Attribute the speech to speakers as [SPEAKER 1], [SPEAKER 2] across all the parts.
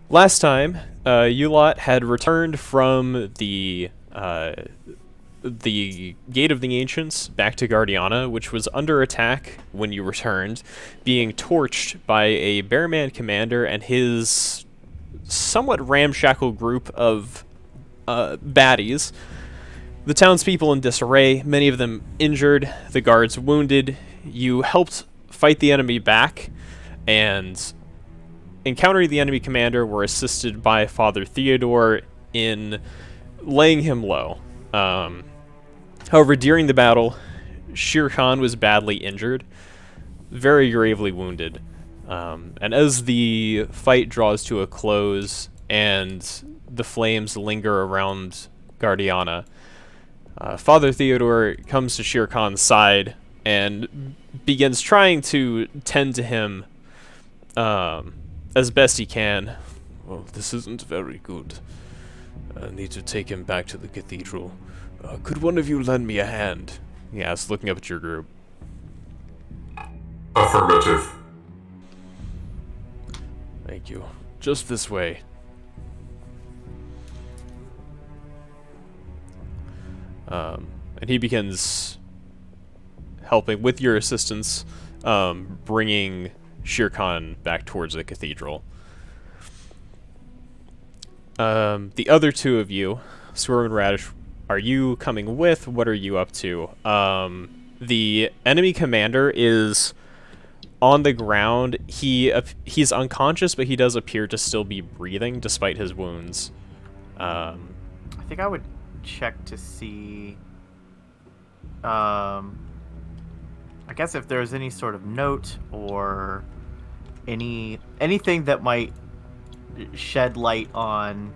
[SPEAKER 1] Last time, you lot had returned from the Gate of the Ancients back to Guardiana, which was under attack when you returned, being torched by a Bearman commander and his somewhat ramshackle group of baddies. The townspeople in disarray, many of them injured, the guards wounded. You helped fight the enemy back, and encountering the enemy commander were assisted by Father Theodore in laying him low. However, during the battle, Shere Khan was badly injured, very gravely wounded. And as the fight draws to a close and the flames linger around Guardiana, Father Theodore comes to Shere Khan's side and begins trying to tend to him as best he can. Well, this isn't very good. I need to take him back to the cathedral. Could one of you lend me a hand? He asked, looking up at your group.
[SPEAKER 2] Affirmative.
[SPEAKER 1] Thank you. Just this way. And he begins helping, with your assistance, bringing Shere Khan back towards the cathedral. The other two of you, Squirm and Raddish, are you coming with? What are you up to? The enemy commander is on the ground. He's unconscious, but he does appear to still be breathing despite his wounds.
[SPEAKER 3] I think I would check to see. I guess if there's any sort of note or anything that might shed light on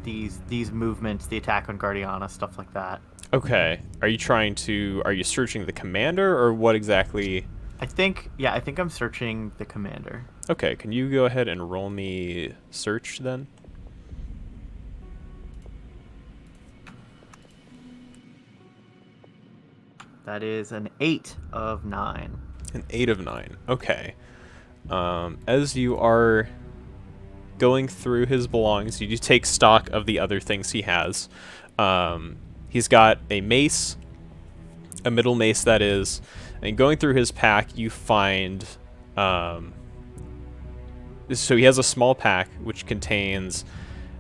[SPEAKER 3] these movements, the attack on Guardiana, stuff like that.
[SPEAKER 1] Okay. Are you searching the commander, or what exactly?
[SPEAKER 3] I think I'm searching the commander.
[SPEAKER 1] Okay, can you go ahead and roll me search then?
[SPEAKER 3] That is an 8 of 9.
[SPEAKER 1] An 8 of 9. Okay. As you are going through his belongings, you do take stock of the other things he has. He's got a mace, a middle mace that is, and going through his pack, you find... so he has a small pack, which contains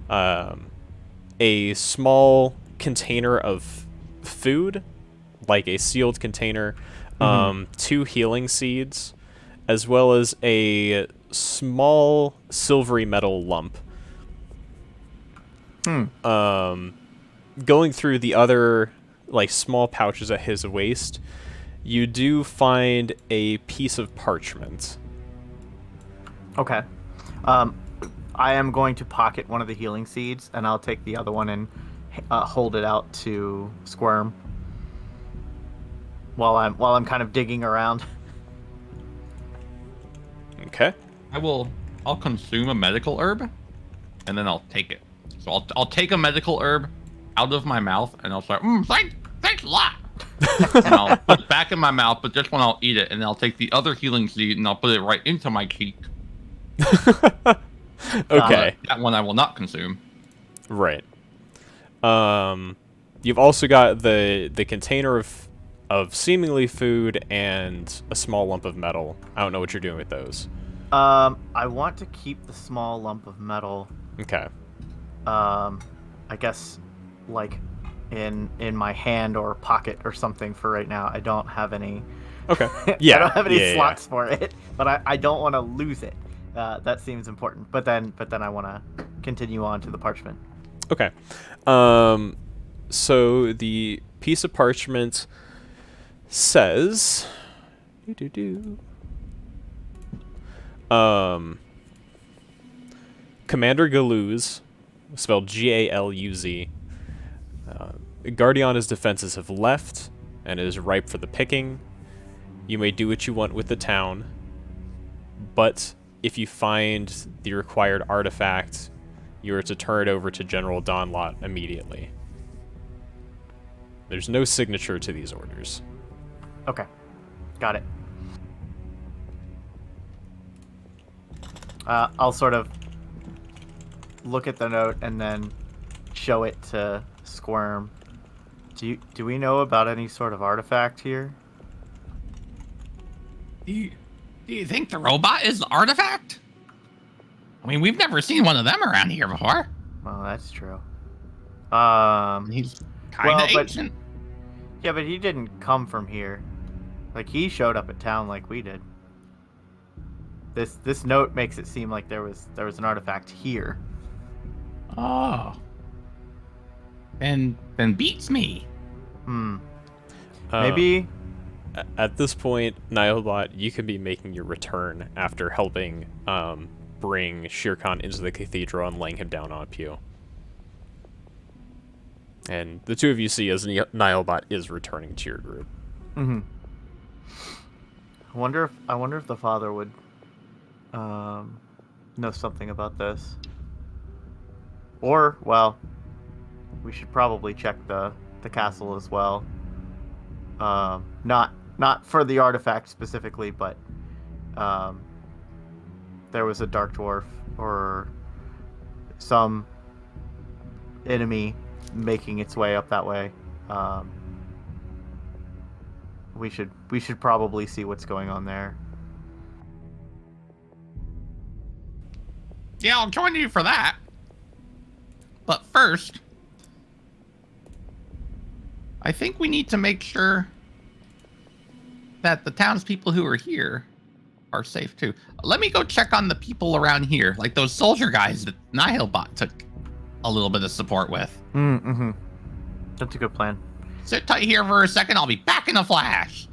[SPEAKER 1] a small container of food, like a sealed container, 2 healing seeds, as well as a small silvery metal lump. Going through the other small pouches at his waist, you do find a piece of parchment.
[SPEAKER 3] Okay. I am going to pocket one of the healing seeds, and I'll take the other one and hold it out to Squirm while I'm kind of digging around.
[SPEAKER 1] Okay.
[SPEAKER 4] I'll consume a medical herb, and then I'll take it. So I'll take a medical herb out of my mouth, and I'll start, thanks a lot. And I'll put it back in my mouth, but this one I'll eat it, and I'll take the other healing seed, and I'll put it right into my cheek.
[SPEAKER 1] Okay.
[SPEAKER 4] That one I will not consume.
[SPEAKER 1] Right. You've also got the container of seemingly food and a small lump of metal. I don't know what you're doing with those.
[SPEAKER 3] I want to keep the small lump of metal.
[SPEAKER 1] Okay.
[SPEAKER 3] I guess, in my hand or pocket or something for right now. I don't have any.
[SPEAKER 1] Okay. Yeah.
[SPEAKER 3] I don't have any slots for it, but I don't want to lose it. That seems important. But then I want to continue on to the parchment.
[SPEAKER 1] Okay. So the piece of parchment says, Commander Galuz, spelled Galuz. Guardiana's defenses have left and is ripe for the picking. You may do what you want with the town, but if you find the required artifact, you are to turn it over to General Donlot immediately. There's no signature to these orders.
[SPEAKER 3] Okay. Got it. I'll sort of look at the note and then show it to Squirm. Do we know about any sort of artifact here?
[SPEAKER 4] Do you think the robot is the artifact? I mean, we've never seen one of them around here before.
[SPEAKER 3] Well, that's true.
[SPEAKER 4] He's kind of ancient.
[SPEAKER 3] Yeah, but he didn't come from here. Like, he showed up at town like we did. This note makes it seem like there was an artifact here.
[SPEAKER 4] Oh. Then beats me.
[SPEAKER 3] Maybe.
[SPEAKER 1] At this point, Nihilbot, you can be making your return after helping bring Shere Khan into the cathedral and laying him down on a pew. And the two of you see as Nihilbot is returning to your group.
[SPEAKER 3] Mm-hmm. I wonder if the father would know something about this. Or, well, we should probably check the castle as well. Not for the artifact specifically, but there was a dark dwarf or some enemy making its way up that way. We should probably see what's going on there.
[SPEAKER 4] Yeah, I'll join you for that. But first, I think we need to make sure that the townspeople who are here are safe too. Let me go check on the people around here, like those soldier guys that Nihilbot took a little bit of support with.
[SPEAKER 3] Mm-hmm. That's a good plan.
[SPEAKER 4] Sit tight here for a second. I'll be back in a flash.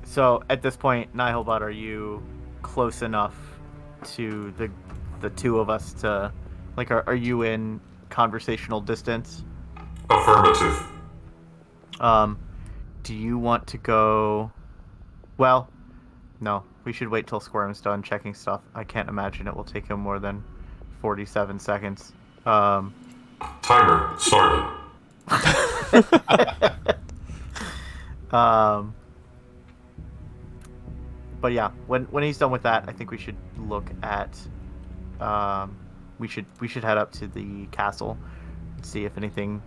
[SPEAKER 3] So at this point, Nihilbot, are you close enough to the two of us to, like, are you in conversational distance?
[SPEAKER 2] Affirmative.
[SPEAKER 3] Do you want to go? Well, no. We should wait till Squirm's done checking stuff. I can't imagine it will take him more than 47 seconds.
[SPEAKER 2] Timer started.
[SPEAKER 3] But yeah, when he's done with that, I think we should look at. We should head up to the castle and see if anything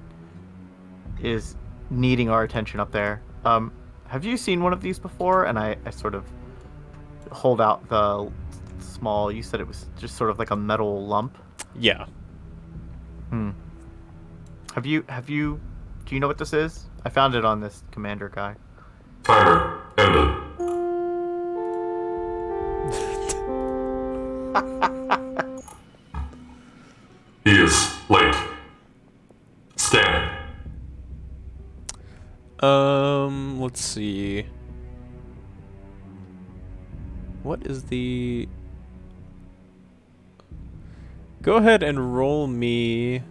[SPEAKER 3] is needing our attention up there. Have you seen one of these before? And I sort of hold out the small. You said it was just sort of like a metal lump.
[SPEAKER 1] Yeah.
[SPEAKER 3] Have you? Do you know what this is? I found it on this commander guy.
[SPEAKER 2] Timer ended. He is late. Scanning.
[SPEAKER 1] Let's see. What is the... Go ahead and roll me...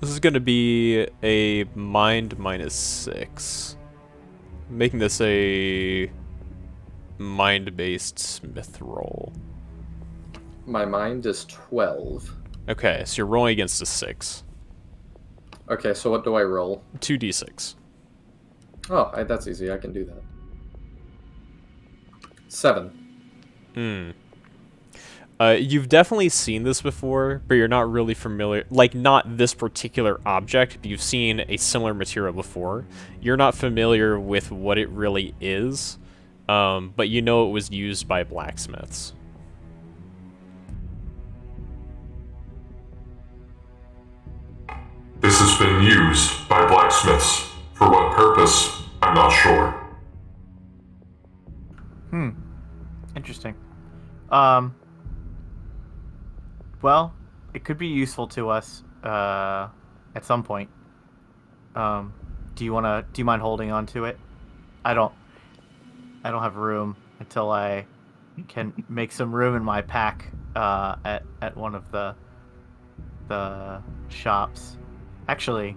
[SPEAKER 1] This is going to be a mind -6. Making this a mind-based smith roll.
[SPEAKER 5] My mind is 12.
[SPEAKER 1] Okay, so you're rolling against a 6.
[SPEAKER 5] Okay, so what do I roll?
[SPEAKER 1] 2d6.
[SPEAKER 5] Oh, that's easy. I can do that. 7.
[SPEAKER 1] You've definitely seen this before, but you're not really familiar. Like, not this particular object, but you've seen a similar material before. You're not familiar with what it really is, but you know it was used by blacksmiths.
[SPEAKER 2] This has been used by blacksmiths. For what purpose, I'm not sure.
[SPEAKER 3] Interesting. Well, it could be useful to us at some point. Do you mind holding on to it? I don't have room until I can make some room in my pack at one of the shops. Actually,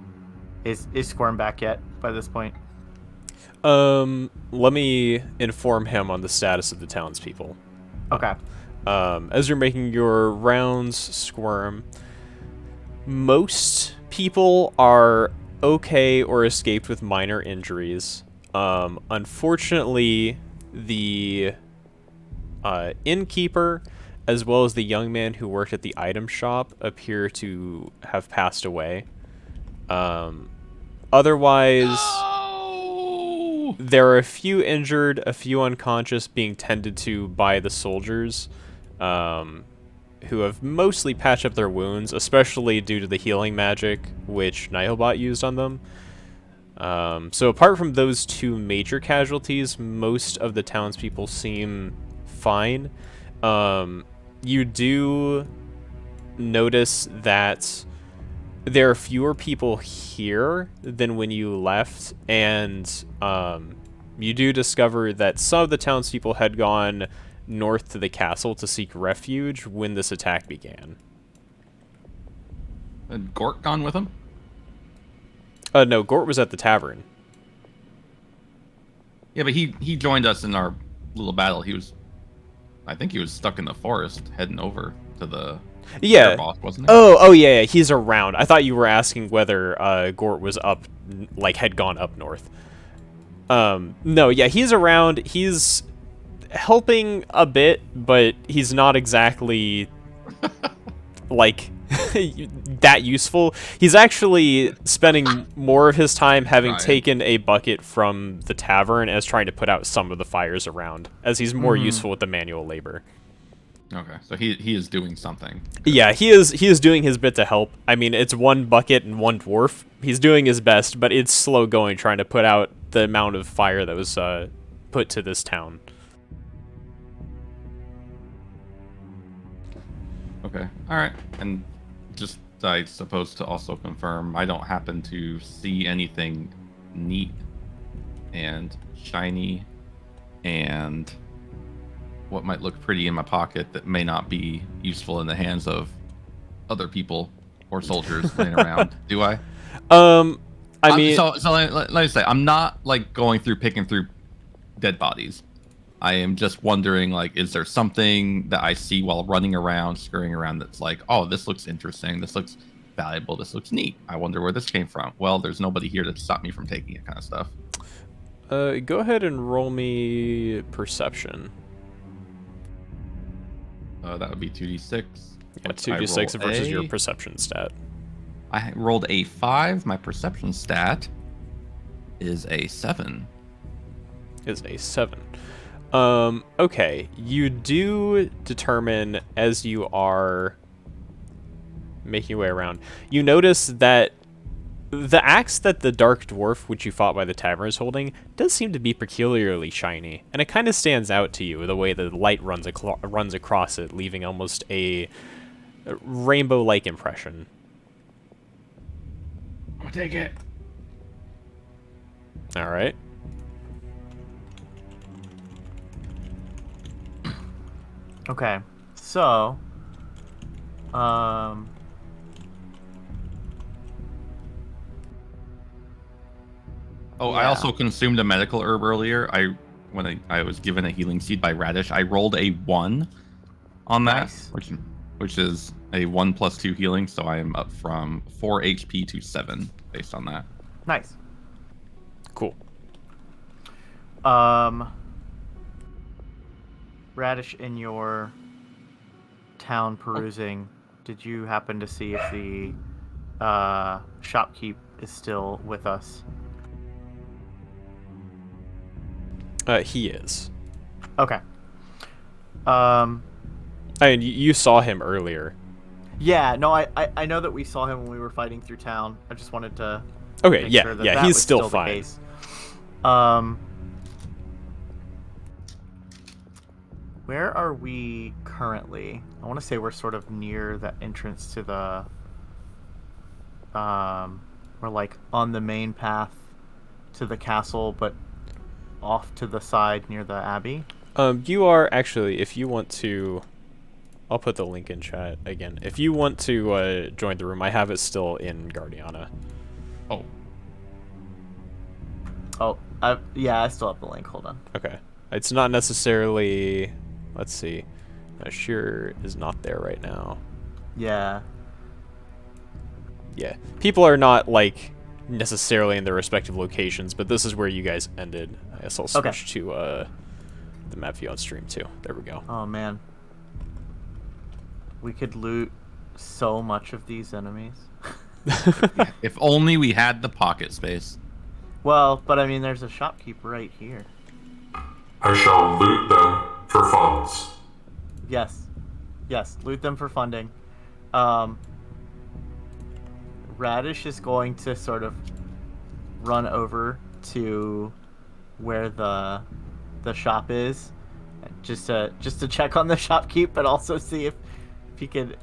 [SPEAKER 3] is Squirm back yet by this point?
[SPEAKER 1] Let me inform him on the status of the townspeople.
[SPEAKER 3] Okay.
[SPEAKER 1] As you're making your rounds, Squirm, most people are okay or escaped with minor injuries. Unfortunately, the innkeeper, as well as the young man who worked at the item shop, appear to have passed away. Otherwise,
[SPEAKER 4] No!
[SPEAKER 1] there are a few injured, a few unconscious being tended to by the soldiers, who have mostly patched up their wounds, especially due to the healing magic which Nihilbot used on them. So apart from those two major casualties, most of the townspeople seem fine. You do notice that there are fewer people here than when you left, and you do discover that some of the townspeople had gone north to the castle to seek refuge when this attack began.
[SPEAKER 4] Had Gort gone with him?
[SPEAKER 1] No, Gort was at the tavern.
[SPEAKER 4] Yeah, but he joined us in our little battle. I think he was stuck in the forest heading over to the
[SPEAKER 1] Yeah.
[SPEAKER 4] boss, wasn't he?
[SPEAKER 1] Oh, yeah, he's around. I thought you were asking whether Gort was up, like, had gone up north. No, yeah, he's around. He's helping a bit, but he's not exactly, like, that useful. He's actually spending more of his time having taken a bucket from the tavern as trying to put out some of the fires around, as he's more useful with the manual labor.
[SPEAKER 4] Okay, so he is doing something.
[SPEAKER 1] Yeah, he is doing his bit to help. I mean, it's one bucket and one dwarf. He's doing his best, but it's slow going trying to put out the amount of fire that was put to this town.
[SPEAKER 4] Okay, all right, and just I suppose to also confirm, I don't happen to see anything neat and shiny and what might look pretty in my pocket that may not be useful in the hands of other people or soldiers laying around, do I?
[SPEAKER 1] I mean,
[SPEAKER 4] so let me say, I'm not like going through picking through dead bodies. I am just wondering, like, is there something that I see while running around, scurrying around that's like, oh, this looks interesting, this looks valuable, this looks neat. I wonder where this came from. Well, there's nobody here to stop me from taking it, kind of stuff.
[SPEAKER 1] go ahead and roll me perception.
[SPEAKER 4] That would be 2d6.
[SPEAKER 1] Yeah, 2d6 versus your perception stat.
[SPEAKER 4] I rolled a 5. My perception stat is a 7.
[SPEAKER 1] Is a 7. Okay. You do determine as you are making your way around, you notice that the axe that the dark dwarf, which you fought by the tavern, is holding, does seem to be peculiarly shiny, and it kind of stands out to you the way the light runs across it, leaving almost a rainbow-like impression.
[SPEAKER 4] I'll take it.
[SPEAKER 1] All right.
[SPEAKER 3] Okay, so,
[SPEAKER 4] Oh, I
[SPEAKER 3] Yeah.
[SPEAKER 4] also consumed a medical herb earlier. When I was given a healing seed by Raddish, I rolled a 1 on that,
[SPEAKER 3] Nice.
[SPEAKER 4] which is a 1 + 2 healing, so I am up from 4 HP to 7 based on that.
[SPEAKER 3] nice.
[SPEAKER 1] Cool.
[SPEAKER 3] Raddish, in your town perusing, did you happen to see if the shopkeep is still with us?
[SPEAKER 1] He is.
[SPEAKER 3] Okay.
[SPEAKER 1] I mean, you saw him earlier.
[SPEAKER 3] Yeah, no, I know that we saw him when we were fighting through town. I just wanted to
[SPEAKER 1] Okay,
[SPEAKER 3] make
[SPEAKER 1] yeah,
[SPEAKER 3] sure that
[SPEAKER 1] yeah,
[SPEAKER 3] that
[SPEAKER 1] he's
[SPEAKER 3] was
[SPEAKER 1] still
[SPEAKER 3] the
[SPEAKER 1] fine.
[SPEAKER 3] case. Where are we currently? I want to say we're sort of near the entrance to the we're like on the main path to the castle, but off to the side near the abbey.
[SPEAKER 1] You are actually, if you want to, I'll put the link in chat again. If you want to join the room, I have it still in Guardiana.
[SPEAKER 4] Oh,
[SPEAKER 3] Yeah, I still have the link. Hold on.
[SPEAKER 1] Okay. It's not necessarily, let's see. Shere is not there right now.
[SPEAKER 3] Yeah.
[SPEAKER 1] Yeah. People are not, like, necessarily in their respective locations, but this is where you guys ended. I guess I'll switch to the map view on stream too. There we go.
[SPEAKER 3] Oh man, we could loot so much of these enemies.
[SPEAKER 4] If only we had the pocket space.
[SPEAKER 3] Well, but I mean, there's a shopkeep right here.
[SPEAKER 2] I shall loot them for funds.
[SPEAKER 3] Yes, loot them for funding. Raddish is going to sort of run over to where the shop is, just to check on the shopkeep, but also see if he could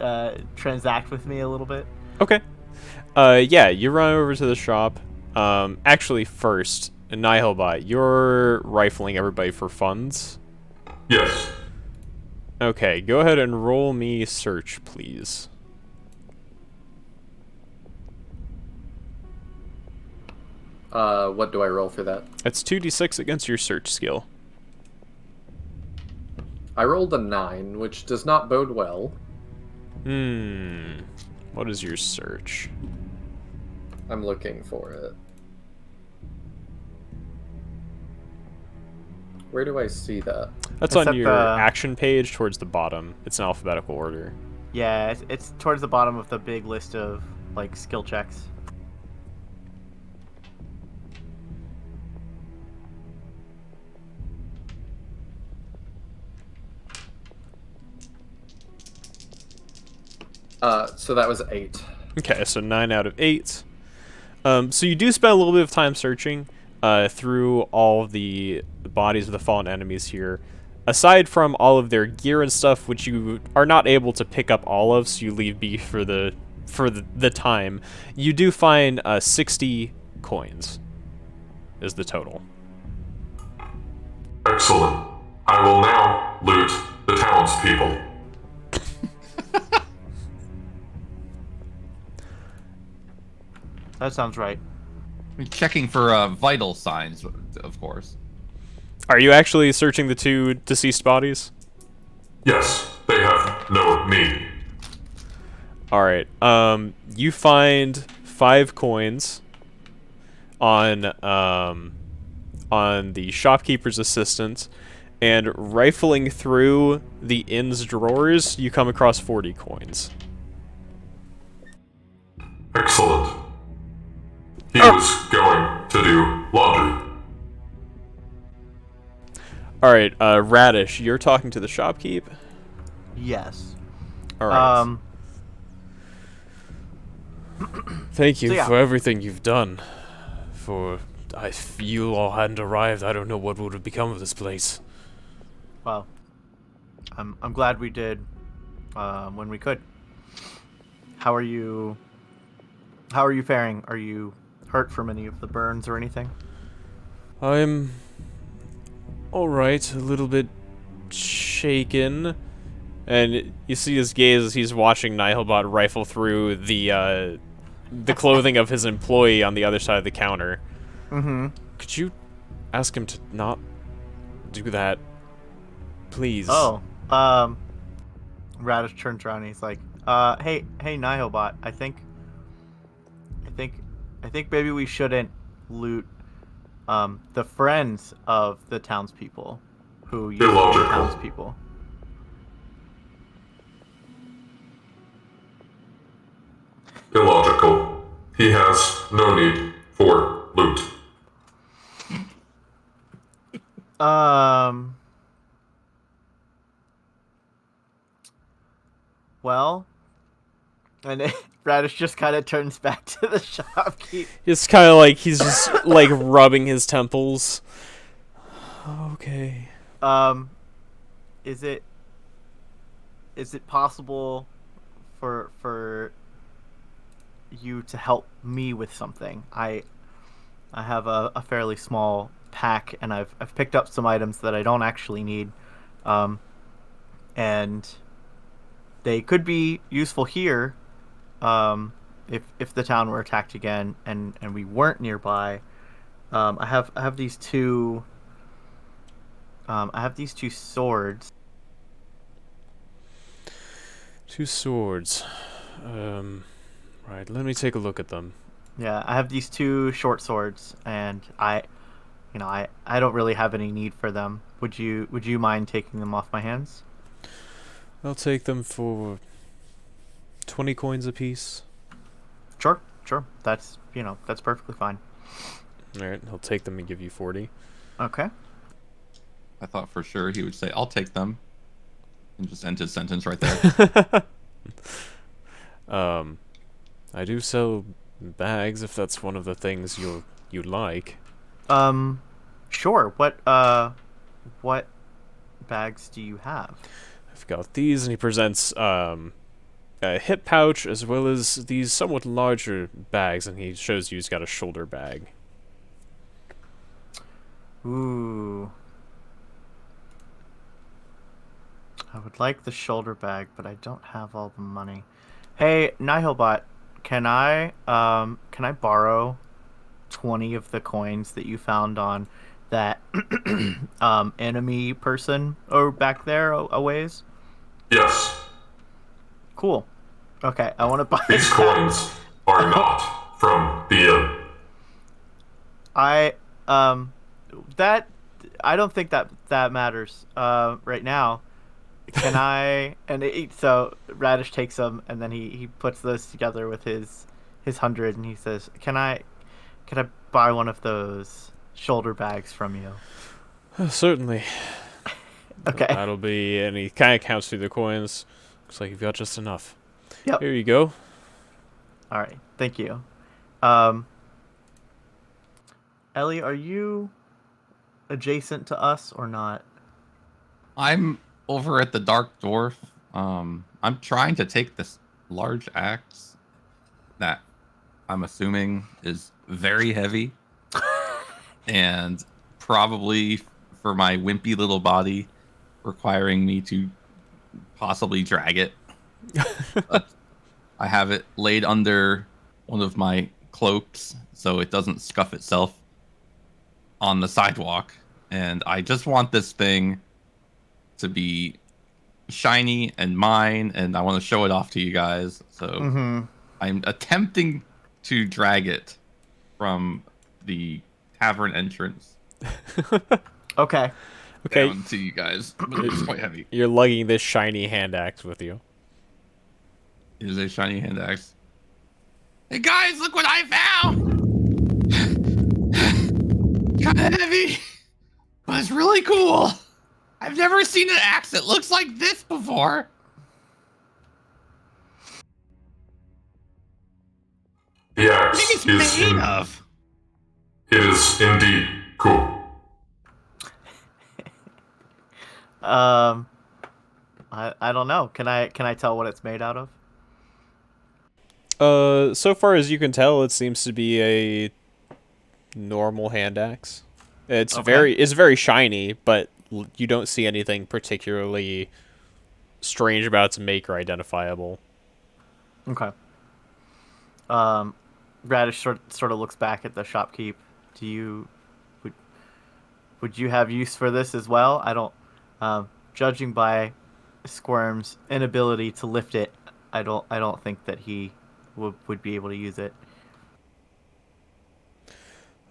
[SPEAKER 3] transact with me a little bit.
[SPEAKER 1] Okay. Yeah, you run over to the shop. Actually, first, Nihilbot, you're rifling everybody for funds.
[SPEAKER 2] Yes.
[SPEAKER 1] Okay, go ahead and roll me search, please.
[SPEAKER 5] What do I roll for that?
[SPEAKER 1] It's 2d6 against your search skill.
[SPEAKER 5] I rolled a 9, which does not bode well.
[SPEAKER 1] What is your search?
[SPEAKER 5] I'm looking for it. Where do I see that?
[SPEAKER 1] That's
[SPEAKER 3] It's
[SPEAKER 1] on
[SPEAKER 3] at
[SPEAKER 1] your
[SPEAKER 3] the-
[SPEAKER 1] action page towards the bottom. It's in alphabetical order.
[SPEAKER 3] Yeah, it's towards the bottom of the big list of like skill checks.
[SPEAKER 5] So that was 8.
[SPEAKER 1] Okay, so 9 out of 8. So you do spend a little bit of time searching through all of the bodies of the fallen enemies here. Aside from all of their gear and stuff, which you are not able to pick up all of, so you leave be for the time, you do find 60 coins is the total.
[SPEAKER 2] Excellent. I will now loot the townspeople.
[SPEAKER 3] That sounds right.
[SPEAKER 4] We're checking for vital signs, of course.
[SPEAKER 1] Are you actually searching the 2 deceased bodies?
[SPEAKER 2] Yes, they have no need.
[SPEAKER 1] Alright, you find 5 coins on the shopkeeper's assistant, and rifling through the inn's drawers, you come across 40 coins.
[SPEAKER 2] Excellent. He was going to do laundry.
[SPEAKER 1] Alright, Raddish, you're talking to the shopkeep?
[SPEAKER 3] Yes.
[SPEAKER 1] Alright. Thank you
[SPEAKER 3] So, yeah.
[SPEAKER 1] for everything you've done. If you all hadn't arrived, I don't know what would have become of this place.
[SPEAKER 3] Well, I'm glad we did when we could. How are you faring? Are you hurt from any of the burns or anything?
[SPEAKER 1] I'm alright, a little bit shaken. And you see his gaze as he's watching Nihilbot rifle through the clothing of his employee on the other side of the counter.
[SPEAKER 3] Mm-hmm.
[SPEAKER 1] Could you ask him to not do that, please?
[SPEAKER 3] Oh, Raddish turns around and he's like, hey, Nihilbot, I think maybe we shouldn't loot the friends of the townspeople who used to be
[SPEAKER 2] Illogical.
[SPEAKER 3] townspeople.
[SPEAKER 2] Illogical. He has no need for loot.
[SPEAKER 3] Well, and Raddish just kind of turns back to the shopkeep.
[SPEAKER 1] It's kind of like he's just like rubbing his temples. Okay.
[SPEAKER 3] Is it possible for you to help me with something? I have a fairly small pack, and I've picked up some items that I don't actually need, and they could be useful here, if the town were attacked again and we weren't nearby. I have these two. I have these 2 swords.
[SPEAKER 1] 2 swords. Right, let me take a look at them.
[SPEAKER 3] Yeah, I have these two short swords, and I don't really have any need for them. Would you mind taking them off my hands?
[SPEAKER 1] I'll take them for 20 coins apiece.
[SPEAKER 3] Sure, sure. That's perfectly fine.
[SPEAKER 1] Alright, I'll take them and give you 40.
[SPEAKER 3] Okay.
[SPEAKER 4] I thought for sure he would say, "I'll take them," and just end his sentence right there.
[SPEAKER 1] I do sell bags if that's one of the things you'd like.
[SPEAKER 3] Sure. What bags do you have?
[SPEAKER 1] I've got these, and he presents a hip pouch as well as these somewhat larger bags, and he shows you he's got a shoulder bag.
[SPEAKER 3] Ooh. I would like the shoulder bag, but I don't have all the money. Hey, Nihilbot, can I borrow 20 of the coins that you found on that enemy person or back there a ways?
[SPEAKER 2] Yes,
[SPEAKER 3] Cool. Okay, I want to buy
[SPEAKER 2] these
[SPEAKER 3] that.
[SPEAKER 2] coins are not from the inn.
[SPEAKER 3] I that I don't think that matters right now. Can I so Raddish takes them and then he puts those together with his 100 and he says, "Can I buy one of those shoulder bags from you?"
[SPEAKER 1] Certainly.
[SPEAKER 3] Okay.
[SPEAKER 1] That'll be, and he kind of counts through the coins. Looks like you've got just enough.
[SPEAKER 3] Yep.
[SPEAKER 1] Here you go.
[SPEAKER 3] All right. Thank you. Ellie, are you adjacent to us or not?
[SPEAKER 4] I'm over at the Dark Dwarf. I'm trying to take this large axe that I'm assuming is very heavy and probably for my wimpy little body requiring me to possibly drag it. But I have it laid under one of my cloaks so it doesn't scuff itself on the sidewalk. And I just want this thing to be shiny and mine, and I want to show it off to you guys. So I'm attempting to drag it from the tavern entrance
[SPEAKER 3] Okay.
[SPEAKER 1] Okay,
[SPEAKER 4] down to you guys. But it's quite heavy.
[SPEAKER 1] you're lugging this shiny hand axe with you.
[SPEAKER 4] It is a shiny hand axe. Hey guys, look what I found! Kind of heavy, but it's really cool. I've never seen an axe that looks like this before.
[SPEAKER 2] The
[SPEAKER 4] What
[SPEAKER 2] axe
[SPEAKER 4] do you think it's
[SPEAKER 2] is
[SPEAKER 4] made of?
[SPEAKER 2] it is indeed cool.
[SPEAKER 3] I don't know. Can I tell what it's made out of?
[SPEAKER 1] So far as you can tell, it seems to be a normal hand axe. It's
[SPEAKER 3] Okay.
[SPEAKER 1] it's very shiny, but you don't see anything particularly strange about its make or identifiable.
[SPEAKER 3] Okay. Radish sort of looks back at the shopkeep. Would you have use for this as well? I don't. Judging by Squirm's inability to lift it, I don't think that he would be able to use it.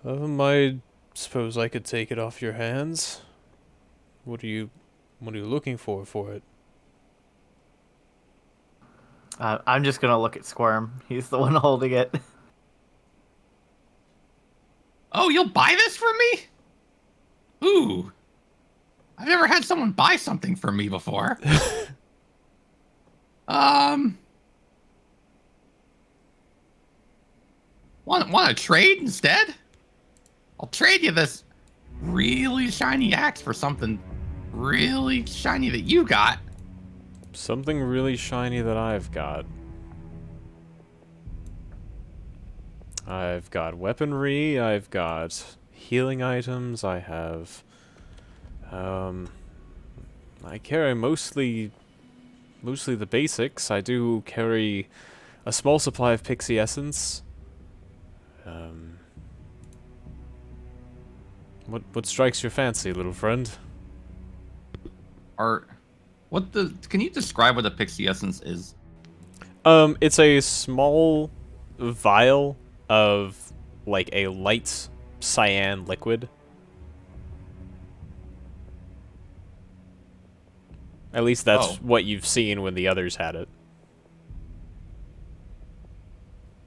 [SPEAKER 1] I suppose I could take it off your hands. What are you looking for it?
[SPEAKER 3] I'm just gonna look at Squirm. He's the one holding it.
[SPEAKER 4] Oh, you'll buy this for me? Ooh. I've never had someone buy something for me before. Want to trade instead? I'll trade you this really shiny axe for something really shiny that you got.
[SPEAKER 1] Something really shiny that I've got. I've got weaponry, I've got healing items, I have I carry mostly the basics. I do carry a small supply of pixie essence. What strikes your fancy, little friend?
[SPEAKER 4] Can you describe what a pixie essence is?
[SPEAKER 1] It's a small vial of like a light cyan liquid. At least that's what you've seen when the others had it.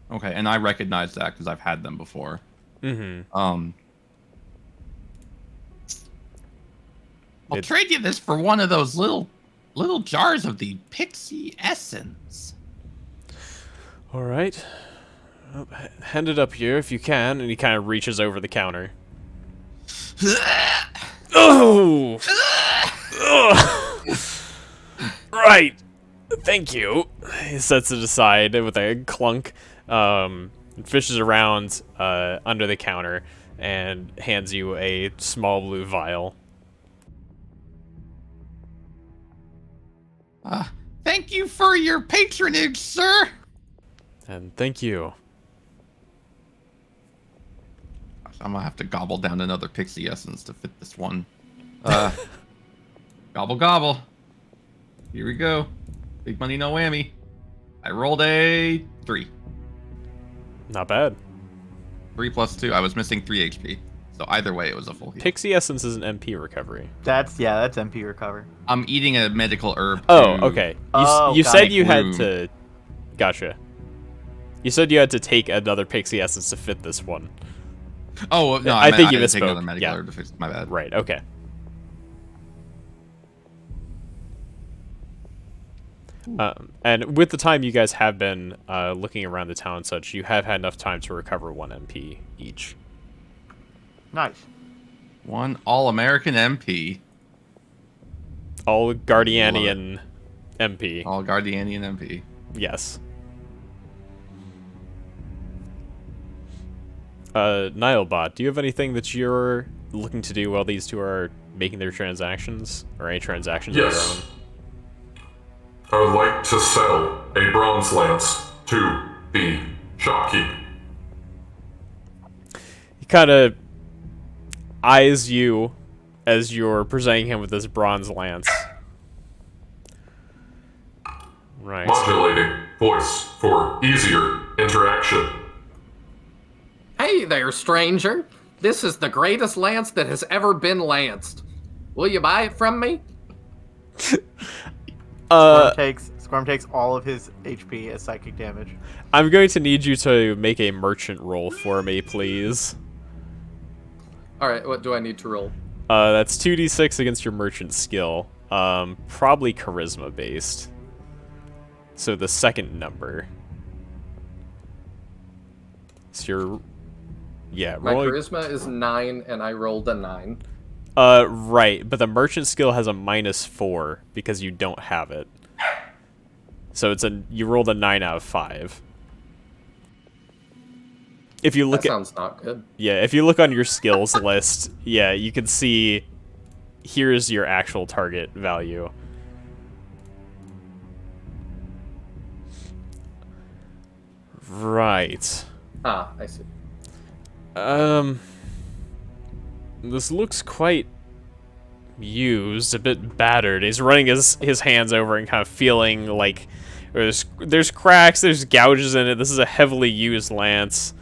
[SPEAKER 4] Okay, and I recognize that because I've had them before.
[SPEAKER 1] Mm-hmm.
[SPEAKER 4] I'll trade you this for one of those little jars of the pixie essence.
[SPEAKER 1] All right. Well, hand it up here if you can. And he kind of reaches over the counter. Oh! Ugh. Right. Thank you. He sets it aside with a clunk, fishes around under the counter, and hands you a small blue vial.
[SPEAKER 4] Thank you for your patronage, sir.
[SPEAKER 1] And thank you.
[SPEAKER 4] I'm gonna have to gobble down another pixie essence to fit this one. Gobble gobble. Here we go. Big money, no whammy. I rolled a 3.
[SPEAKER 1] Not bad.
[SPEAKER 4] 3 plus 2. I was missing 3 HP. So either way, it was a full heal.
[SPEAKER 1] Pixie Essence is an MP recovery.
[SPEAKER 3] That's MP recover.
[SPEAKER 4] I'm eating a medical herb.
[SPEAKER 1] Oh, okay. You said you had
[SPEAKER 4] room.
[SPEAKER 1] to... Gotcha. You said you had to take another Pixie Essence to fit this one.
[SPEAKER 4] Oh, no,
[SPEAKER 1] I think you
[SPEAKER 4] didn't take
[SPEAKER 1] misspoke.
[SPEAKER 4] another medical
[SPEAKER 1] Yeah.
[SPEAKER 4] herb to fix my bad.
[SPEAKER 1] Right, okay. And with the time you guys have been looking around the town and such, you have had enough time to recover 1 MP each.
[SPEAKER 3] Nice.
[SPEAKER 4] One all-American MP.
[SPEAKER 1] All Guardianian MP.
[SPEAKER 4] All Guardianian MP.
[SPEAKER 1] Yes. Nihilbot, do you have anything that you're looking to do while these two are making their transactions? Or any transactions of
[SPEAKER 2] Yes.
[SPEAKER 1] their own?
[SPEAKER 2] I would like to sell a bronze lance to the shopkeep.
[SPEAKER 1] He kind of eyes you as you're presenting him with this bronze lance. Right.
[SPEAKER 2] Modulating voice for easier interaction.
[SPEAKER 5] Hey there, stranger. This is the greatest lance that has ever been lanced. Will you buy it from me?
[SPEAKER 3] Squirm takes all of his HP as psychic damage.
[SPEAKER 1] I'm going to need you to make a merchant roll for me, please.
[SPEAKER 5] All right, what do I need to roll?
[SPEAKER 1] That's 2d6 against your merchant skill. Probably charisma based. So the second number. So you're... Yeah,
[SPEAKER 5] My
[SPEAKER 1] rolling...
[SPEAKER 5] charisma is 9, and I rolled a 9.
[SPEAKER 1] Right, but the merchant skill has a -4 because you don't have it. So you rolled a 9 out of 5. If you look
[SPEAKER 5] That sounds not good.
[SPEAKER 1] Yeah, if you look on your skills list, yeah, you can see here's your actual target value. Right.
[SPEAKER 5] Ah, I see.
[SPEAKER 1] This looks quite used, a bit battered. He's running his hands over and kind of feeling like there's cracks, there's gouges in it. This is a heavily used lance.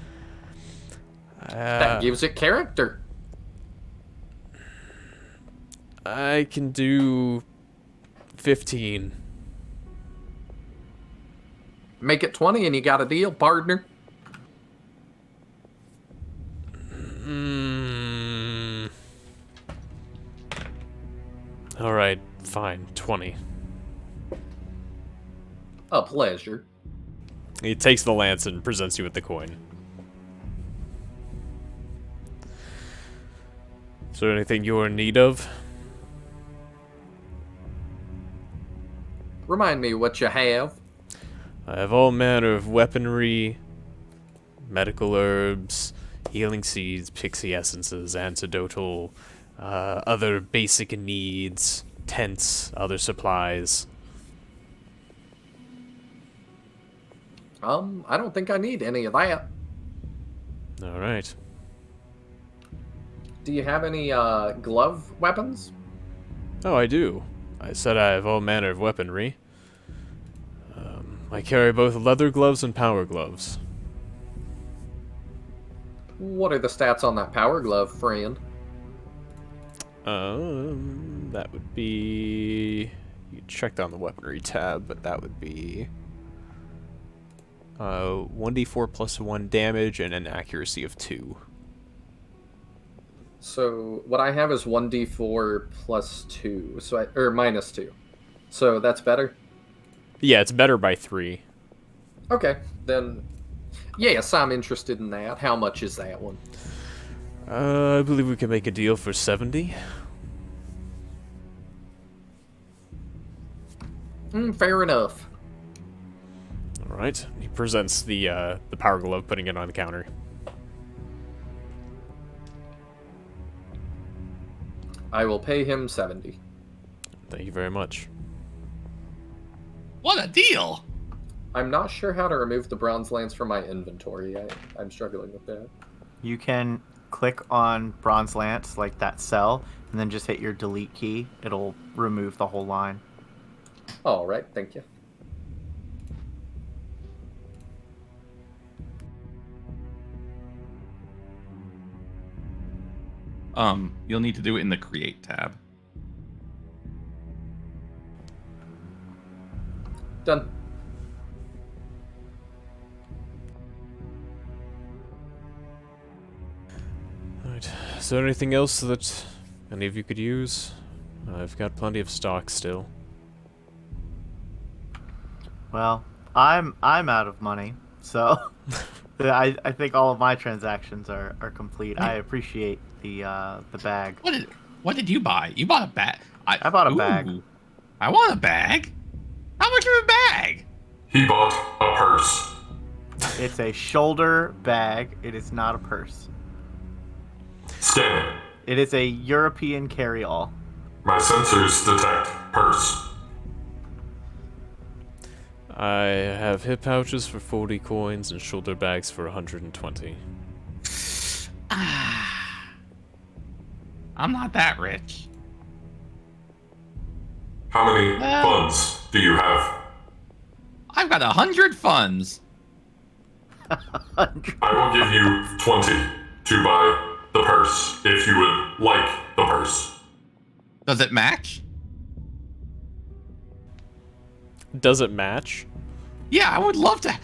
[SPEAKER 5] That gives it character.
[SPEAKER 1] I can do 15.
[SPEAKER 5] Make it 20 and you got a deal, partner.
[SPEAKER 1] All right, fine, 20.
[SPEAKER 5] A pleasure.
[SPEAKER 1] He takes the lance and presents you with the coin. Is there anything you're in need of?
[SPEAKER 5] Remind me what you have.
[SPEAKER 1] I have all manner of weaponry, medical herbs, healing seeds, pixie essences, antidotal, other basic needs, tents, other supplies.
[SPEAKER 5] I don't think I need any of that.
[SPEAKER 1] All right.
[SPEAKER 5] Do you have any glove weapons?
[SPEAKER 1] Oh, I do. I said I have all manner of weaponry. I carry both leather gloves and power gloves.
[SPEAKER 5] What are the stats on that power glove, friend?
[SPEAKER 1] That would be... You checked on the weaponry tab, but that would be... 1d4 plus 1 damage and an accuracy of 2.
[SPEAKER 5] So what I have is 1d4 plus 2, or minus 2. So that's better?
[SPEAKER 1] Yeah, it's better by 3.
[SPEAKER 5] Okay, then yes, I'm interested in that. How much is that one?
[SPEAKER 1] I believe we can make a deal for 70.
[SPEAKER 5] Fair enough.
[SPEAKER 1] Alright, he presents the power glove, putting it on the counter.
[SPEAKER 5] I will pay him 70.
[SPEAKER 1] Thank you very much.
[SPEAKER 4] What a deal!
[SPEAKER 5] I'm not sure how to remove the bronze lance from my inventory. I'm struggling with that.
[SPEAKER 3] You can click on bronze lance, like that cell, and then just hit your delete key. It'll remove the whole line.
[SPEAKER 5] All right, thank you.
[SPEAKER 4] You'll need to do it in the Create tab.
[SPEAKER 5] Done.
[SPEAKER 1] Alright, is there anything else that any of you could use? I've got plenty of stock still.
[SPEAKER 3] Well, I'm out of money, so I think all of my transactions are complete. I appreciate the bag.
[SPEAKER 4] What did you buy? You bought a bag.
[SPEAKER 3] I bought a bag.
[SPEAKER 4] I want a bag. How much of a bag?
[SPEAKER 2] He bought a purse.
[SPEAKER 3] It's a shoulder bag. It is not a purse.
[SPEAKER 2] Scanning.
[SPEAKER 3] It is a European carry-all.
[SPEAKER 2] My sensors detect purse.
[SPEAKER 1] I have hip pouches for 40 coins and shoulder bags for 120.
[SPEAKER 4] I'm not that rich.
[SPEAKER 2] How many funds do you have?
[SPEAKER 4] I've got 100 funds.
[SPEAKER 2] I will give you 20 to buy the purse, if you would like the purse.
[SPEAKER 4] Does it match?
[SPEAKER 1] Does it match?
[SPEAKER 4] Yeah, I would love to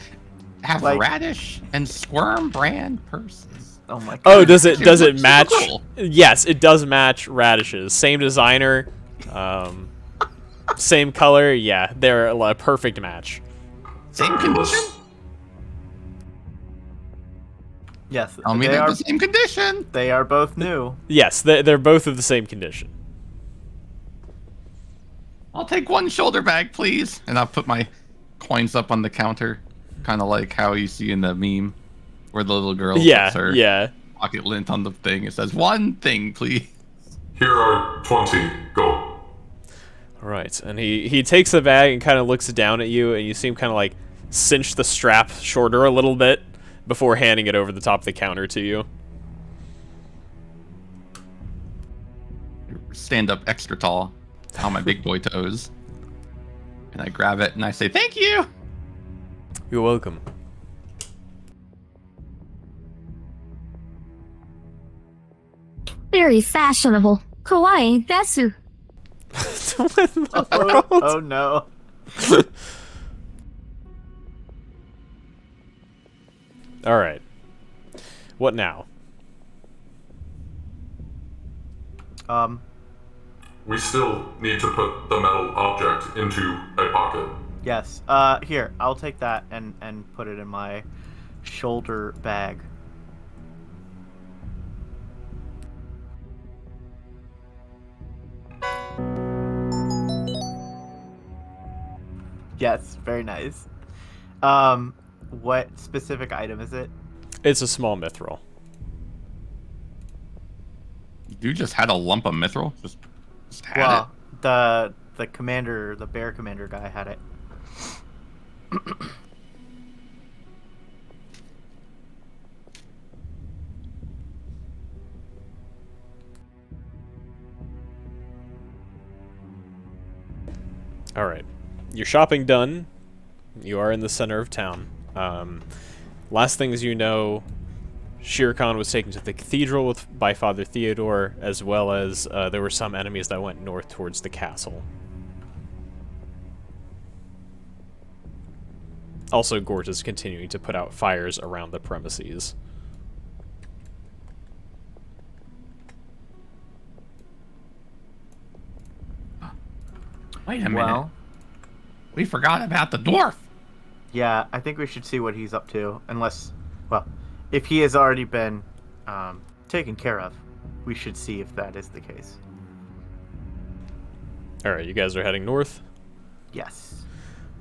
[SPEAKER 4] have
[SPEAKER 3] Like-
[SPEAKER 4] Raddish and Squirm brand purses.
[SPEAKER 3] Oh my god.
[SPEAKER 1] Oh, does it
[SPEAKER 4] Super
[SPEAKER 1] match?
[SPEAKER 4] cool.
[SPEAKER 1] Yes, it does match Raddish's. Same designer, same color. Yeah, they're a perfect match.
[SPEAKER 4] Same
[SPEAKER 2] Fabulous.
[SPEAKER 4] condition?
[SPEAKER 3] Yes,
[SPEAKER 4] Tell me
[SPEAKER 3] they
[SPEAKER 4] they're
[SPEAKER 3] are.
[SPEAKER 4] the same condition.
[SPEAKER 3] They are both new.
[SPEAKER 1] Yes, they're both of the same condition.
[SPEAKER 4] I'll take one shoulder bag, please. And I'll put my coins up on the counter. Kind of like how you see in the meme where the little girl puts her
[SPEAKER 1] Yeah.
[SPEAKER 4] pocket lint on the thing. It says, one thing, please.
[SPEAKER 2] Here are 20 gold.
[SPEAKER 1] All right, and he takes the bag and kind of looks down at you, and you see him kind of like cinch the strap shorter a little bit before handing it over the top of the counter to you.
[SPEAKER 4] Stand up extra tall on my big boy toes. And I grab it and I say, thank you.
[SPEAKER 1] You're welcome.
[SPEAKER 6] Very fashionable. Kawaii desu.
[SPEAKER 3] Oh no.
[SPEAKER 1] All right. What now?
[SPEAKER 2] We still need to put the metal object into a pocket.
[SPEAKER 3] Yes. Here, I'll take that and put it in my shoulder bag. Yes, very nice. What specific item is it?
[SPEAKER 1] It's a small mithril.
[SPEAKER 4] You just had a lump of mithril? Just had
[SPEAKER 3] Well, the commander, the bear commander guy had it.
[SPEAKER 1] All right. Your shopping done. You are in the center of town. Last things you know, Shere Khan was taken to the cathedral by Father Theodore, as well as there were some enemies that went north towards the castle. Also, Gort is continuing to put out fires around the premises.
[SPEAKER 4] Wait a minute.
[SPEAKER 3] Well,
[SPEAKER 4] We forgot about the dwarf.
[SPEAKER 3] yeah, I think we should see what he's up to. Unless, well, if he has already been taken care of, we should see if that is the case.
[SPEAKER 1] Alright, you guys are heading north?
[SPEAKER 3] Yes.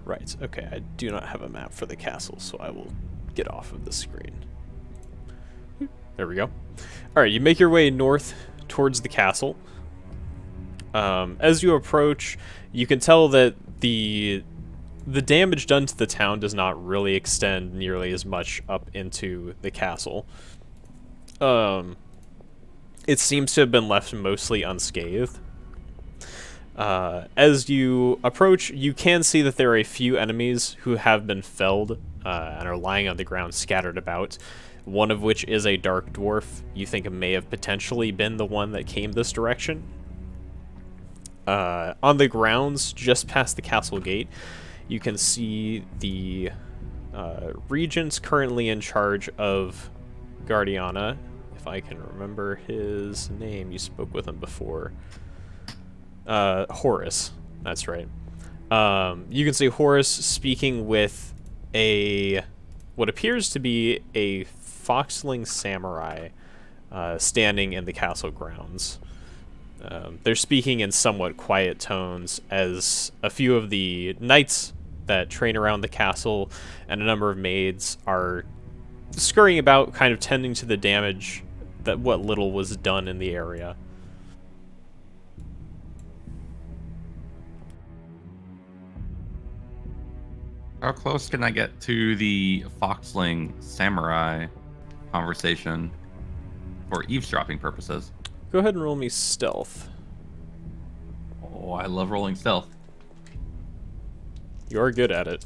[SPEAKER 1] Right, okay, I do not have a map for the castle, so I will get off of the screen. There we go. Alright, you make your way north towards the castle. As you approach, you can tell that the damage done to the town does not really extend nearly as much up into the castle. It seems to have been left mostly unscathed. As you approach, you can see that there are a few enemies who have been felled and are lying on the ground scattered about, one of which is a dark dwarf you think may have potentially been the one that came this direction. On the grounds, just past the castle gate, you can see the regent's currently in charge of Guardiana. If I can remember his name, you spoke with him before. Horus, that's right. You can see Horus speaking with what appears to be a foxling samurai standing in the castle grounds. They're speaking in somewhat quiet tones as a few of the knights that train around the castle and a number of maids are scurrying about, kind of tending to the damage that what little was done in the area.
[SPEAKER 4] How close can I get to the Foxling Samurai conversation for eavesdropping purposes?
[SPEAKER 1] Go ahead and roll me stealth.
[SPEAKER 4] Oh, I love rolling stealth.
[SPEAKER 1] You're good at it.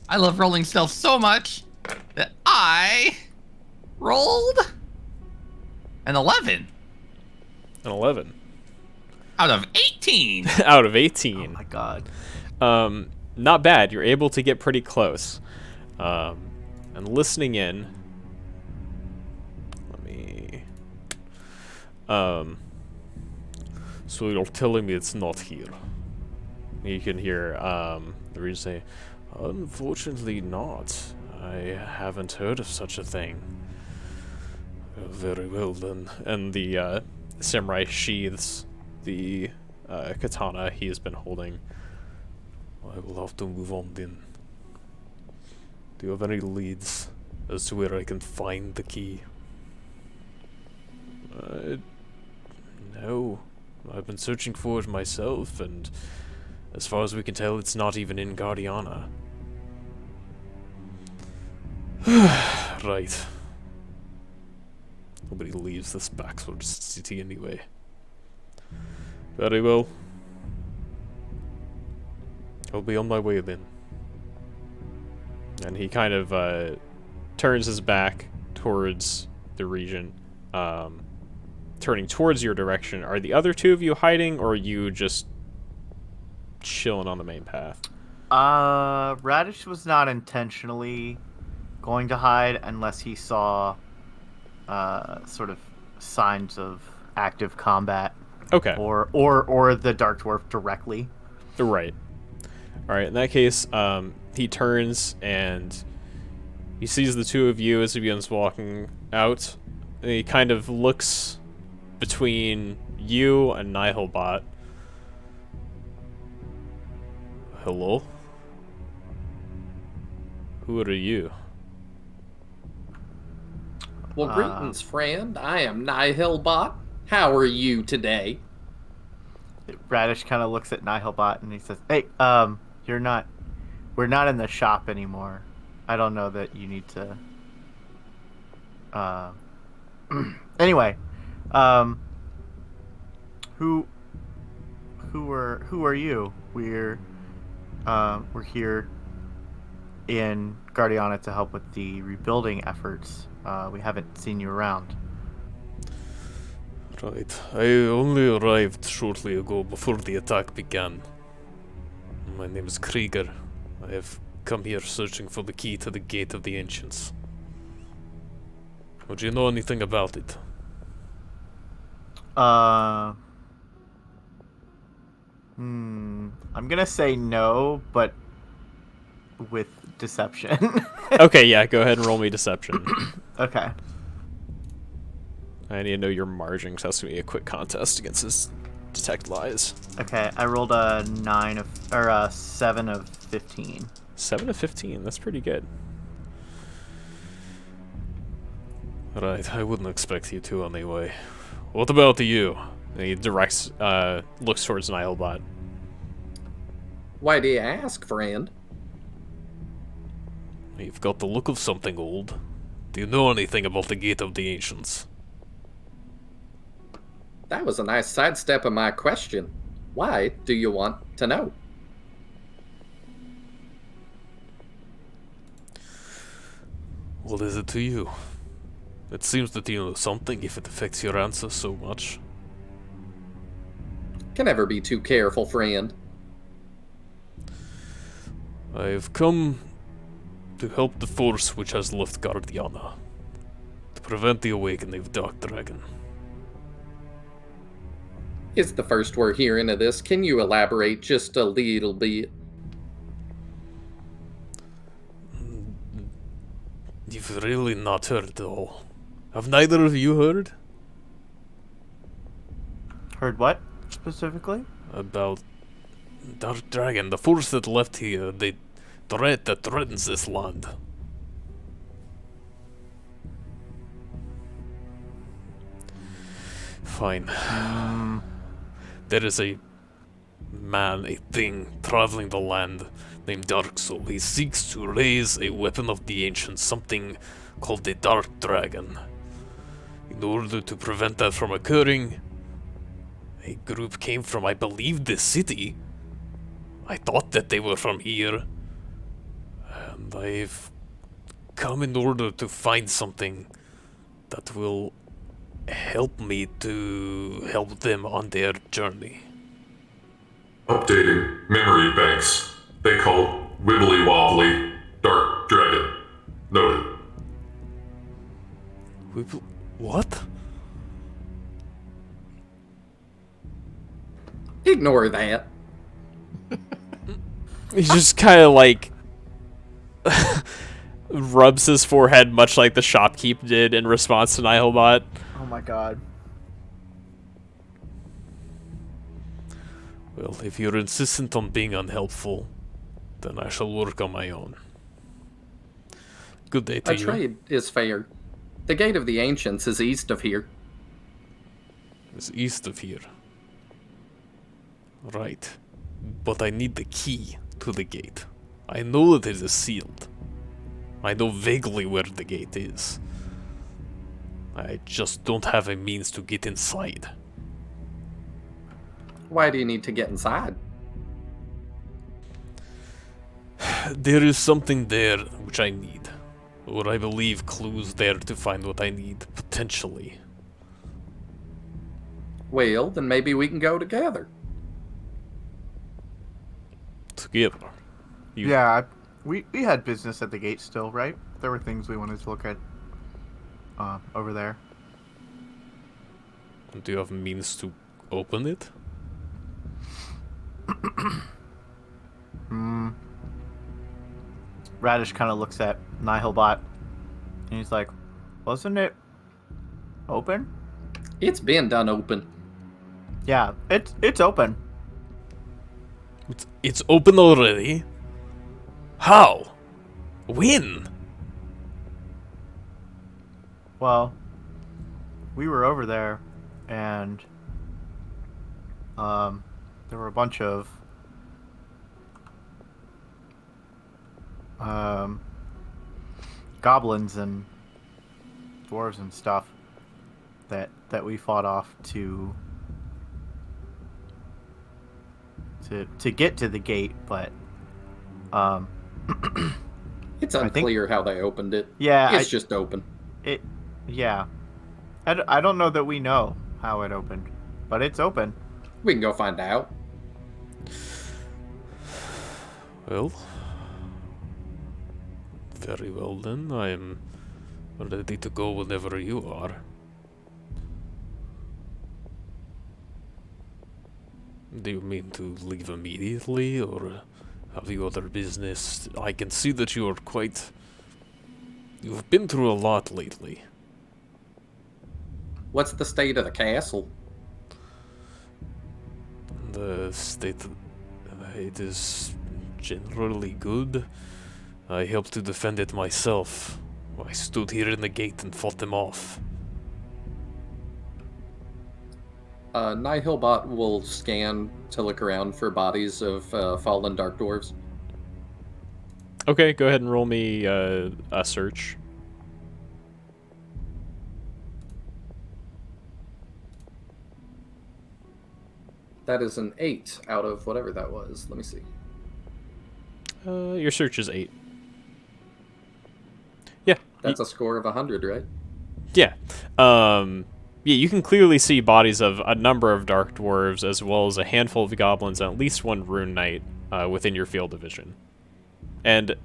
[SPEAKER 4] I love rolling stealth so much that I rolled an 11
[SPEAKER 1] An 11.
[SPEAKER 4] out of 18.
[SPEAKER 1] Out of
[SPEAKER 3] Oh
[SPEAKER 1] 18.
[SPEAKER 3] my god.
[SPEAKER 1] Not bad. You're able to get pretty close. And listening in, let me... so you're telling me it's not here. You can hear the regent say, "Unfortunately not. I haven't heard of such a thing." Very well then. And the samurai sheathes the katana he has been holding. I will have to move on then. Do you have any leads as to where I can find the key? No. I've been searching for it myself, and as far as we can tell, it's not even in Guardiana. Right. Nobody leaves this backwards city anyway. Very well. I'll be on my way then. And he kind of turns his back towards the region, turning towards your direction. Are the other two of you hiding, or are you just chilling on the main path?
[SPEAKER 3] Raddish was not intentionally going to hide unless he saw sort of signs of active combat.
[SPEAKER 1] Okay.
[SPEAKER 3] Or the Dark Dwarf directly.
[SPEAKER 1] Right. Alright, in that case, he turns and he sees the two of you as he begins walking out. And he kind of looks between you and Nihilbot. Hello? Who are you?
[SPEAKER 5] Well, greetings, friend. I am Nihilbot. How are you today?
[SPEAKER 3] Raddish kind of looks at Nihilbot and he says, "Hey, we're not in the shop anymore. I don't know that you need to." Anyway, who are you? We're here in Guardiana to help with the rebuilding efforts. We haven't seen you around.
[SPEAKER 7] Right. I only arrived shortly ago before the attack began. My name is Krieger. I have come here searching for the key to the Gate of the Ancients. Would you know anything about it?
[SPEAKER 3] I'm gonna say no, but with deception.
[SPEAKER 1] Okay, yeah, go ahead and roll me deception.
[SPEAKER 3] Okay.
[SPEAKER 1] I need to know your margin, because that's going to be a quick contest against his detect lies.
[SPEAKER 3] Okay, I rolled a 7 of 15.
[SPEAKER 1] 7 of 15, that's pretty good.
[SPEAKER 7] Right, I wouldn't expect you to anyway. What about you?
[SPEAKER 1] And he directs, looks towards Nihilbot.
[SPEAKER 5] Why do you ask, friend?
[SPEAKER 7] You've got the look of something old. Do you know anything about the Gate of the Ancients?
[SPEAKER 5] That was a nice sidestep of my question. Why do you want to know?
[SPEAKER 7] What is it to you? It seems that you know something if it affects your answer so much.
[SPEAKER 5] Can never be too careful, friend.
[SPEAKER 7] I've come to help the force which has left Guardiana, to prevent the awakening of Dark Dragon.
[SPEAKER 5] It's the first we're hearing of this. Can you elaborate just a little bit?
[SPEAKER 7] You've really not heard at all. Have neither of you heard?
[SPEAKER 3] Heard what specifically?
[SPEAKER 7] About Dark Dragon, the force that left here, the threat that threatens this land. Fine. There is a man, a thing, traveling the land named Dark Soul. He seeks to raise a weapon of the ancients, something called the Dark Dragon. In order to prevent that from occurring, a group came from, I believe, this city. I thought that they were from here. And I've come in order to find something that will help me to help them on their journey.
[SPEAKER 2] Updating memory banks. They call Wibbly Wobbly Dark Dragon. Noted.
[SPEAKER 7] What?
[SPEAKER 5] Ignore that.
[SPEAKER 1] He just kind of like rubs his forehead, much like the shopkeep did in response to Nihilbot.
[SPEAKER 3] Oh my god.
[SPEAKER 7] Well, if you're insistent on being unhelpful, then I shall work on my own. Good day to
[SPEAKER 5] A
[SPEAKER 7] you.
[SPEAKER 5] trade is fair. The Gate of the Ancients is east of here.
[SPEAKER 7] It's east of here. Right. But I need the key to the gate. I know that it is sealed. I know vaguely where the gate is. I just don't have a means to get inside.
[SPEAKER 5] Why do you need to get inside?
[SPEAKER 7] There is something there which I need. Or I believe clues there to find what I need, potentially.
[SPEAKER 5] Well, then maybe we can go together.
[SPEAKER 7] Together.
[SPEAKER 3] Yeah, we had business at the gate still, right? There were things we wanted to look at over there.
[SPEAKER 7] Do you have means to open it?
[SPEAKER 3] Raddish kind of looks at Nihilbot, and he's like, "Wasn't it open?"
[SPEAKER 5] It's been done open.
[SPEAKER 3] Yeah, it's open.
[SPEAKER 7] It's open already? How? When?
[SPEAKER 3] Well, we were over there, and there were a bunch of goblins and dwarves and stuff that we fought off to get to the gate, but
[SPEAKER 5] It's
[SPEAKER 3] I think-
[SPEAKER 5] unclear how they opened it.
[SPEAKER 3] Yeah,
[SPEAKER 5] It's just open.
[SPEAKER 3] Yeah. I don't know that we know how it opened, but it's open.
[SPEAKER 5] We can go find out.
[SPEAKER 7] Well, very well then. I am ready to go whenever you are. Do you mean to leave immediately, or have you other business? I can see that you are quite... You've been through a lot lately.
[SPEAKER 5] What's the state of the castle?
[SPEAKER 7] The state... It is generally good. I helped to defend it myself. I stood here in the gate and fought them off.
[SPEAKER 5] Nihilbot will scan to look around for bodies of fallen dark dwarves.
[SPEAKER 1] Okay, go ahead and roll me a search.
[SPEAKER 5] That is an 8 out of whatever that was. Let me see.
[SPEAKER 1] Your search is 8. Yeah.
[SPEAKER 5] That's a score of 100, right?
[SPEAKER 1] Yeah. Yeah, you can clearly see bodies of a number of dark dwarves, as well as a handful of goblins and at least one rune knight within your field of vision. And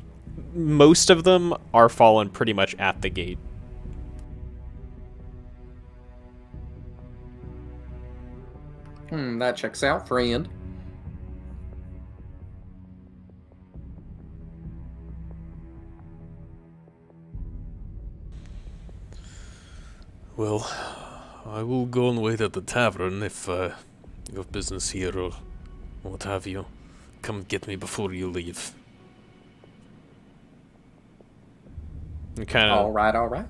[SPEAKER 1] most of them are fallen pretty much at the gate.
[SPEAKER 5] That checks out, friend.
[SPEAKER 7] Well, I will go and wait at the tavern if you have business here or what have you. Come get me before you leave.
[SPEAKER 1] And kind
[SPEAKER 5] All
[SPEAKER 1] of
[SPEAKER 5] right.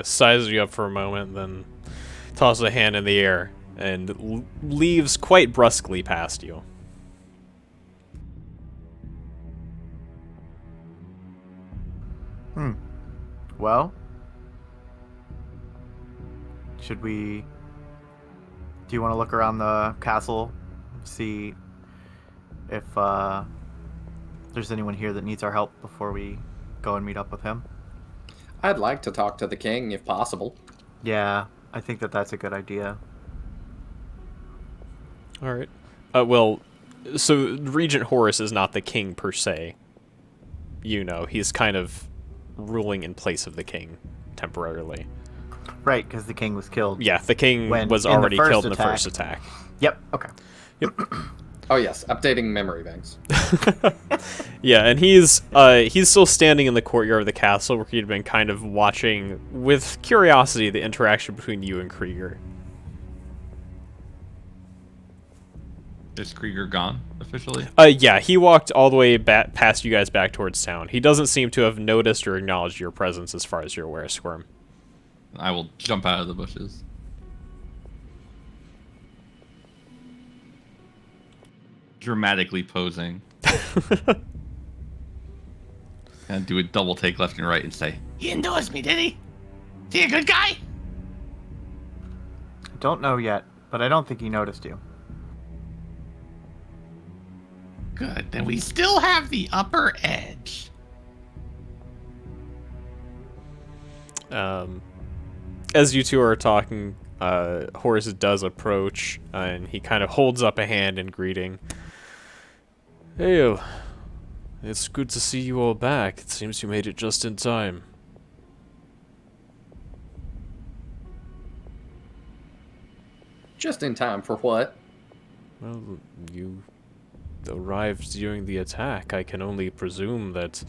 [SPEAKER 1] sizes you up for a moment, then tosses a hand in the air and leaves quite brusquely past you.
[SPEAKER 3] Well, should we... Do you want to look around the castle, see if there's anyone here that needs our help before we go and meet up with him?
[SPEAKER 5] I'd like to talk to the king if possible.
[SPEAKER 3] Yeah, I think that that's a good idea.
[SPEAKER 1] All right. Well, so Regent Horus is not the king per se. You know, he's kind of ruling in place of the king temporarily.
[SPEAKER 3] Right, because the king was killed.
[SPEAKER 1] Yeah, the king
[SPEAKER 3] When-
[SPEAKER 1] was
[SPEAKER 3] in the
[SPEAKER 1] already
[SPEAKER 3] first
[SPEAKER 1] killed in the
[SPEAKER 3] attack.
[SPEAKER 1] first attack.
[SPEAKER 3] Yep, okay.
[SPEAKER 5] Oh yes, updating memory banks.
[SPEAKER 1] Yeah, and he's still standing in the courtyard of the castle where he'd been kind of watching with curiosity the interaction between you and Krieger.
[SPEAKER 4] Is Krieger gone officially?
[SPEAKER 1] Yeah, he walked all the way back past you guys back towards town. He doesn't seem to have noticed or acknowledged your presence as far as you're aware, Squirm.
[SPEAKER 4] I will jump out of the bushes. Dramatically posing. And do a double take left and right and say, "He endorsed me, did he? Is he a good guy?"
[SPEAKER 3] I don't know yet, but I don't think he noticed you.
[SPEAKER 4] Good, then we still have the upper edge.
[SPEAKER 1] As you two are talking, Horus does approach, and he kind of holds up a hand in greeting.
[SPEAKER 7] Hey, it's good to see you all back. It seems you made it just in time.
[SPEAKER 5] Just in time for what?
[SPEAKER 7] Well, you arrived during the attack. I can only presume that,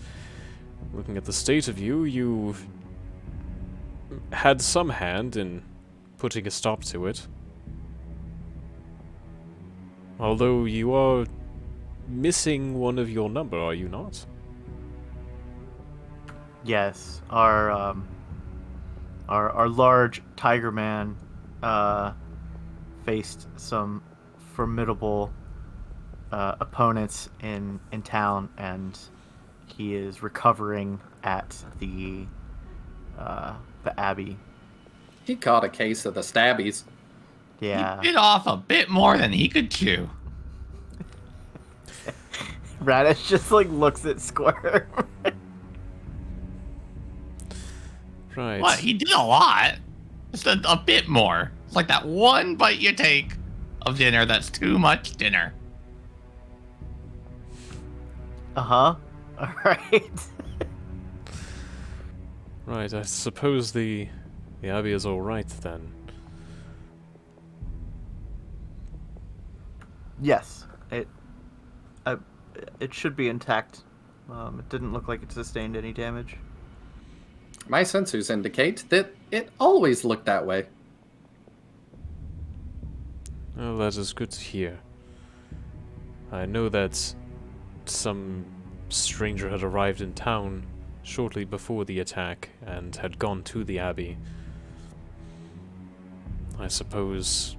[SPEAKER 7] looking at the state of you, you had some hand in putting a stop to it. Although you are missing one of your number, are you not?
[SPEAKER 3] Yes, our large tiger man faced some formidable opponents in town, and he is recovering at the abbey.
[SPEAKER 5] He caught a case of the stabbies.
[SPEAKER 3] Yeah,
[SPEAKER 4] He bit off a bit more than he could chew.
[SPEAKER 3] Raddish just like looks at Squirm.
[SPEAKER 1] Right.
[SPEAKER 4] What? He did a lot. Just a bit more. It's like that one bite you take of dinner that's too much dinner.
[SPEAKER 3] Uh-huh. All right.
[SPEAKER 1] Right, I suppose the Abbey is all right then.
[SPEAKER 3] Yes. It should be intact. It didn't look like it sustained any damage.
[SPEAKER 5] My sensors indicate that it always looked that way.
[SPEAKER 1] Well, that is good to hear. I know that some stranger had arrived in town shortly before the attack and had gone to the Abbey. I suppose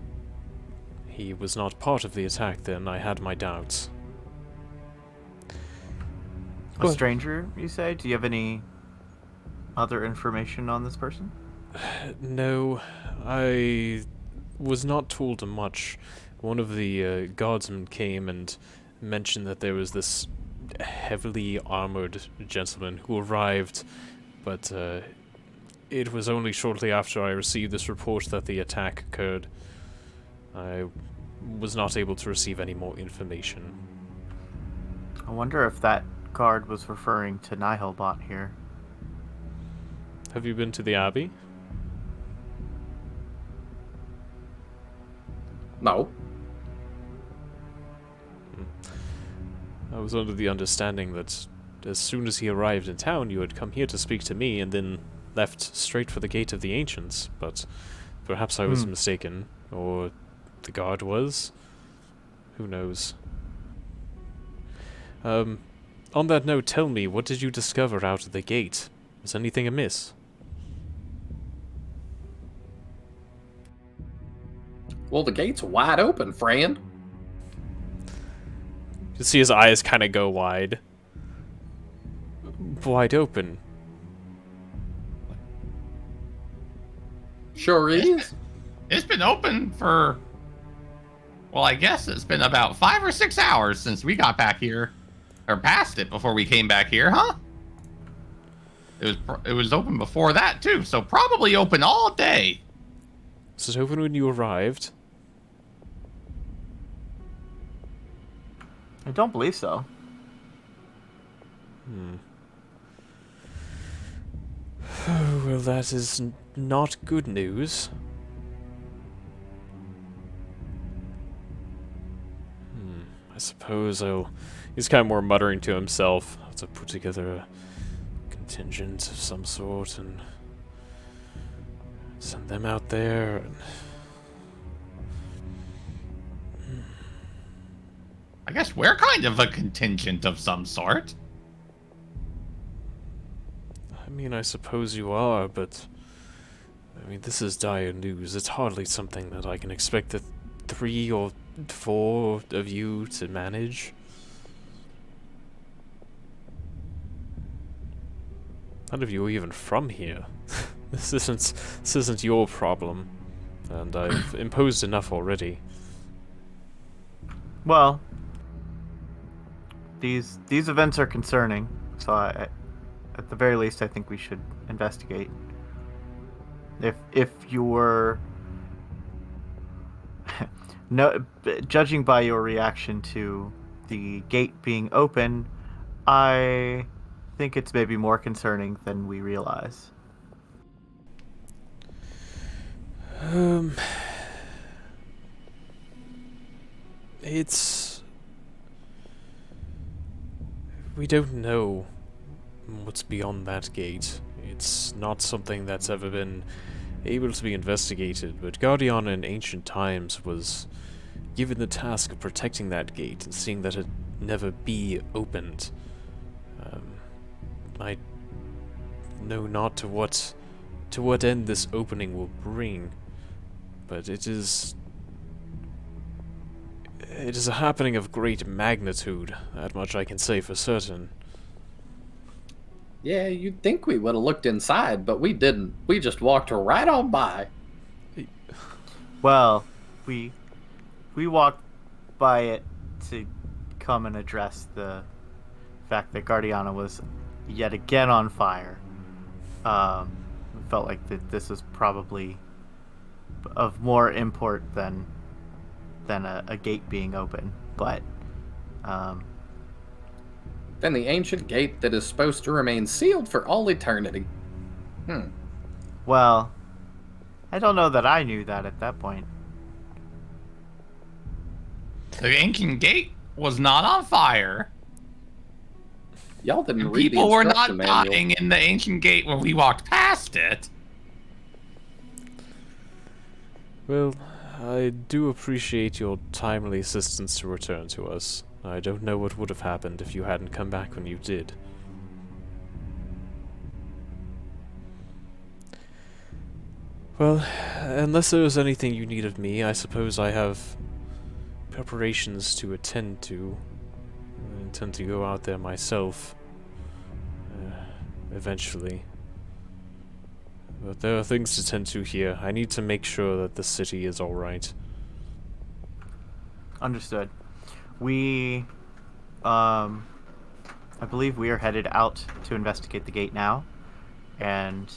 [SPEAKER 1] he was not part of the attack then. I had my doubts.
[SPEAKER 3] A stranger, you say? Do you have any other information on this person?
[SPEAKER 1] No, I was not told much. One of the guardsmen came and mentioned that there was this heavily armored gentleman who arrived, but it was only shortly after I received this report that the attack occurred. I was not able to receive any more information.
[SPEAKER 3] I wonder if that guard was referring to Nihilbot here.
[SPEAKER 1] Have you been to the Abbey?
[SPEAKER 5] No.
[SPEAKER 1] I was under the understanding that as soon as he arrived in town, you had come here to speak to me and then left straight for the Gate of the Ancients, but perhaps I was mistaken, or the guard was? Who knows? On that note, tell me, what did you discover out of the gate? Was anything amiss?
[SPEAKER 5] Well, the gate's wide open, friend.
[SPEAKER 1] You see his eyes kind of go wide. Wide open.
[SPEAKER 5] Sure is.
[SPEAKER 4] It's been open for... Well, I guess it's been about 5 or 6 hours since we got back here. Or past it before we came back here, huh? It was open before that, too, so probably open all day.
[SPEAKER 1] Was it open when you arrived?
[SPEAKER 3] I don't believe so.
[SPEAKER 1] Well, that is not good news. I suppose I'll... He's kind of more muttering to himself. I'll have to put together a contingent of some sort and send them out there. And...
[SPEAKER 4] I guess we're kind of a contingent of some sort.
[SPEAKER 1] I mean, I suppose you are, but... I mean, this is dire news. It's hardly something that I can expect the 3 or 4 of you to manage. None of you are even from here. This isn't your problem, and I've imposed enough already.
[SPEAKER 3] Well, these events are concerning, so at the very least, I think we should investigate. If you're no, judging by your reaction to the gate being open, I think it's maybe more concerning than we realize.
[SPEAKER 1] It's... We don't know what's beyond that gate. It's not something that's ever been able to be investigated, but Guardiana in ancient times was given the task of protecting that gate and seeing that it never be opened. I know not to what end this opening will bring, but it is a happening of great magnitude. That much I can say for certain.
[SPEAKER 5] Yeah, you'd think we would have looked inside, but we didn't. We just walked right on by.
[SPEAKER 3] Well, we walked by it to come and address the fact that Guardiana was yet again on fire. we felt like this is probably of more import than a gate being open. But
[SPEAKER 5] Then the ancient gate that is supposed to remain sealed for all eternity.
[SPEAKER 3] well, I don't know that I knew that at that point.
[SPEAKER 4] The ancient gate was not on fire.
[SPEAKER 5] Y'all didn't read the
[SPEAKER 4] People were not
[SPEAKER 5] instruction manual.
[SPEAKER 4] dying in the ancient gate when we walked past it.
[SPEAKER 7] Well, I do appreciate your timely assistance to return to us. I don't know what would have happened if you hadn't come back when you did. Well, unless there was anything you need of me, I suppose I have preparations to attend to. I intend to go out there myself, eventually. But there are things to tend to here. I need to make sure that the city is alright.
[SPEAKER 3] Understood. We, I believe we are headed out to investigate the gate now, and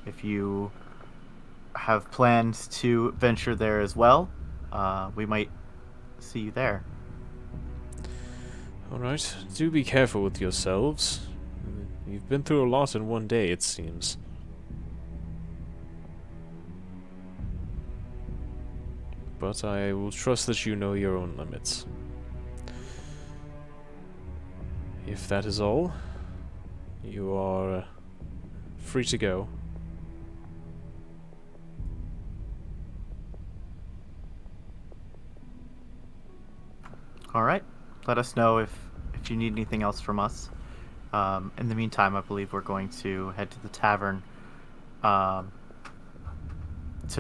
[SPEAKER 3] if you have plans to venture there as well, we might see you there.
[SPEAKER 7] Alright, do be careful with yourselves. You've been through a lot in one day, it seems. But I will trust that you know your own limits. If that is all, you are free to go.
[SPEAKER 3] All right. Let us know if you need anything else from us. In the meantime, I believe we're going to head to the tavern to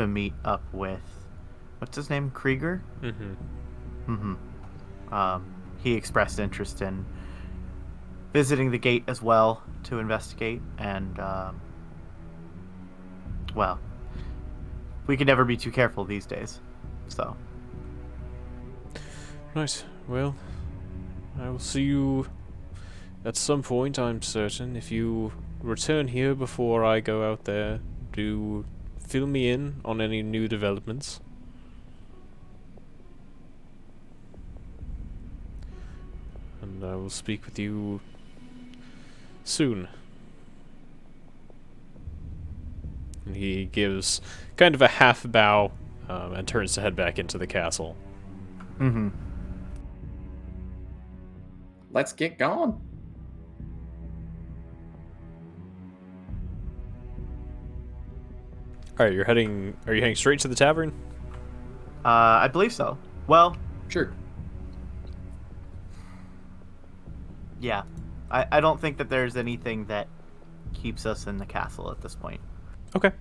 [SPEAKER 3] meet up with, what's his name? Krieger? He expressed interest in visiting the gate as well to investigate, and well, we can never be too careful these days, so.
[SPEAKER 7] Right, well, I will see you at some point, I'm certain. If you return here before I go out there, do fill me in on any new developments. And I will speak with you soon. And he gives kind of a half bow and turns to head back into the castle.
[SPEAKER 5] Let's get going.
[SPEAKER 1] Alright, are you heading straight to the tavern?
[SPEAKER 3] I believe so. Well,
[SPEAKER 5] Sure.
[SPEAKER 3] yeah. I don't think that there's anything that keeps us in the castle at this point.
[SPEAKER 1] Okay.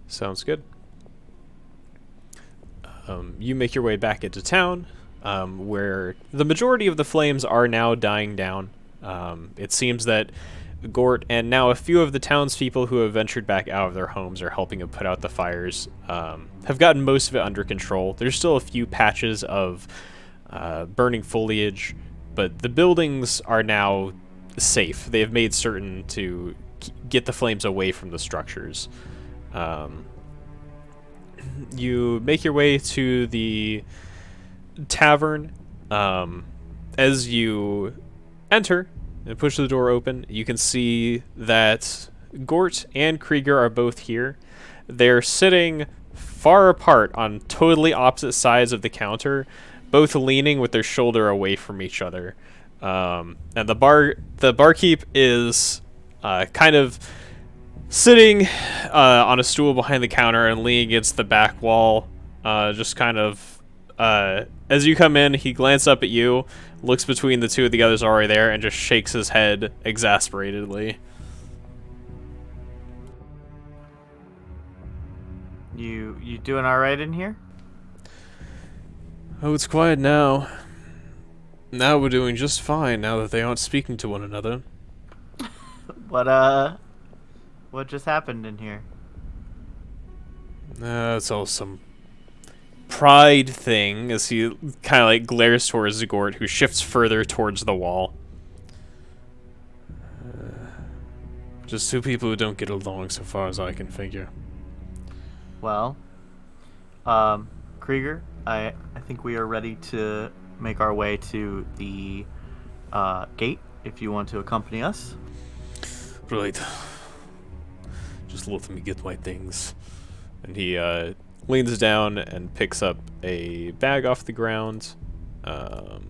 [SPEAKER 1] Sounds good. You make your way back into town, where the majority of the flames are now dying down. It seems that Gort and now a few of the townspeople who have ventured back out of their homes are helping him put out the fires, have gotten most of it under control. There's still a few patches of burning foliage, but the buildings are now safe. They have made certain to get the flames away from the structures. You make your way to the tavern. As you enter and push the door open, you can see that Gort and Krieger are both here. They're sitting far apart on totally opposite sides of the counter, both leaning with their shoulder away from each other. And the barkeep is kind of sitting on a stool behind the counter and leaning against the back wall, just kind of as you come in, he glances up at you, looks between the two of the others already there, and just shakes his head exasperatedly.
[SPEAKER 3] You doing all right in here?
[SPEAKER 7] Oh, it's quiet now. Now we're doing just fine, now that they aren't speaking to one another.
[SPEAKER 3] What just happened in here?
[SPEAKER 7] It's all some...
[SPEAKER 1] Pride thing, as he kind of like glares towards Gort, who shifts further towards the wall.
[SPEAKER 7] Just two people who don't get along so far as I can figure.
[SPEAKER 3] Well, Krieger, I think we are ready to make our way to the gate if you want to accompany us.
[SPEAKER 7] Right. Just let me get my things.
[SPEAKER 1] And he leans down and picks up a bag off the ground. Trying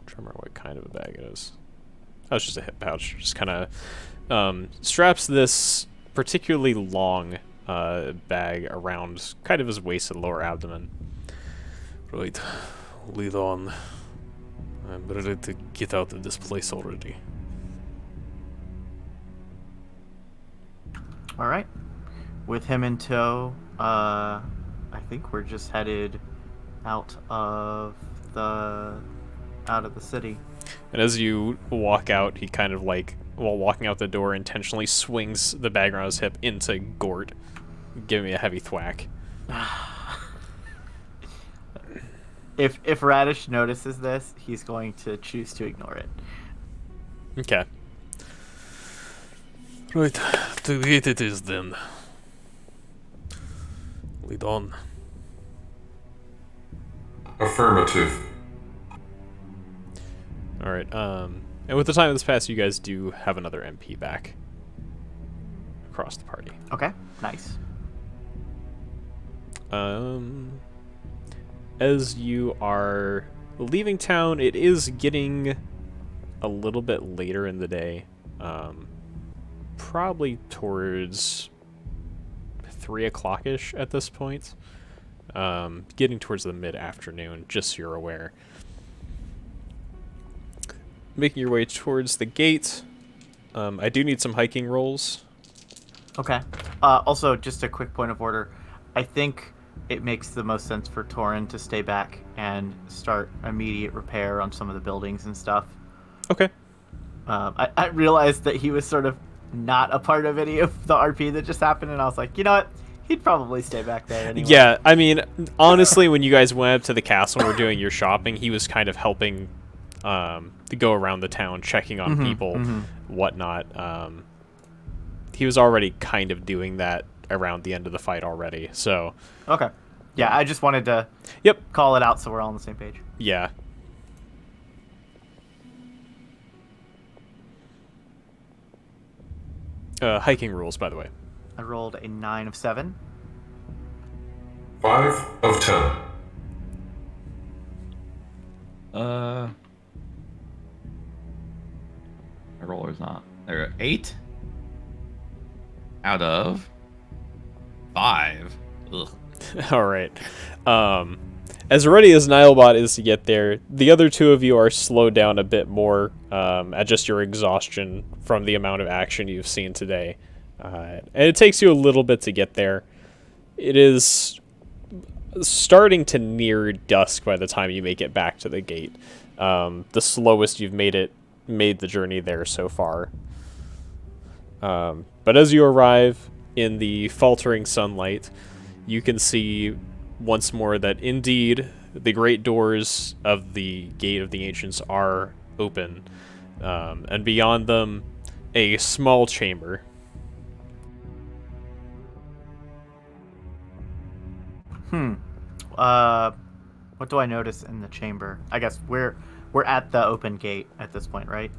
[SPEAKER 1] to remember what kind of a bag it is. Oh, it's just a hip pouch. Just kind of straps this particularly long bag around kind of his waist and lower abdomen.
[SPEAKER 7] Right. Lead on. I'm ready to get out of this place already.
[SPEAKER 3] All right. With him in tow, I think we're just headed out of the city.
[SPEAKER 1] And as you walk out, he kind of like, while walking out the door, intentionally swings the bag around his hip into Gort, giving me a heavy thwack.
[SPEAKER 3] If Raddish notices this, he's going to choose to ignore it.
[SPEAKER 1] Okay.
[SPEAKER 7] Right. To the gate it is then. Lead on.
[SPEAKER 2] Affirmative.
[SPEAKER 1] Alright, and with the time that's passed, you guys do have another MP back across the party.
[SPEAKER 3] Okay, nice.
[SPEAKER 1] As you are leaving town, it is getting a little bit later in the day. Probably towards 3 o'clock-ish at this point. Getting towards the mid-afternoon, just so you're aware. Making your way towards the gate. I do need some hiking rolls.
[SPEAKER 3] Okay. Also, just a quick point of order. I think it makes the most sense for Torin to stay back and start immediate repair on some of the buildings and stuff.
[SPEAKER 1] Okay.
[SPEAKER 3] I realized that he was sort of not a part of any of the RP that just happened, and I was like, you know what? He'd probably stay back there anyway.
[SPEAKER 1] Yeah, I mean, honestly, when you guys went up to the castle and were doing your shopping, he was kind of helping to go around the town, checking on people, whatnot. He was already kind of doing that around the end of the fight already, so...
[SPEAKER 3] Okay. Yeah, I just wanted to call it out so we're all on the same page.
[SPEAKER 1] Yeah. Hiking rules, by the way.
[SPEAKER 3] I rolled a 9 of 7.
[SPEAKER 2] 5 of 10.
[SPEAKER 4] My roller's not. There are 8 out of 5. Ugh.
[SPEAKER 1] All right. As ready as Nihilbot is to get there, the other two of you are slowed down a bit more at just your exhaustion from the amount of action you've seen today. And it takes you a little bit to get there. It is starting to near dusk by the time you make it back to the gate. The slowest you've made the journey there so far. But as you arrive in the faltering sunlight, you can see once more that indeed the great doors of the Gate of the Ancients are open, and beyond them a small chamber.
[SPEAKER 3] What do I notice in the chamber? I guess we're at the open gate at this point, right?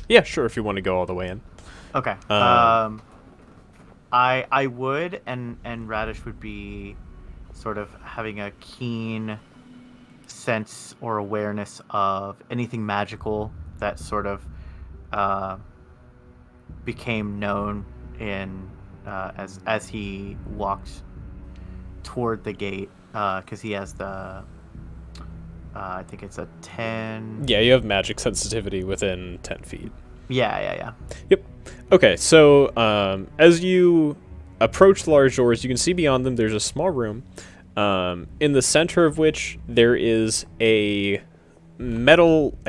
[SPEAKER 1] Yeah, sure, if you want to go all the way in.
[SPEAKER 3] Okay. I would, and Raddish would be sort of having a keen sense or awareness of anything magical that sort of became known in as he walked toward the gate, because he has the I think it's a 10.
[SPEAKER 1] Yeah, you have magic sensitivity within 10 feet.
[SPEAKER 3] Yeah.
[SPEAKER 1] Yep. Okay, so as you approach the large doors, you can see beyond them there's a small room, in the center of which there is a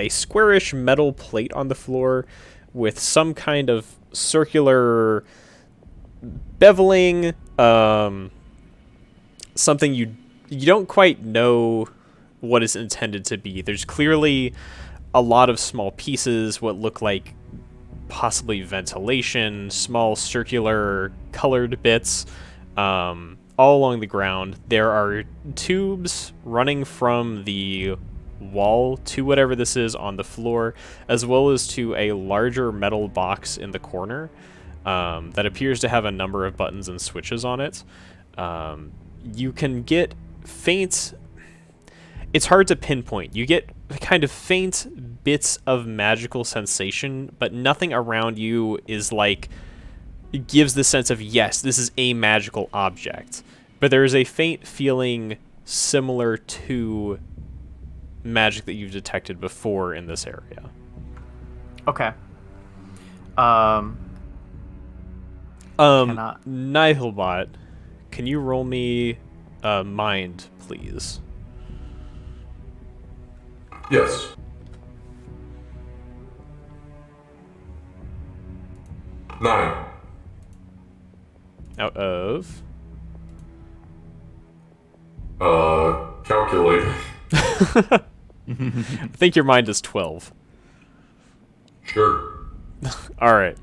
[SPEAKER 1] squarish metal plate on the floor with some kind of circular beveling, something you don't quite know what is intended to be. There's clearly a lot of small pieces, what look like possibly ventilation, small circular colored bits, all along the ground. There are tubes running from the wall to whatever this is on the floor, as well as to a larger metal box in the corner that appears to have a number of buttons and switches on it. You can get faint... It's hard to pinpoint. You get kind of faint bits of magical sensation, but nothing around you is like... It gives the sense of, yes, this is a magical object. But there is a faint feeling similar to magic that you've detected before in this area.
[SPEAKER 3] Okay.
[SPEAKER 1] Nihilbot, can you roll me mind, please?
[SPEAKER 2] Yes. Nine.
[SPEAKER 1] Out of...
[SPEAKER 2] Calculating.
[SPEAKER 1] I think your mind is 12.
[SPEAKER 2] Sure.
[SPEAKER 1] All right.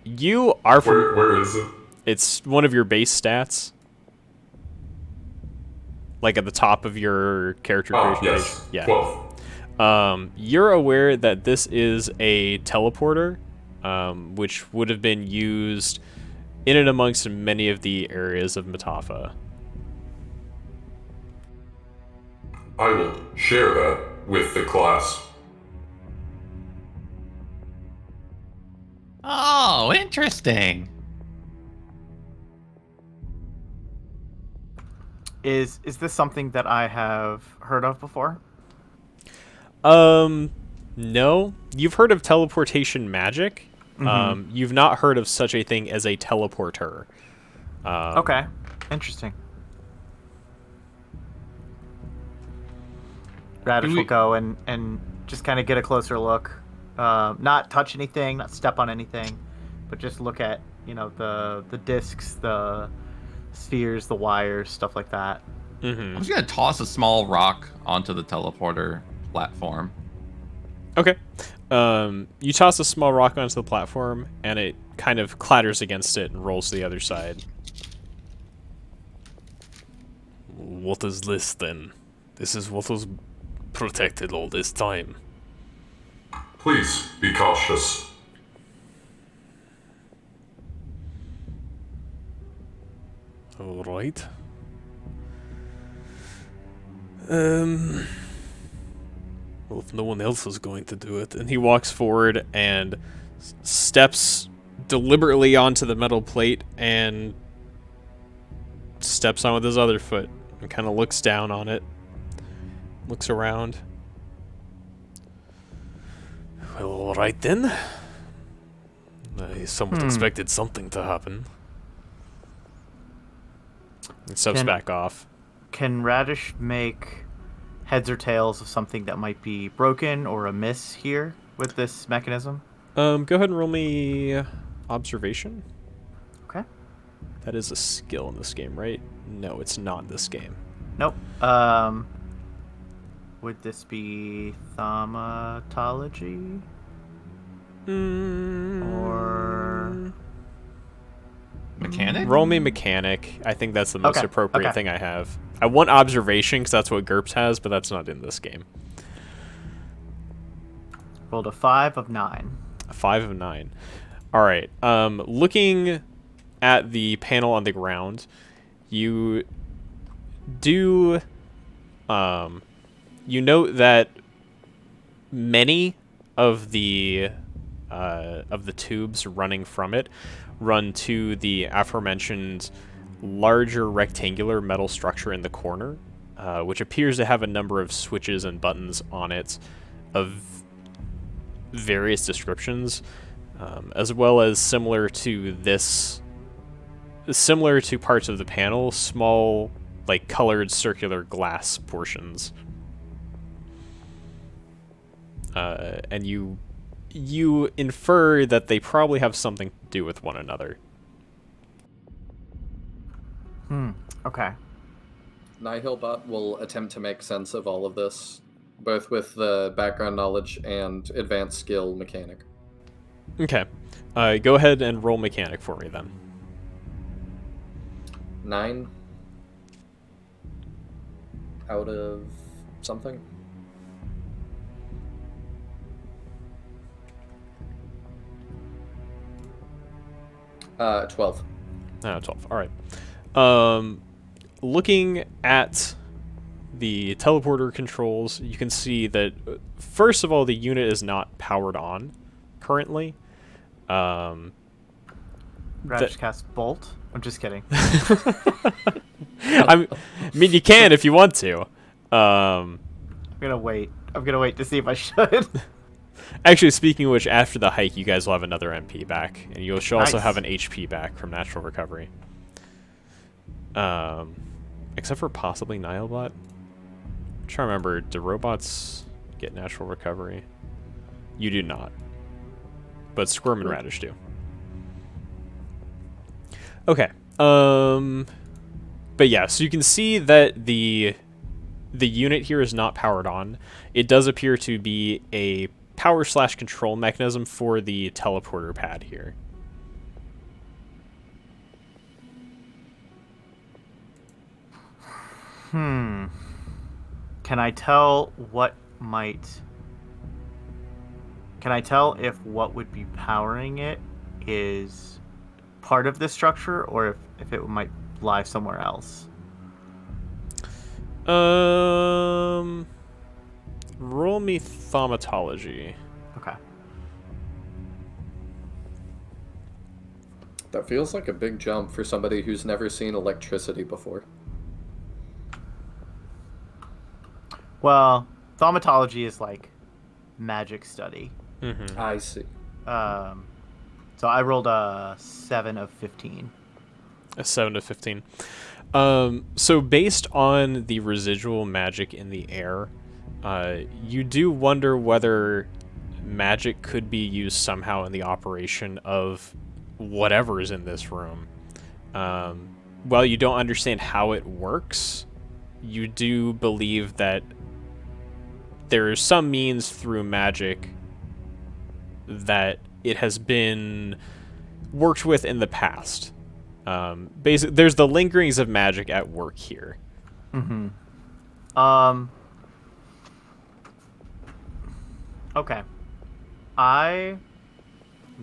[SPEAKER 1] You are from...
[SPEAKER 2] Where is it?
[SPEAKER 1] It's one of your base stats. Like at the top of your character creation
[SPEAKER 2] Yes.
[SPEAKER 1] page. Yeah.
[SPEAKER 2] 12.
[SPEAKER 1] You're aware that this is a teleporter, which would have been used in and amongst many of the areas of Matafa.
[SPEAKER 2] I will share that with the class.
[SPEAKER 4] Oh, interesting.
[SPEAKER 3] Is this something that I have heard of before?
[SPEAKER 1] No. You've heard of teleportation magic. You've not heard of such a thing as a teleporter.
[SPEAKER 3] Okay. Interesting. Raddish will go and just kind of get a closer look. Not touch anything, not step on anything, but just look at, the discs, the spheres, the wires, stuff like that.
[SPEAKER 4] I'm just gonna toss a small rock onto the teleporter platform.
[SPEAKER 1] Okay. You toss a small rock onto the platform, and it kind of clatters against it and rolls to the other side.
[SPEAKER 7] What is this then? This is what was protected all this time.
[SPEAKER 2] Please be cautious.
[SPEAKER 7] All right. Well, if no one else is going to do it,
[SPEAKER 1] And he walks forward and steps deliberately onto the metal plate and steps on with his other foot and kind of looks down on it. Looks around.
[SPEAKER 7] well, all right then. I somewhat expected something to happen.
[SPEAKER 1] And steps back off.
[SPEAKER 3] Can Raddish make heads or tails of something that might be broken or amiss here with this mechanism?
[SPEAKER 1] Go ahead and roll me observation.
[SPEAKER 3] Okay.
[SPEAKER 1] That is a skill in this game, right? No, it's not in this game.
[SPEAKER 3] Nope. Would this be thaumatology? Or
[SPEAKER 4] Mechanic?
[SPEAKER 1] Roll me mechanic. I think that's the most
[SPEAKER 3] Okay,
[SPEAKER 1] appropriate
[SPEAKER 3] okay.
[SPEAKER 1] thing I have. I want observation because that's what GURPS has, but that's not in this game.
[SPEAKER 3] rolled a 5 of 9.
[SPEAKER 1] A 5 of 9. All right. Looking at the panel on the ground, you do you note that many of the tubes running from it run to the aforementioned larger rectangular metal structure in the corner, which appears to have a number of switches and buttons on it of various descriptions, as well as similar to parts of the panel, small, like, colored circular glass portions. And you infer that they probably have something to do with one another.
[SPEAKER 3] Okay.
[SPEAKER 5] Nihilbot will attempt to make sense of all of this, both with the background knowledge and advanced skill mechanic.
[SPEAKER 1] Okay. Go ahead and roll mechanic for me then.
[SPEAKER 8] 9 out of something. Uh, 12.
[SPEAKER 1] 12. All right. Looking at the teleporter controls, you can see that, first of all, the unit is not powered on currently.
[SPEAKER 3] Raddish cast bolt. I'm just kidding.
[SPEAKER 1] I mean, you can if you want to.
[SPEAKER 3] I'm gonna wait to see if I should.
[SPEAKER 1] Actually, speaking of which, after the hike, you guys will have another MP back, and you should also
[SPEAKER 3] Nice.
[SPEAKER 1] have an HP back from natural recovery. Except for possibly Nihilbot. I'm trying to remember, do robots get natural recovery? You do not. But Squirm and Raddish do. Okay. But yeah, so you can see that the unit here is not powered on. It does appear to be a power/control mechanism for the teleporter pad here.
[SPEAKER 3] Can I tell what might... Can I tell if what would be powering it is part of this structure, or if it might lie somewhere else?
[SPEAKER 1] Roll me thaumatology.
[SPEAKER 3] Okay.
[SPEAKER 8] That feels like a big jump for somebody who's never seen electricity before.
[SPEAKER 3] Well, thaumatology is like magic study.
[SPEAKER 1] Mm-hmm.
[SPEAKER 8] I see.
[SPEAKER 3] So I rolled a 7 of 15.
[SPEAKER 1] A 7 to 15. So based on the residual magic in the air, you do wonder whether magic could be used somehow in the operation of whatever is in this room. While you don't understand how it works, you do believe that there is some means through magic that it has been worked with in the past. Basically, there's the lingerings of magic at work here.
[SPEAKER 3] Mm-hmm. Okay. I'm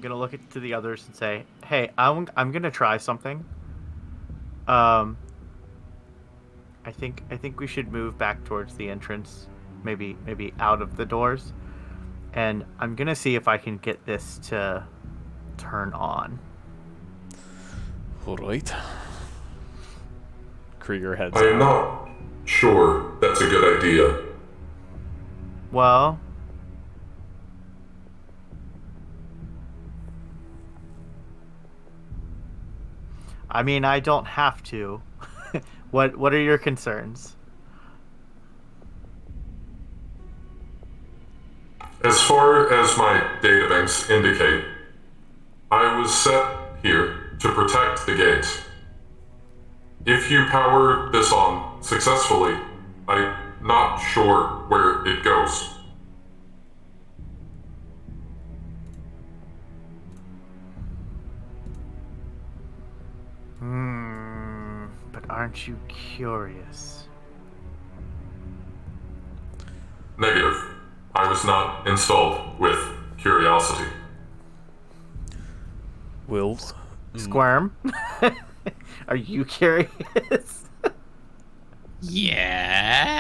[SPEAKER 3] gonna look to the others and say, "Hey, I'm gonna try something. I think we should move back towards the entrance, maybe out of the doors, and I'm gonna see if I can get this to turn on."
[SPEAKER 1] All right. Krieger heads
[SPEAKER 2] I'm
[SPEAKER 1] out.
[SPEAKER 2] not sure that's a good idea.
[SPEAKER 3] Well, I mean, I don't have to. What are your concerns?
[SPEAKER 2] As far as my data banks indicate, I was set here to protect the gate. If you power this on successfully, I'm not sure where it goes.
[SPEAKER 3] But aren't you curious?
[SPEAKER 2] Negative. I was not installed with curiosity.
[SPEAKER 1] Will.
[SPEAKER 3] Squirm? Are you curious?
[SPEAKER 4] Yes.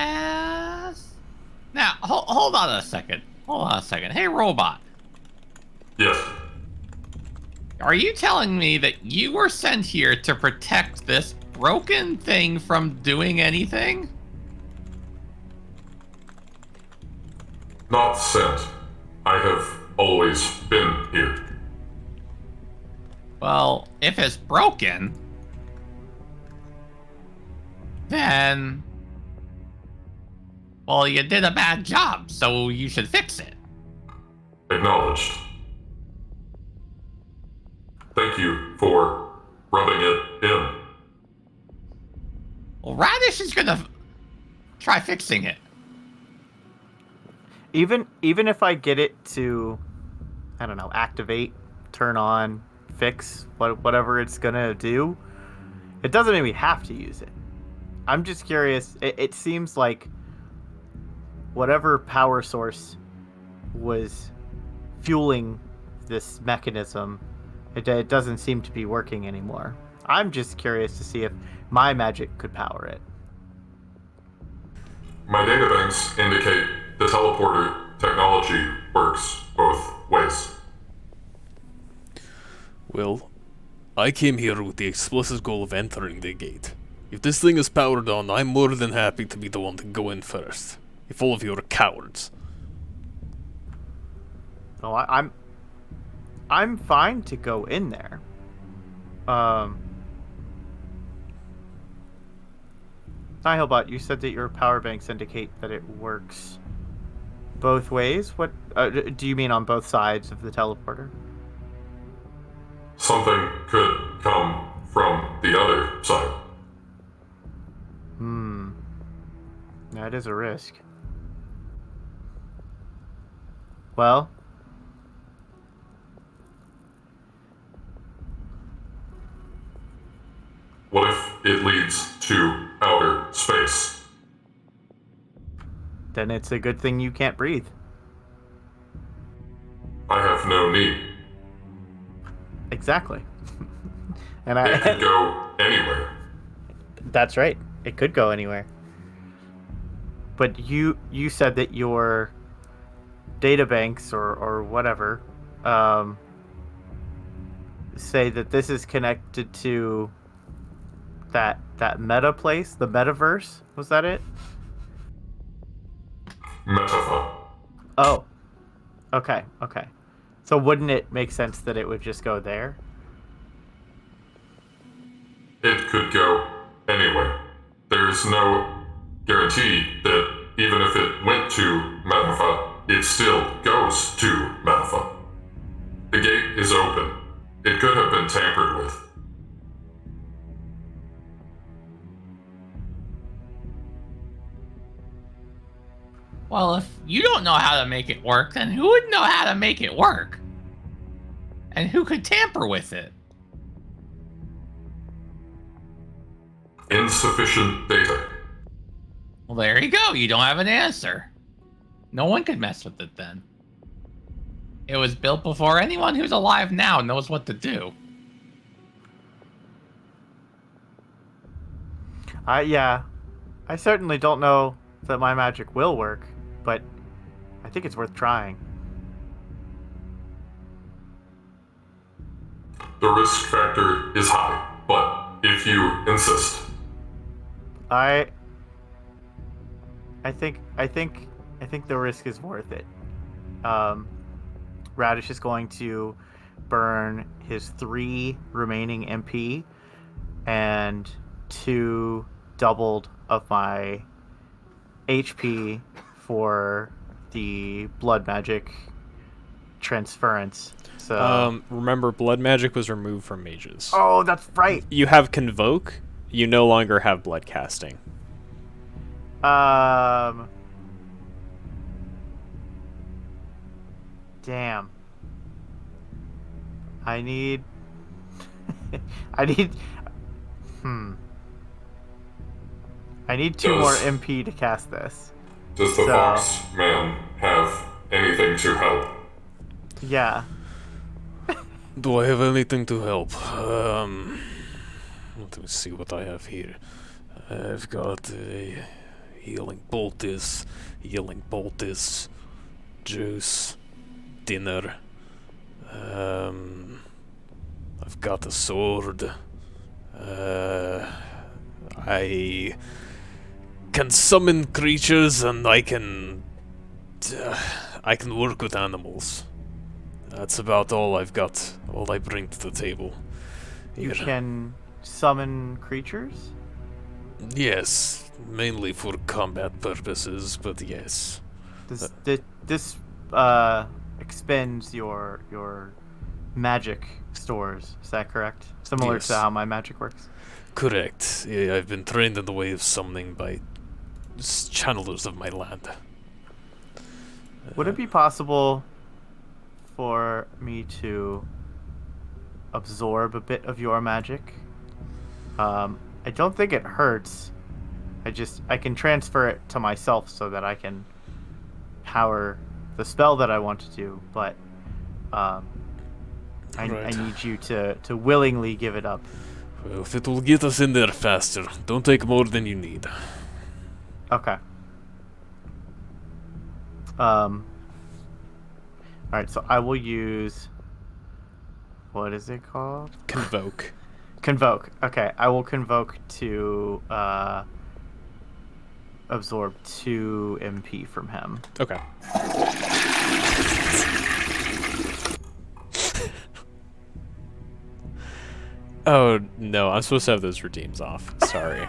[SPEAKER 4] Now, hold on a second. Hold on a second. Hey, robot.
[SPEAKER 2] Yes.
[SPEAKER 4] Are you telling me that you were sent here to protect this broken thing from doing anything?
[SPEAKER 2] Not sent. I have always been here.
[SPEAKER 4] Well, if it's broken, then... well, you did a bad job, so you should fix it.
[SPEAKER 2] Acknowledged. Thank you for rubbing it in.
[SPEAKER 4] Well, Raddish is gonna try fixing it.
[SPEAKER 3] Even if I get it to I don't know, activate, turn on, fix, whatever it's gonna do. It doesn't mean we have to use it. I'm just curious. It seems like whatever power source was fueling this mechanism, it doesn't seem to be working anymore. I'm just curious to see if my magic could power it.
[SPEAKER 2] My databanks indicate the teleporter technology works both ways.
[SPEAKER 7] Well, I came here with the explicit goal of entering the gate. If this thing is powered on, I'm more than happy to be the one to go in first. If all of you are cowards.
[SPEAKER 3] Oh, I'm fine to go in there. Nihilbot, you said that your power banks indicate that it works both ways. What do you mean on both sides of the teleporter?
[SPEAKER 2] Something could come from the other side.
[SPEAKER 3] That is a risk. Well,
[SPEAKER 2] What if it leads to outer space?
[SPEAKER 3] then it's a good thing you can't breathe.
[SPEAKER 2] I have no need.
[SPEAKER 3] Exactly. And
[SPEAKER 2] It could go anywhere.
[SPEAKER 3] That's right. It could go anywhere. But you said that your databanks or whatever say that this is connected to that meta place, the metaverse. Was that it?
[SPEAKER 2] Metaphor.
[SPEAKER 3] Oh. Okay. So wouldn't it make sense that it would just go there?
[SPEAKER 2] It could go anywhere. There's no guarantee that even if it went to Metaphor, it still goes to Metaphor. The gate is open. It could have been tampered with.
[SPEAKER 4] Well, if you don't know how to make it work, then who would know how to make it work? And who could tamper with it?
[SPEAKER 2] Insufficient data.
[SPEAKER 4] Well, there you go. You don't have an answer. No one could mess with it then. It was built before anyone who's alive now knows what to do.
[SPEAKER 3] Yeah. I certainly don't know that my magic will work, but I think it's worth trying.
[SPEAKER 2] The risk factor is high, but if you insist.
[SPEAKER 3] I think the risk is worth it. Raddish is going to burn his 3 remaining MP and 2 doubled of my HP for the blood magic transference. So
[SPEAKER 1] Remember, blood magic was removed from mages.
[SPEAKER 3] oh, that's right.
[SPEAKER 1] You have Convoke. You no longer have blood casting.
[SPEAKER 3] Damn. I need I need 2 more MP to cast this.
[SPEAKER 2] Does the Fox Man have anything to help?
[SPEAKER 3] Yeah.
[SPEAKER 7] Do I have anything to help? Let me see what I have here. I've got a healing poultice, juice, dinner. I've got a sword. I can summon creatures, and I can work with animals. That's about all I've got. All I bring to the table.
[SPEAKER 3] You
[SPEAKER 7] Here.
[SPEAKER 3] can summon creatures?
[SPEAKER 7] Yes, mainly for combat purposes, but yes.
[SPEAKER 3] This expends your magic stores. Is that correct? Similar
[SPEAKER 7] Yes.
[SPEAKER 3] to how my magic works.
[SPEAKER 7] Correct. Yeah, I've been trained in the way of summoning by channelers of my land.
[SPEAKER 3] Would it be possible for me to absorb a bit of your magic. I don't think it hurts. I can transfer it to myself so that I can power the spell that I want to do, but I need you to willingly give it up.
[SPEAKER 7] Well, if it will get us in there faster, don't take more than you need.
[SPEAKER 3] Okay. Alright, so I will use... What is it called?
[SPEAKER 1] Convoke.
[SPEAKER 3] Convoke. Okay, I will convoke to absorb 2 MP from him.
[SPEAKER 1] Okay. Oh, no, I'm supposed to have those redeems off. Sorry.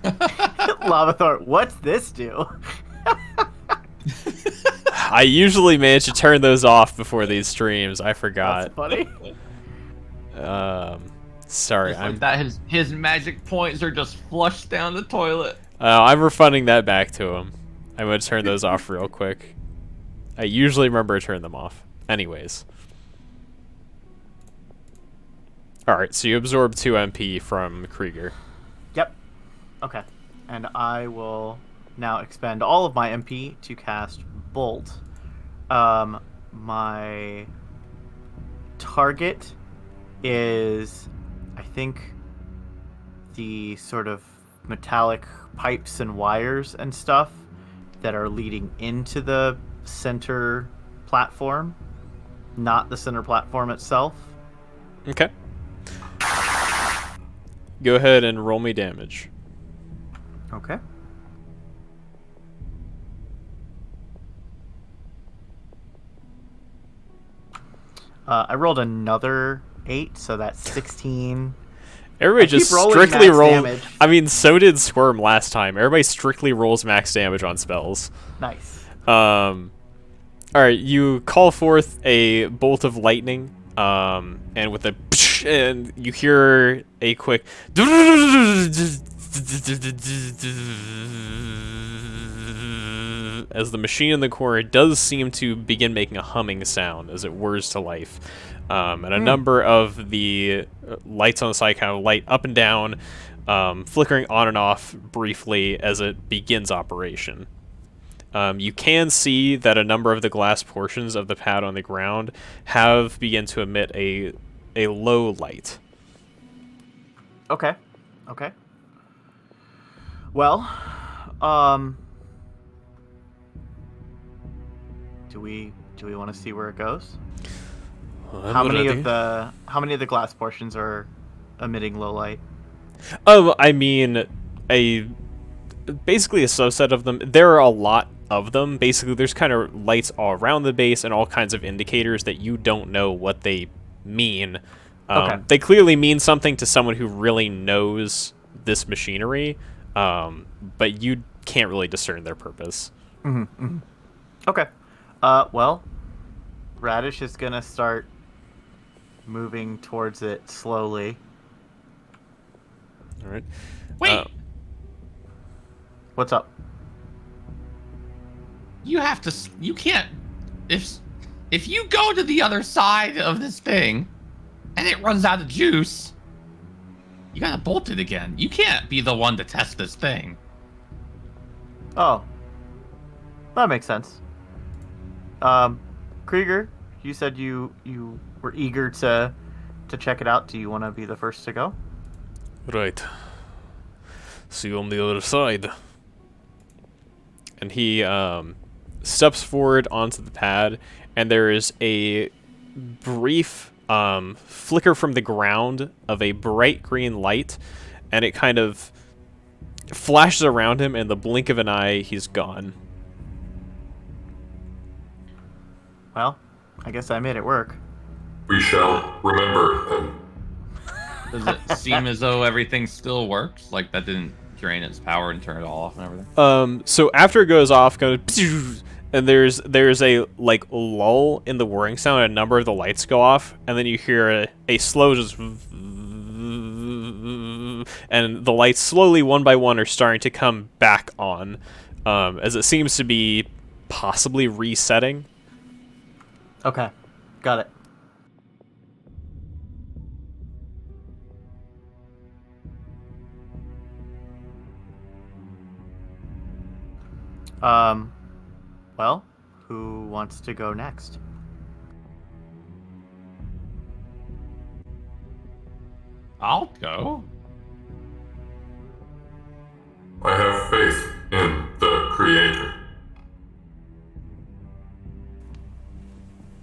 [SPEAKER 3] Lavathor, what's this do?
[SPEAKER 1] I usually manage to turn those off before these streams. I forgot.
[SPEAKER 3] That's funny.
[SPEAKER 1] Sorry,
[SPEAKER 4] Just like that, his magic points are just flushed down the toilet.
[SPEAKER 1] I'm refunding that back to him. I'm going to turn those off real quick. I usually remember to turn them off. Anyways. Alright, so you absorb 2 MP from Krieger.
[SPEAKER 3] Yep. Okay. And I will now expend all of my MP to cast Bolt. My target is, I think, the sort of metallic pipes and wires and stuff that are leading into the center platform, not the center platform itself.
[SPEAKER 1] Okay. Go ahead and roll me damage.
[SPEAKER 3] Okay. I rolled another 8, so that's 16.
[SPEAKER 1] Everybody
[SPEAKER 3] I keep
[SPEAKER 1] just
[SPEAKER 3] rolling
[SPEAKER 1] strictly
[SPEAKER 3] max
[SPEAKER 1] roll.
[SPEAKER 3] damage.
[SPEAKER 1] I mean, so did Squirm last time. Everybody strictly rolls max damage on spells.
[SPEAKER 3] Nice.
[SPEAKER 1] All right, you call forth a bolt of lightning, and with a and you hear a quick as the machine in the corner does seem to begin making a humming sound as it whirs to life. And a number of the lights on the side kind of light up and down, flickering on and off briefly as it begins operation. You can see that a number of the glass portions of the pad on the ground have begun to emit a low light.
[SPEAKER 3] Okay. Okay. Well, do we want to see where it goes? How many of the glass portions are emitting low light?
[SPEAKER 1] Oh, I mean, basically a subset of them. There are a lot of them. Basically, there's kind of lights all around the base and all kinds of indicators that you don't know what they mean.
[SPEAKER 3] Okay.
[SPEAKER 1] They clearly mean something to someone who really knows this machinery, but you can't really discern their purpose.
[SPEAKER 3] Mm-hmm, mm-hmm. Okay. Well, Raddish is gonna start moving towards it slowly.
[SPEAKER 1] All right.
[SPEAKER 4] Wait,
[SPEAKER 3] What's up?
[SPEAKER 4] you have to. You can't. If you go to the other side of this thing, and it runs out of juice, you gotta bolt it again. You can't be the one to test this thing.
[SPEAKER 3] Oh, that makes sense. Krieger, you said you were eager to check it out. Do you want to be the first to go?
[SPEAKER 7] Right. See you on the other side.
[SPEAKER 1] And he steps forward onto the pad, and there is a brief flicker from the ground of a bright green light, and it kind of flashes around him. In the blink of an eye, he's gone.
[SPEAKER 3] Well, I guess I made it work.
[SPEAKER 2] We shall remember them.
[SPEAKER 4] Does it seem as though everything still works? Like that didn't drain its power and turn it all off and everything?
[SPEAKER 1] So after it goes off, and there's a like lull in the whirring sound, and a number of the lights go off, and then you hear a slow just, and the lights slowly one by one are starting to come back on, as it seems to be possibly resetting.
[SPEAKER 3] Okay. Got it. Well, who wants to go next?
[SPEAKER 4] I'll go.
[SPEAKER 2] I have faith in the Creator.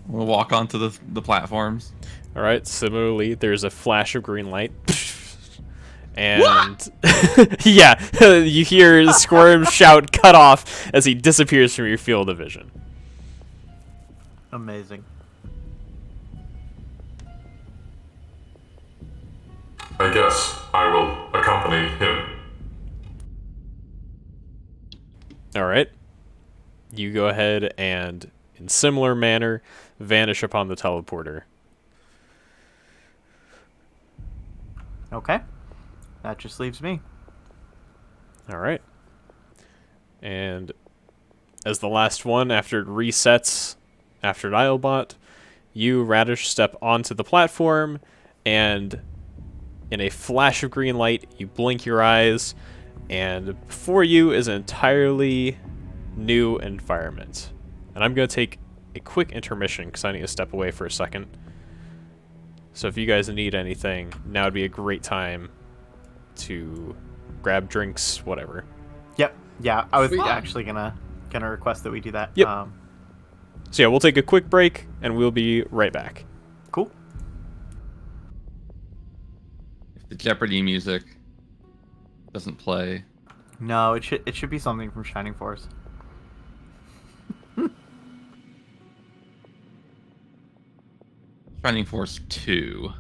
[SPEAKER 4] We'll walk onto the platforms.
[SPEAKER 1] All right. Similarly, there's a flash of green light, and yeah, you hear Squirm shout "cut off" as he disappears from your field of vision.
[SPEAKER 3] Amazing.
[SPEAKER 2] I guess I will accompany him.
[SPEAKER 1] All right. You go ahead and, in similar manner, vanish upon the teleporter.
[SPEAKER 3] Okay. That just leaves me.
[SPEAKER 1] All right. And as the last one, after it resets, after Nihilbot, you, Raddish, step onto the platform, and in a flash of green light, you blink your eyes, and before you is an entirely new environment. And I'm going to take a quick intermission because I need to step away for a second. So if you guys need anything, now would be a great time to grab drinks, whatever.
[SPEAKER 3] Yep. Yeah, I was
[SPEAKER 5] Sweet.
[SPEAKER 3] actually gonna request that we do that.
[SPEAKER 1] Yep. So yeah, we'll take a quick break, and we'll be right back.
[SPEAKER 3] Cool.
[SPEAKER 4] If the Jeopardy music doesn't play.
[SPEAKER 3] No, it should be something from Shining Force.
[SPEAKER 4] Shining Force 2.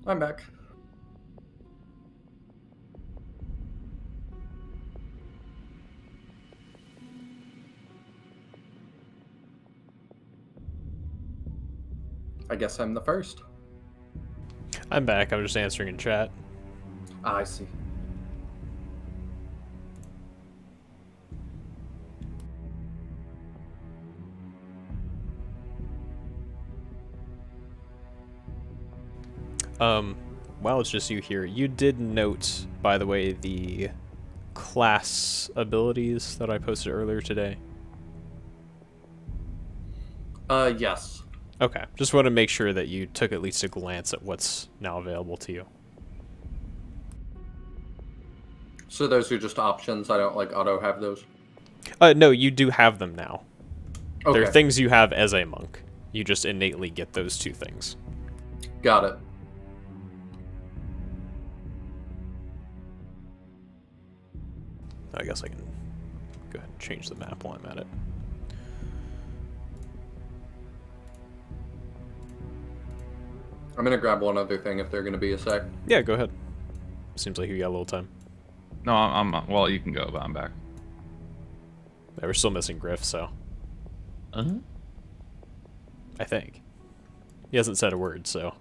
[SPEAKER 8] I'm back. I guess I'm the first.
[SPEAKER 1] I'm back. I'm just answering in chat.
[SPEAKER 8] Ah, I see.
[SPEAKER 1] While it's just you here, you did note, by the way, the class abilities that I posted earlier today.
[SPEAKER 8] Yes.
[SPEAKER 1] Okay, just want to make sure that you took at least a glance at what's now available to you.
[SPEAKER 8] So those are just options. I don't like auto have those.
[SPEAKER 1] No, you do have them now.
[SPEAKER 8] Okay.
[SPEAKER 1] They're things you have as a monk. You just innately get those two things.
[SPEAKER 8] Got it.
[SPEAKER 1] I guess I can go ahead and change the map while I'm at it.
[SPEAKER 8] I'm gonna grab one other thing if they're gonna be a sec.
[SPEAKER 1] Yeah, go ahead. Seems like you got a little time.
[SPEAKER 4] No, I'm well, you can go, but I'm back.
[SPEAKER 1] Yeah, we're still missing Griff, so
[SPEAKER 4] Uh-huh.
[SPEAKER 1] I think. He hasn't said a word, so.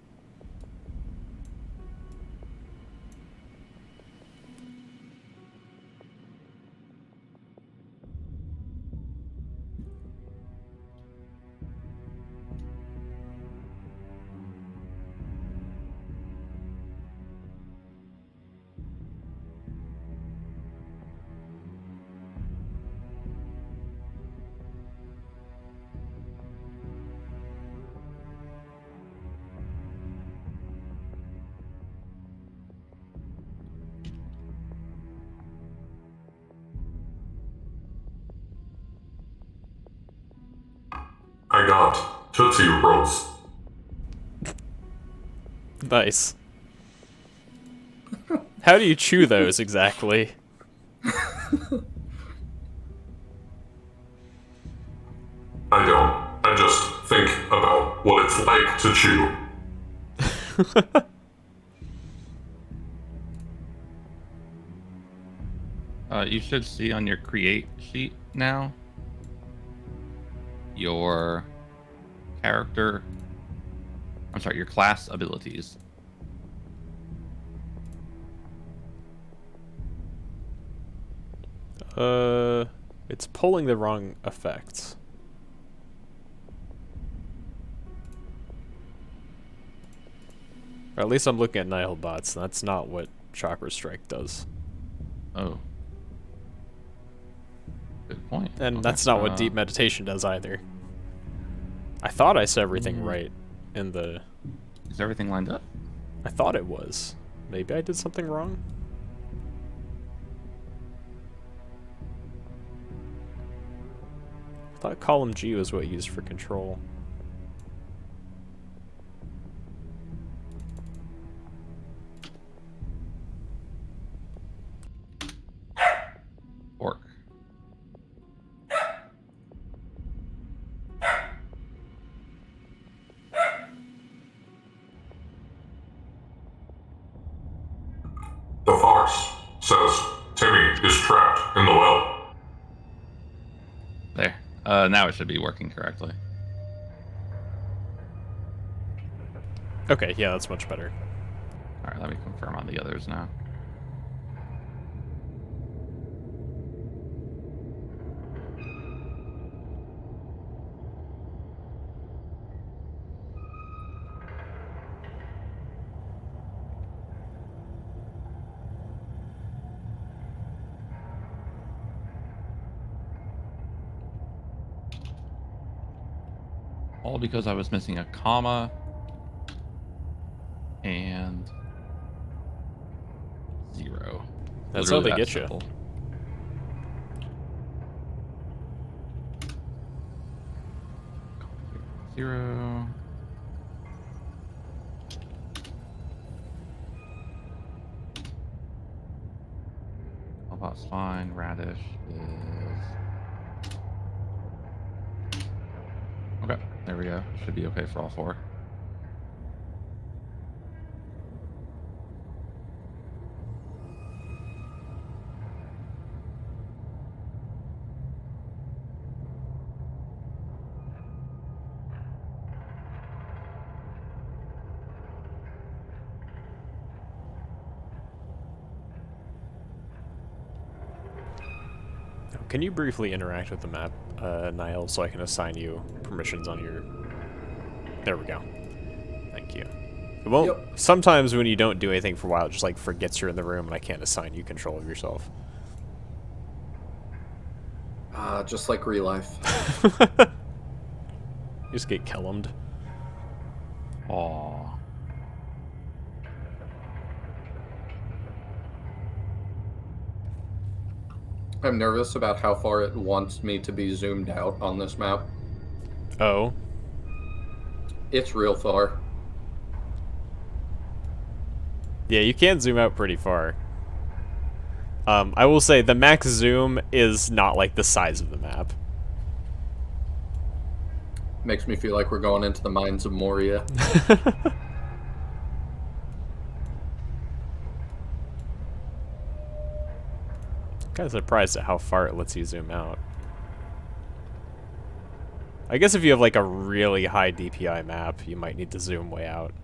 [SPEAKER 2] I got Tootsie Rolls.
[SPEAKER 1] Nice. How do you chew those exactly?
[SPEAKER 2] I don't. I just think about what it's like to chew.
[SPEAKER 4] You should see on your create sheet now your character. I'm sorry, your class abilities.
[SPEAKER 1] It's pulling the wrong effects. Or at least I'm looking at Nihilbot, and that's not what Chakra Strike does.
[SPEAKER 4] Oh. Good point.
[SPEAKER 1] And
[SPEAKER 4] Okay,
[SPEAKER 1] that's not what Deep Meditation does either. I thought I said everything right in the...
[SPEAKER 4] Is everything lined up?
[SPEAKER 1] I thought it was. Maybe I did something wrong? I thought column G was what used for control.
[SPEAKER 4] Orc.
[SPEAKER 2] The Fox says Timmy is trapped in the well.
[SPEAKER 4] There. Now it should be working correctly.
[SPEAKER 1] Okay, yeah, that's much better.
[SPEAKER 4] Alright, let me confirm on the others now. All because I was missing a comma and 0.
[SPEAKER 1] That's how
[SPEAKER 4] Literally
[SPEAKER 1] they
[SPEAKER 4] that
[SPEAKER 1] get you.
[SPEAKER 4] simple. Zero. Nihilbot's fine. Raddish is... Okay, there we go. Should be okay for all 4.
[SPEAKER 1] can you briefly interact with the map, Nihil, so I can assign you permissions on your... There we go. Thank you. It won't...
[SPEAKER 8] Yep.
[SPEAKER 1] Sometimes when you don't do anything for a while, it just, like, forgets you're in the room and I can't assign you control of yourself.
[SPEAKER 8] Just like real life.
[SPEAKER 1] You just get kellumed.
[SPEAKER 4] Aww.
[SPEAKER 8] I'm nervous about how far it wants me to be zoomed out on this map.
[SPEAKER 1] Oh.
[SPEAKER 8] It's real far.
[SPEAKER 1] Yeah, you can zoom out pretty far. I will say the max zoom is not like the size of the map.
[SPEAKER 8] Makes me feel like we're going into the mines of Moria.
[SPEAKER 1] Kind of surprised at how far it lets you zoom out. I guess if you have like a really high DPI map, you might need to zoom way out.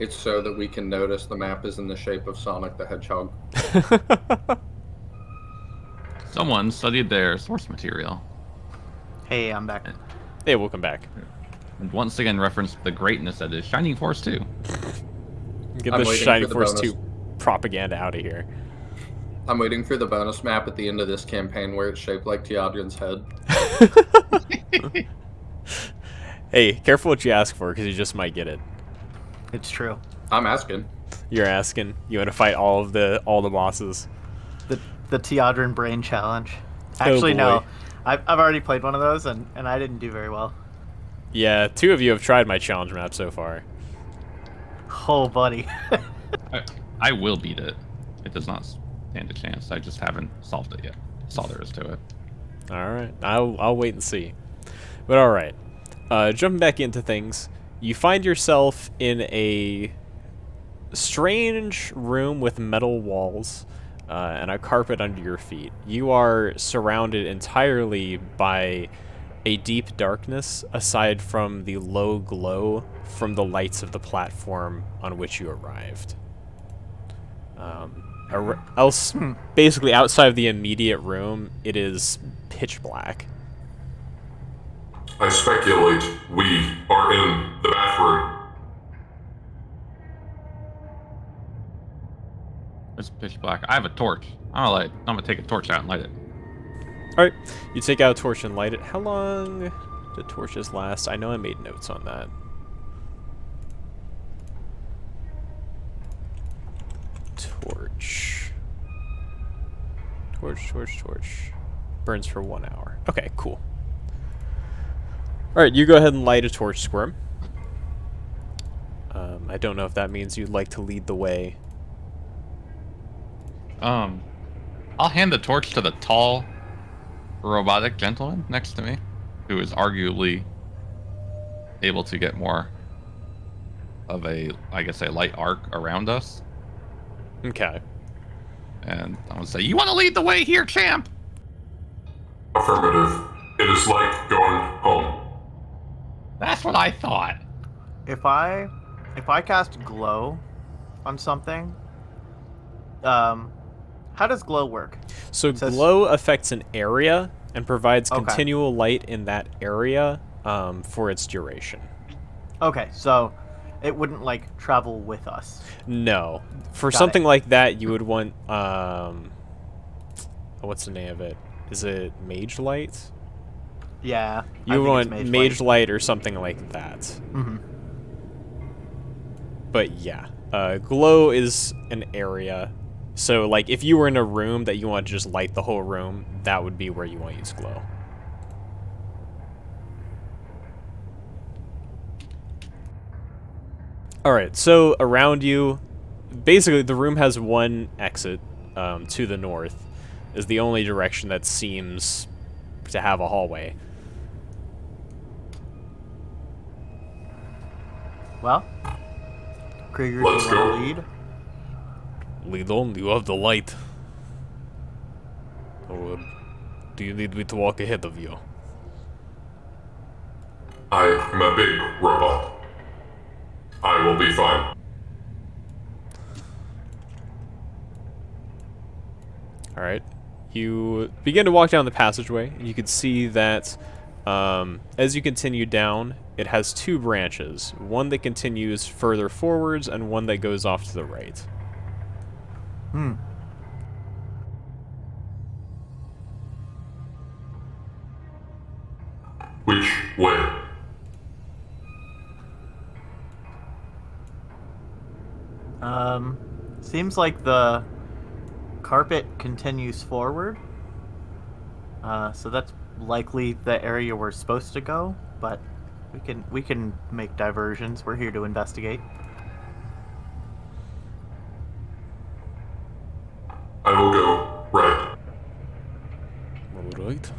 [SPEAKER 8] It's so that we can notice the map is in the shape of Sonic the Hedgehog.
[SPEAKER 4] Someone studied their source material.
[SPEAKER 3] Hey, I'm back.
[SPEAKER 1] Hey, welcome back.
[SPEAKER 4] And once again referenced the greatness that is Shining Force 2.
[SPEAKER 1] Get
[SPEAKER 8] I'm
[SPEAKER 1] the
[SPEAKER 8] waiting
[SPEAKER 1] Shining
[SPEAKER 8] for the
[SPEAKER 1] Force
[SPEAKER 8] bonus.
[SPEAKER 1] 2 propaganda out of here.
[SPEAKER 8] I'm waiting for the bonus map at the end of this campaign where it's shaped like Teodrin's head.
[SPEAKER 1] Hey, careful what you ask for, because you just might get it.
[SPEAKER 3] It's true.
[SPEAKER 8] I'm asking.
[SPEAKER 1] You're asking. You want to fight all the bosses.
[SPEAKER 3] The Teodrin Brain Challenge. Actually,
[SPEAKER 1] boy.
[SPEAKER 3] no. I've already played one of those, and I didn't do very well.
[SPEAKER 1] Yeah, 2 of you have tried my challenge map so far.
[SPEAKER 3] Oh, buddy.
[SPEAKER 4] I will beat it. It does not stand a chance. I just haven't solved it yet. That's all there is to it.
[SPEAKER 1] All right, I'll wait and see. But all right, jumping back into things, you find yourself in a strange room with metal walls and a carpet under your feet. You are surrounded entirely by a deep darkness, aside from the low glow from the lights of the platform on which you arrived. Basically outside of the immediate room, it is pitch black.
[SPEAKER 2] I speculate we are in the bathroom.
[SPEAKER 4] It's pitch black. I have a torch. I'm gonna take a torch out and light it.
[SPEAKER 1] All right, you take out a torch and light it. How long do torches last? I know I made notes on that. Torch. Torch. Burns for 1 hour. Okay, cool. Alright, you go ahead and light a torch, Squirm. I don't know if that means you'd like to lead the way.
[SPEAKER 4] I'll hand the torch to the tall, robotic gentleman next to me, who is arguably able to get more of a, I guess, a light arc around us.
[SPEAKER 1] Okay.
[SPEAKER 4] And I'm gonna say, "You want to lead the way here, champ?"
[SPEAKER 2] Affirmative. It is like going home.
[SPEAKER 4] That's what I thought.
[SPEAKER 3] If I cast glow on something, how does glow work?
[SPEAKER 1] So
[SPEAKER 3] says-
[SPEAKER 1] glow affects an area and provides
[SPEAKER 3] Okay.
[SPEAKER 1] continual light in that area for its duration.
[SPEAKER 3] Okay, so it wouldn't like travel with us.
[SPEAKER 1] No. For
[SPEAKER 3] Got
[SPEAKER 1] something
[SPEAKER 3] it.
[SPEAKER 1] like that, you would want, what's the name of it? Is it Mage Light?
[SPEAKER 3] Yeah.
[SPEAKER 1] You want
[SPEAKER 3] Mage
[SPEAKER 1] Mage Light or something like that.
[SPEAKER 3] Mm-hmm.
[SPEAKER 1] But yeah, glow is an area. So like if you were in a room that you want to just light the whole room, that would be where you want to use glow. Alright, so around you, basically the room has one exit to the north. Is the only direction that seems to have a hallway.
[SPEAKER 3] Well, Krieger,
[SPEAKER 2] Let's
[SPEAKER 3] do you want
[SPEAKER 2] go.
[SPEAKER 3] to lead?
[SPEAKER 7] Lead on, you have the light. Or do you need me to walk ahead of you?
[SPEAKER 2] I am a big robot. I will be fine.
[SPEAKER 1] Alright. You begin to walk down the passageway, and you can see that as you continue down, it has two branches. One that continues further forwards, and one that goes off to the right.
[SPEAKER 2] Which way?
[SPEAKER 3] Seems like the carpet continues forward. So that's likely the area we're supposed to go, but we can make diversions. We're here to investigate.
[SPEAKER 2] I will go right.
[SPEAKER 7] All right.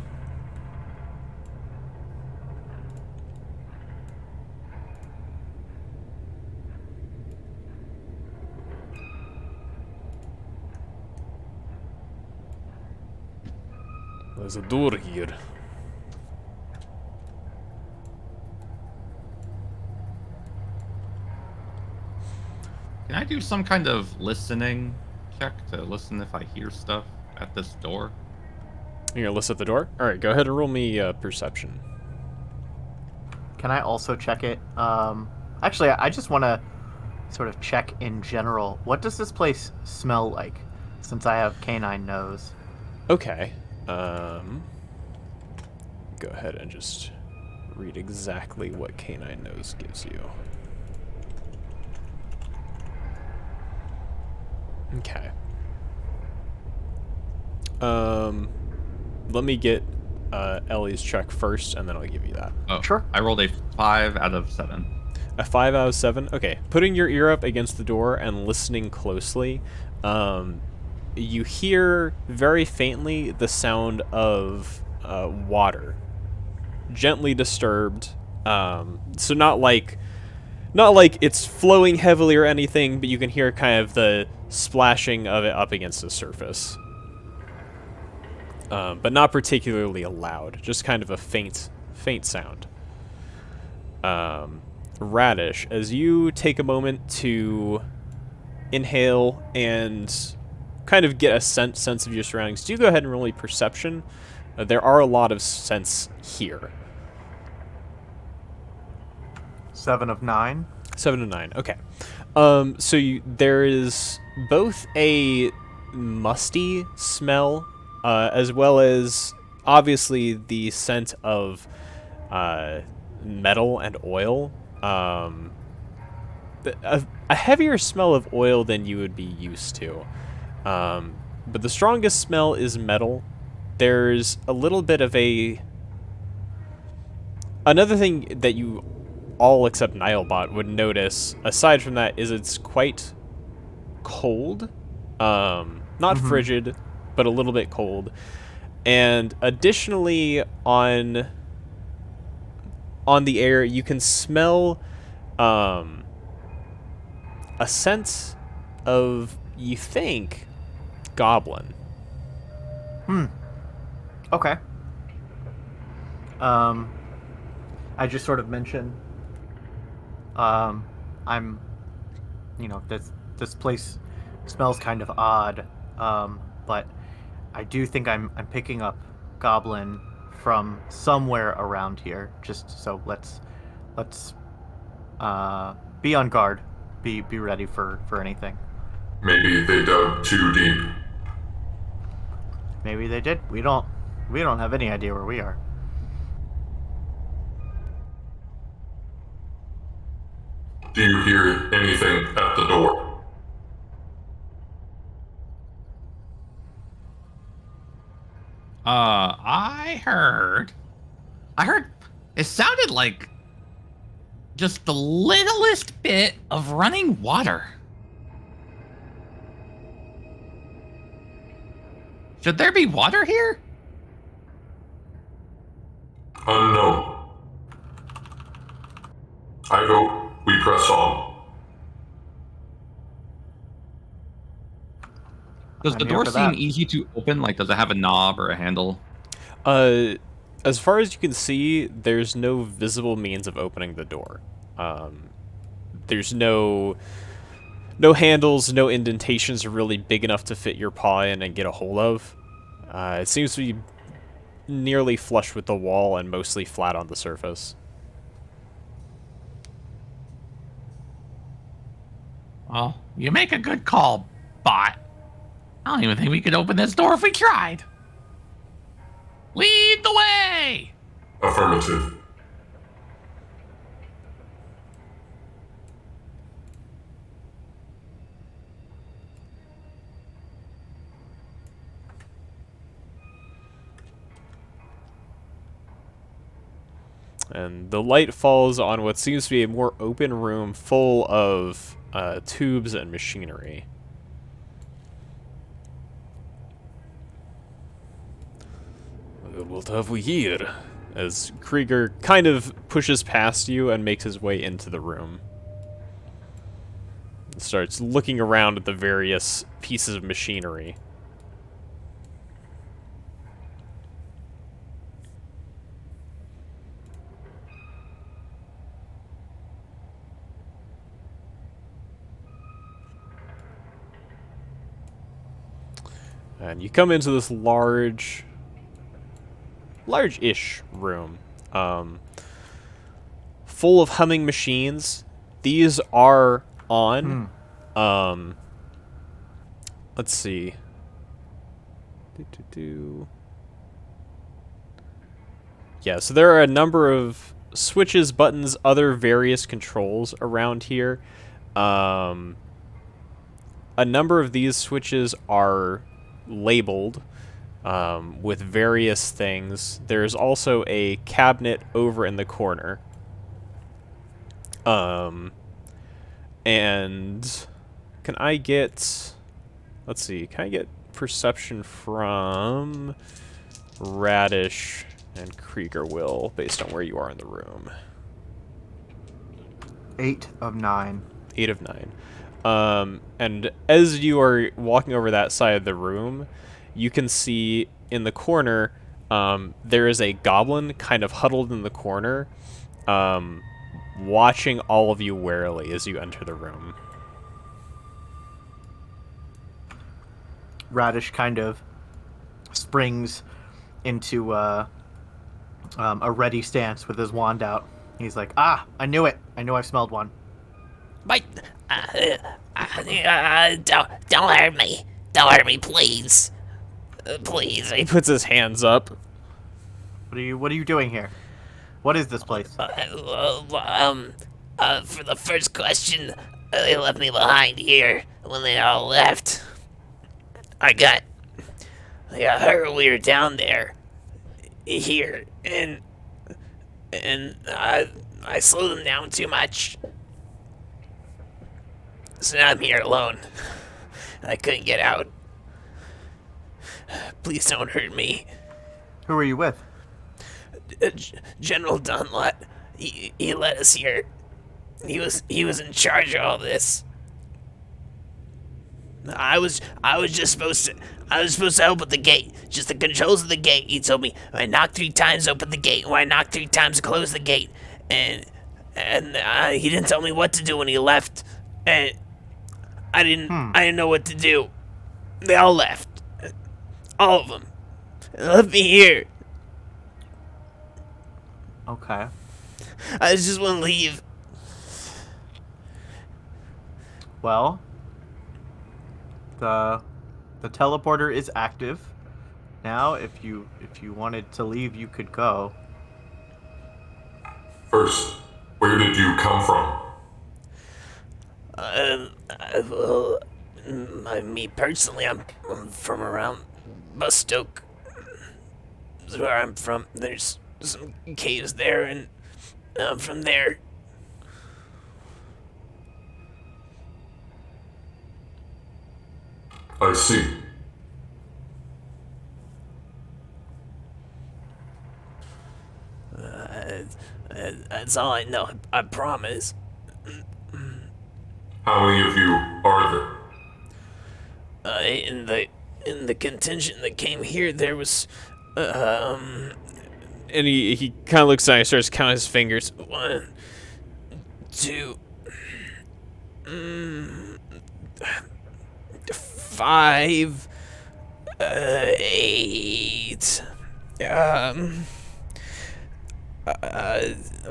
[SPEAKER 7] There's a door here.
[SPEAKER 4] Can I do some kind of listening check to listen if I hear stuff at this door?
[SPEAKER 1] You're gonna listen at the door? Alright, go ahead and roll me perception.
[SPEAKER 3] Can I also check it? Actually, I just want to sort of check in general. What does this place smell like? Since I have canine nose.
[SPEAKER 1] Okay. Go ahead and just read exactly what canine nose gives you. Okay. Let me get Ellie's check first, and then I'll give you that.
[SPEAKER 4] Oh,
[SPEAKER 3] Sure.
[SPEAKER 4] I rolled a 5 out of 7.
[SPEAKER 1] A 5 out of 7? Okay. Putting your ear up against the door and listening closely, you hear very faintly the sound of water. Gently disturbed. So not like it's flowing heavily or anything, but you can hear kind of the splashing of it up against the surface. But not particularly loud, just kind of a faint sound. Raddish, as you take a moment to inhale and kind of get a sense of your surroundings, do you go ahead and roll a perception? There are a lot of scents here.
[SPEAKER 3] 7 of 9.
[SPEAKER 1] 7 of 9, okay. So there is both a musty smell, as well as obviously the scent of metal and oil. A heavier smell of oil than you would be used to. But the strongest smell is metal. There's a little bit of another thing that you all except Nihilbot would notice, aside from that, is it's quite cold. Not frigid, but a little bit cold. And additionally, on the air, you can smell a sense of, you think, goblin.
[SPEAKER 3] Okay. I just sort of mentioned, this place smells kind of odd, but I do think I'm picking up goblin from somewhere around here. Just so let's be on guard, be ready for anything.
[SPEAKER 2] Maybe they dug too deep.
[SPEAKER 3] Maybe they did. We don't have any idea where we are.
[SPEAKER 2] Do you hear anything at the door?
[SPEAKER 4] I heard it sounded like just the littlest bit of running water. Should there be water here?
[SPEAKER 2] Unknown. I vote we press on.
[SPEAKER 4] Does the
[SPEAKER 3] I'm here
[SPEAKER 4] door
[SPEAKER 3] for
[SPEAKER 4] seem
[SPEAKER 3] that.
[SPEAKER 4] easy to open? Like, does it have a knob or a handle?
[SPEAKER 1] As far as you can see, there's no visible means of opening the door. There's no handles, no indentations are really big enough to fit your paw in and get a hold of. It seems to be nearly flush with the wall and mostly flat on the surface.
[SPEAKER 4] Well, you make a good call, bot. I don't even think we could open this door if we tried. Lead the way!
[SPEAKER 2] Affirmative.
[SPEAKER 1] And the light falls on what seems to be a more open room full of tubes and machinery.
[SPEAKER 7] What have we here?
[SPEAKER 1] As Krieger kind of pushes past you and makes his way into the room. Starts looking around at the various pieces of machinery. And you come into this large-ish room, full of humming machines. These are on. Let's see. Yeah, so there are a number of switches, buttons, other various controls around here. A number of these switches are labeled with various things. There's also a cabinet over in the corner. And can I get... Let's see, can I get perception from Raddish and Krieger will, based on where you are in the room?
[SPEAKER 3] 8 of 9.
[SPEAKER 1] 8 of 9. And as you are walking over that side of the room, you can see in the corner, there is a goblin kind of huddled in the corner, watching all of you warily as you enter the room.
[SPEAKER 3] Raddish kind of springs into a ready stance with his wand out. He's like, "Ah, I knew it. I knew I smelled one."
[SPEAKER 9] But, don't hurt me. Don't hurt me, please. Please.
[SPEAKER 1] He puts his hands up.
[SPEAKER 3] What are you doing here? What is this place?
[SPEAKER 9] For the first question, they left me behind here when they all left. I got hurt. We were down there, here, and I slowed them down too much. So now I'm here alone. I couldn't get out. Please don't hurt me.
[SPEAKER 3] Who are you with?
[SPEAKER 9] General Dunlop. He led us here. He was in charge of all this. I was just supposed to help with the gate. Just the controls of the gate. He told me when I knocked 3 times, open the gate. When I knocked 3 times, close the gate. And he didn't tell me what to do when he left. And I didn't know what to do. They all left. All of them. They left me here.
[SPEAKER 3] Okay.
[SPEAKER 9] I just want to leave.
[SPEAKER 3] Well, the teleporter is active. Now, if you wanted to leave, you could go.
[SPEAKER 2] First, where did you come from?
[SPEAKER 9] Me personally, I'm from around Bustoke. That's where I'm from. There's some caves there, and I'm from there.
[SPEAKER 2] I see.
[SPEAKER 9] That's all I know. I promise.
[SPEAKER 2] How many of you are there?
[SPEAKER 9] In the contingent that came here, there was,
[SPEAKER 1] And he kind of looks down and starts counting his fingers.
[SPEAKER 9] 1, 2, 5, 8.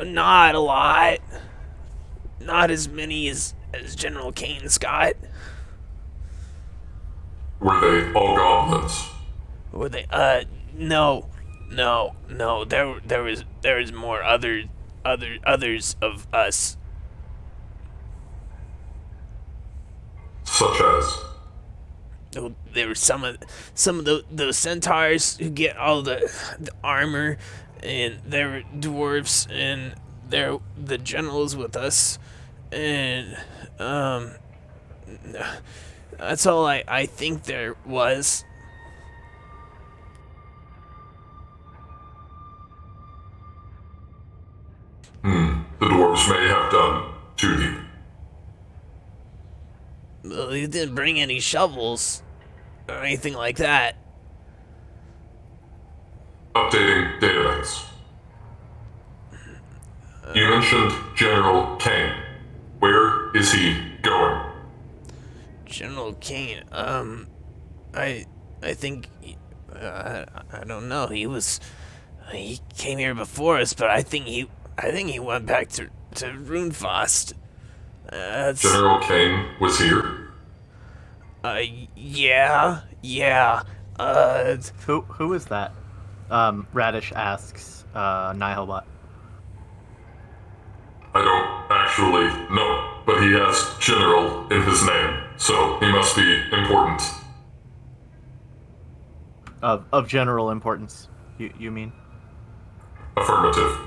[SPEAKER 9] Not a lot. Not as many as General Kane's got.
[SPEAKER 2] Were they all goblins?
[SPEAKER 9] Were they? No. There was more others of us.
[SPEAKER 2] Such as?
[SPEAKER 9] Oh, there were some of those centaurs who get all the armor, and there were dwarves, and there the generals with us, and that's all I think there was.
[SPEAKER 2] The dwarves may have done too deep.
[SPEAKER 9] Well, he didn't bring any shovels or anything like that.
[SPEAKER 2] Updating database. You mentioned General Kane. Where is he going?
[SPEAKER 9] General Kane, I think, I don't know. He came here before us, but I think he went back to Runefaust.
[SPEAKER 2] General Kane was here?
[SPEAKER 9] Yeah.
[SPEAKER 3] Who is that? Raddish asks Nihilbot.
[SPEAKER 2] I don't actually know, but he has General in his name, so he must be important.
[SPEAKER 3] Of general importance, you mean?
[SPEAKER 2] Affirmative.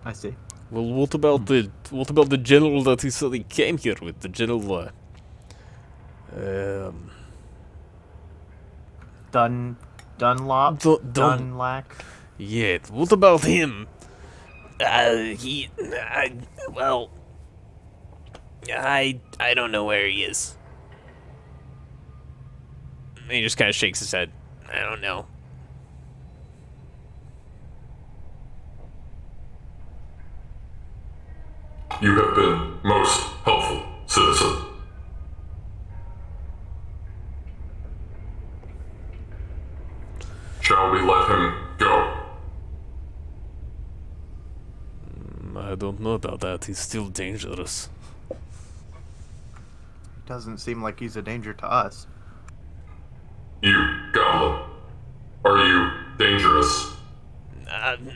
[SPEAKER 3] I see.
[SPEAKER 7] Well, what about the general that he said he came here with? The general,
[SPEAKER 3] Dunlop? Dunlack?
[SPEAKER 7] Yeah, what about him?
[SPEAKER 9] I don't know where he is.
[SPEAKER 1] And he just kind of shakes his head. I don't know.
[SPEAKER 2] You have been most helpful, citizen. Shall we let him go?
[SPEAKER 7] I don't know about that. He's still dangerous.
[SPEAKER 3] Doesn't seem like he's a danger to us.
[SPEAKER 2] You, Goblin. Are you dangerous?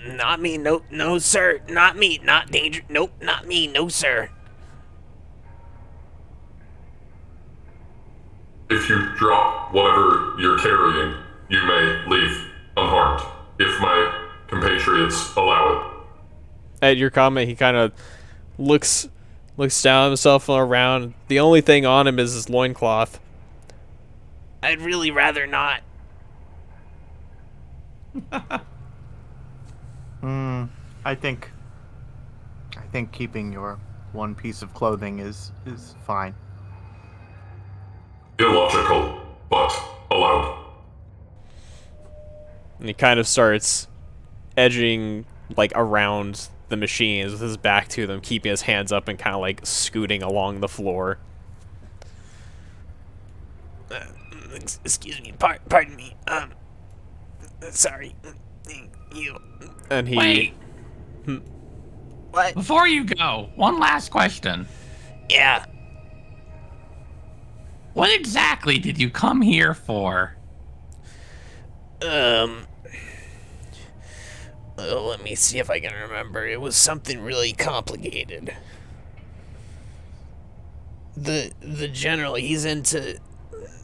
[SPEAKER 9] Not me. No, sir. Not me. Not danger. Nope, not me. No, sir.
[SPEAKER 2] If you drop whatever you're carrying, you may leave unharmed, if my compatriots allow it.
[SPEAKER 1] At your comment, he kind of looks down at himself and around. The only thing on him is his loincloth.
[SPEAKER 9] I'd really rather not.
[SPEAKER 3] I think keeping your one piece of clothing is fine.
[SPEAKER 2] Illogical, but allowed.
[SPEAKER 1] And he kind of starts edging, like, around the machines with his back to them, keeping his hands up and kind of, like, scooting along the floor.
[SPEAKER 9] Excuse me. Pardon me. Sorry. You.
[SPEAKER 1] And he...
[SPEAKER 4] Wait.
[SPEAKER 9] What?
[SPEAKER 4] Before you go, one last question.
[SPEAKER 9] Yeah.
[SPEAKER 4] What exactly did you come here for?
[SPEAKER 9] Well, let me see if I can remember. It was something really complicated. The general, he's into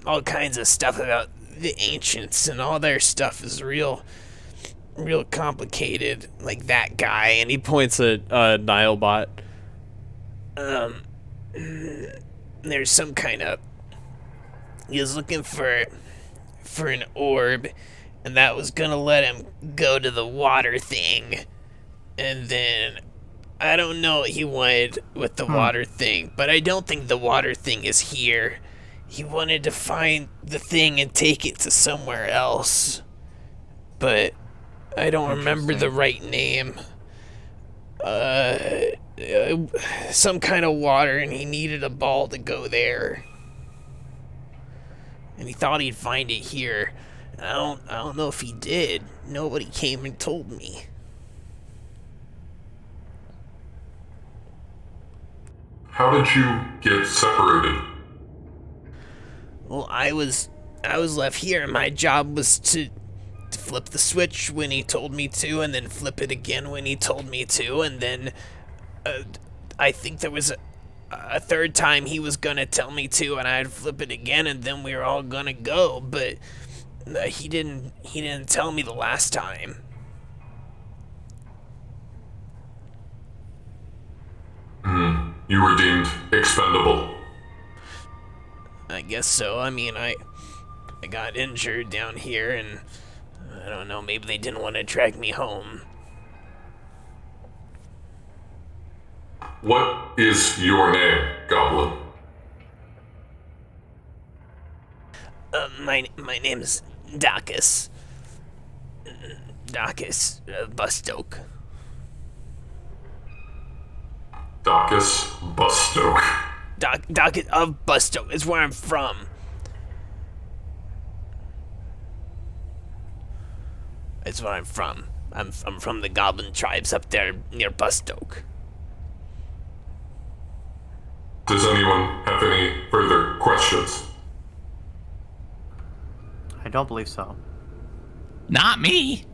[SPEAKER 9] all kinds of stuff about the ancients, and all their stuff is real complicated. Like that guy, and
[SPEAKER 1] he points at Nihilbot.
[SPEAKER 9] There's some kind of... He was looking for an orb, and that was gonna let him go to the water thing. And then I don't know what he wanted with the water thing, but I don't think the water thing is here. He wanted to find the thing and take it to somewhere else, but I don't remember the right name. Some kind of water, and he needed a ball to go there. And he thought he'd find it here. I don't know if he did. Nobody came and told me.
[SPEAKER 2] How did you get separated?
[SPEAKER 9] Well, I was left here, and my job was to flip the switch when he told me to, and then flip it again when he told me to, and then I think there was a third time he was gonna tell me to, and I'd flip it again, and then we were all gonna go, but he didn't tell me the last time.
[SPEAKER 2] You were deemed expendable.
[SPEAKER 9] I guess so. I mean, I got injured down here, and I don't know, maybe they didn't want to drag me home.
[SPEAKER 2] What is your name, Goblin?
[SPEAKER 9] My name's Dacus. Dacus Bustoke.
[SPEAKER 2] Dacus Bustoke.
[SPEAKER 9] Dacus of Bustoke is where I'm from. It's where I'm from. I'm from the Goblin tribes up there near Bustoke.
[SPEAKER 2] Does anyone have any further questions?
[SPEAKER 3] I don't believe so.
[SPEAKER 4] Not me.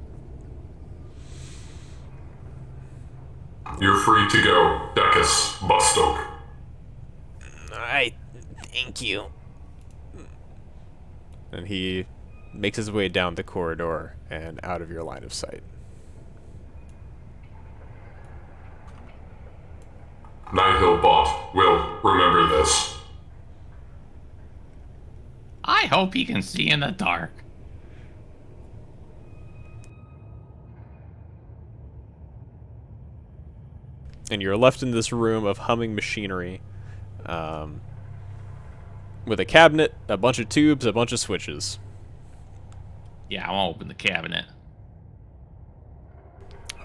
[SPEAKER 2] You're free to go, Dacus Bustoke.
[SPEAKER 9] Alright, thank you.
[SPEAKER 1] And he makes his way down the corridor and out of your line of sight.
[SPEAKER 2] Nihilbot will remember this.
[SPEAKER 4] I hope he can see in the dark.
[SPEAKER 1] And you're left in this room of humming machinery, with a cabinet, a bunch of tubes, a bunch of switches.
[SPEAKER 4] Yeah, I won't open the cabinet.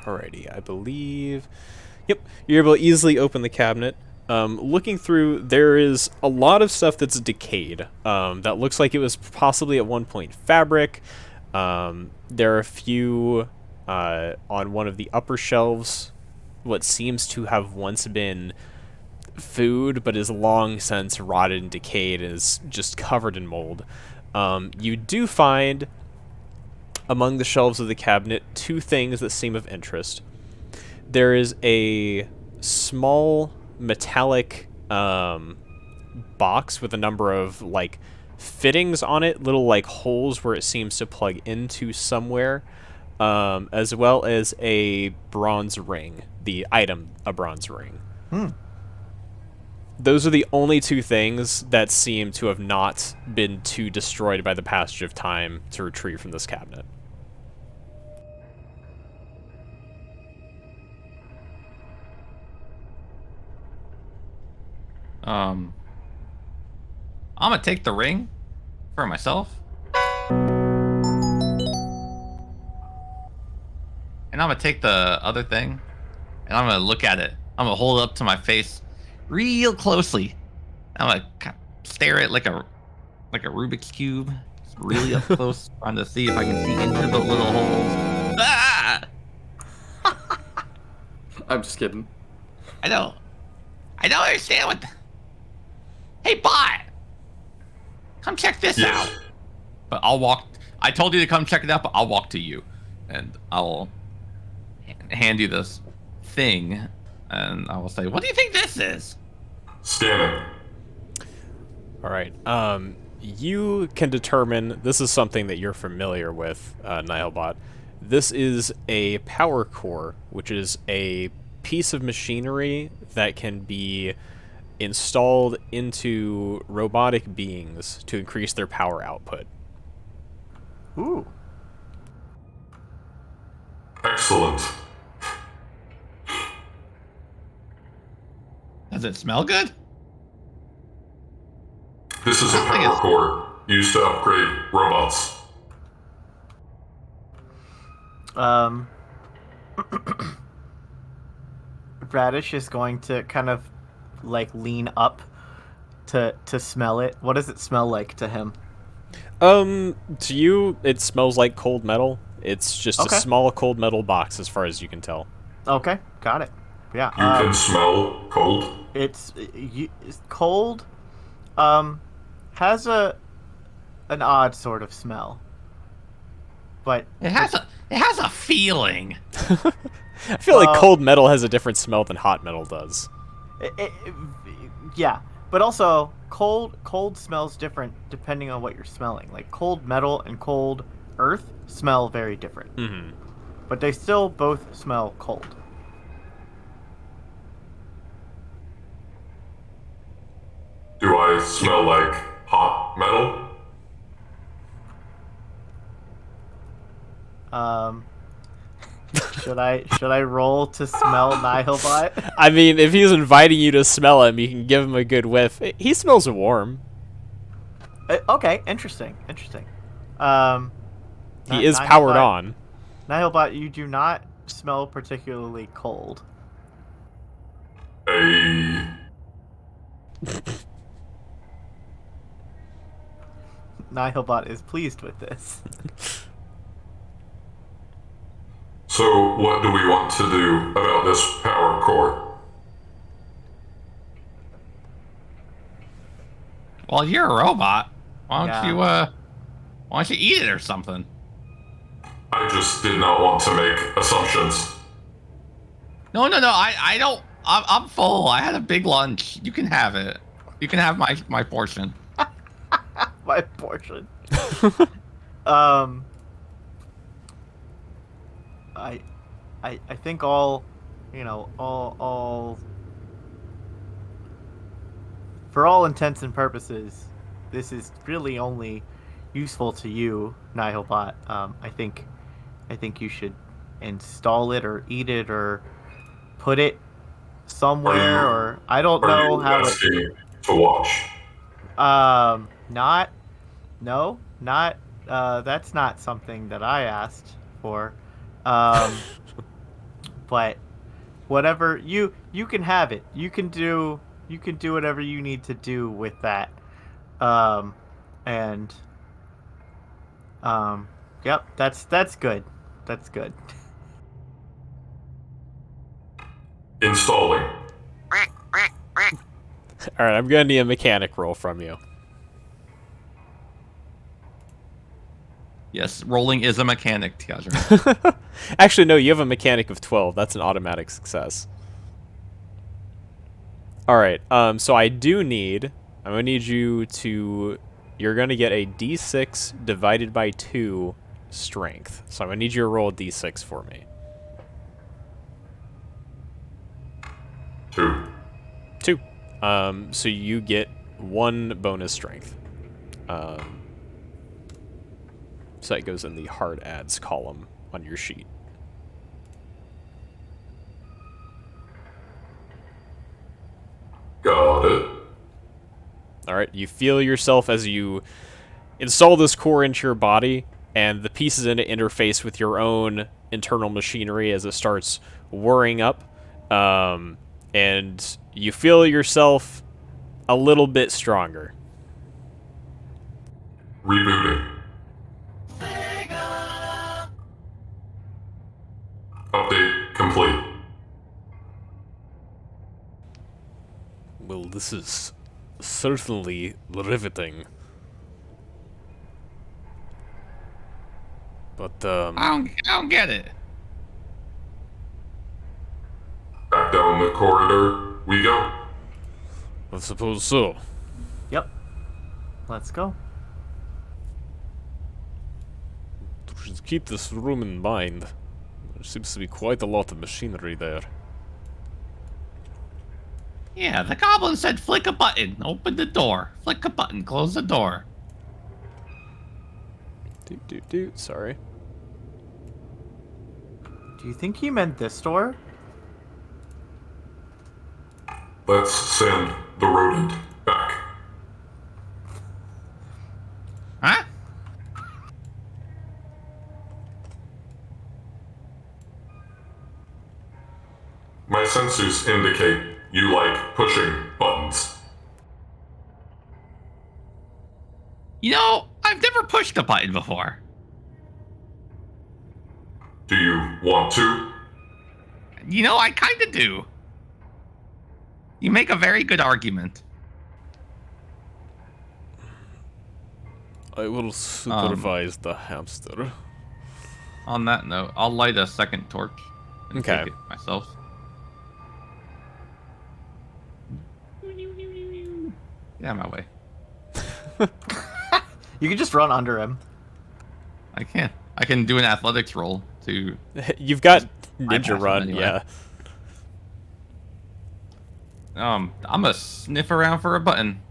[SPEAKER 1] Alrighty, I believe... Yep, you're able to easily open the cabinet. Looking through, there is a lot of stuff that's decayed. That looks like it was possibly at one point fabric. There are a few on one of the upper shelves, what seems to have once been food, but is long since rotted and decayed and is just covered in mold. You do find, among the shelves of the cabinet, two things that seem of interest. There is a small metallic box with a number of like fittings on it, little like holes where it seems to plug into somewhere, as well as a bronze ring. The item, a bronze ring. Those are the only two things that seem to have not been too destroyed by the passage of time to retrieve from this cabinet.
[SPEAKER 4] I'm gonna take the ring for myself. And I'm gonna take the other thing, and I'm gonna look at it. I'm gonna hold it up to my face real closely. I'm gonna stare at it like a Rubik's Cube. Just really up close, trying to see if I can see into the little holes. Ah!
[SPEAKER 8] I'm just kidding.
[SPEAKER 4] I don't understand what the... Hey, bot! Come check this out. But I'll walk... I told you to come check it out, but I'll walk to you. And I'll hand you this thing. And I will say, what do you think this is?
[SPEAKER 2] Scanning.
[SPEAKER 1] Alright, you can determine... This is something that you're familiar with, Nihilbot. This is a power core, which is a piece of machinery that can be installed into robotic beings to increase their power output.
[SPEAKER 3] Ooh.
[SPEAKER 2] Excellent.
[SPEAKER 4] Does it smell good?
[SPEAKER 2] This is a power core used to upgrade robots.
[SPEAKER 3] Raddish is going to kind of like lean up to smell it. What does it smell like to him?
[SPEAKER 1] To you, it smells like cold metal. It's just
[SPEAKER 3] Okay.
[SPEAKER 1] a small cold metal box, as far as you can tell.
[SPEAKER 3] Okay, got it. Yeah.
[SPEAKER 2] You can smell cold.
[SPEAKER 3] It's cold. Has an odd sort of smell, but
[SPEAKER 4] It has a feeling.
[SPEAKER 1] I feel like cold metal has a different smell than hot metal does.
[SPEAKER 3] Yeah, but also cold smells different depending on what you're smelling. Like cold metal and cold earth smell very different, but they still both smell cold.
[SPEAKER 2] Do I smell like hot metal?
[SPEAKER 3] Should I roll to smell Nihilbot?
[SPEAKER 1] I mean, if he's inviting you to smell him, you can give him a good whiff. He smells warm.
[SPEAKER 3] Okay, interesting.
[SPEAKER 1] He is powered on.
[SPEAKER 3] Nihilbot, you do not smell particularly cold. Nihilbot is pleased with this.
[SPEAKER 2] So what do we want to do about this power core?
[SPEAKER 4] Well, you're a robot. Why don't you eat it or something?
[SPEAKER 2] I just did not want to make assumptions.
[SPEAKER 4] No. I don't. I'm full. I had a big lunch. You can have it. You can have my portion.
[SPEAKER 3] My portion. I think all for all intents and purposes, this is really only useful to you, Nihilbot. I think you should install it or eat it or put it somewhere, or I don't know how it.
[SPEAKER 2] To watch.
[SPEAKER 3] That's not something that I asked for. But whatever you can have it. You can do whatever you need to do with that. Yep, that's good. That's good.
[SPEAKER 2] Installing.
[SPEAKER 1] All right, I'm gonna need a mechanic roll from you.
[SPEAKER 4] Yes, rolling is a mechanic, Tiaja.
[SPEAKER 1] Actually, no, you have a mechanic of 12. That's an automatic success. All right, so I'm gonna need you to, you're gonna get a d6 divided by 2 strength. So I'm gonna need you to roll a d6 for me.
[SPEAKER 2] 2.
[SPEAKER 1] 2. So you get 1 bonus strength. So that goes in the hard adds column on your sheet.
[SPEAKER 2] Got it.
[SPEAKER 1] Alright, you feel yourself as you install this core into your body, and the pieces in it interface with your own internal machinery as it starts whirring up. And you feel yourself a little bit stronger.
[SPEAKER 2] Rebooting. Update complete.
[SPEAKER 7] Well, this is certainly riveting. But,
[SPEAKER 4] I don't get it.
[SPEAKER 2] Back down the corridor we go.
[SPEAKER 7] I suppose so.
[SPEAKER 3] Yep. Let's go.
[SPEAKER 7] We should keep this room in mind. There seems to be quite a lot of machinery there.
[SPEAKER 4] Yeah, the goblin said flick a button, open the door. Flick a button, close the door.
[SPEAKER 1] Sorry.
[SPEAKER 3] Do you think he meant this door?
[SPEAKER 2] Let's send the rodent back.
[SPEAKER 4] Huh?
[SPEAKER 2] My sensors indicate you like pushing buttons.
[SPEAKER 4] You know, I've never pushed a button before.
[SPEAKER 2] Do you want to?
[SPEAKER 4] You know, I kind of do. You make a very good argument.
[SPEAKER 7] I will supervise the hamster.
[SPEAKER 4] On that note, I'll light a second torch and
[SPEAKER 1] Okay.
[SPEAKER 4] take it myself. Get out of my way.
[SPEAKER 3] You can just run under him.
[SPEAKER 4] I can. I can do an athletics roll to.
[SPEAKER 1] You've got
[SPEAKER 4] bypass
[SPEAKER 1] Ninja
[SPEAKER 4] him
[SPEAKER 1] Run,
[SPEAKER 4] anyway.
[SPEAKER 1] yeah.
[SPEAKER 4] I'm gonna sniff around for a button.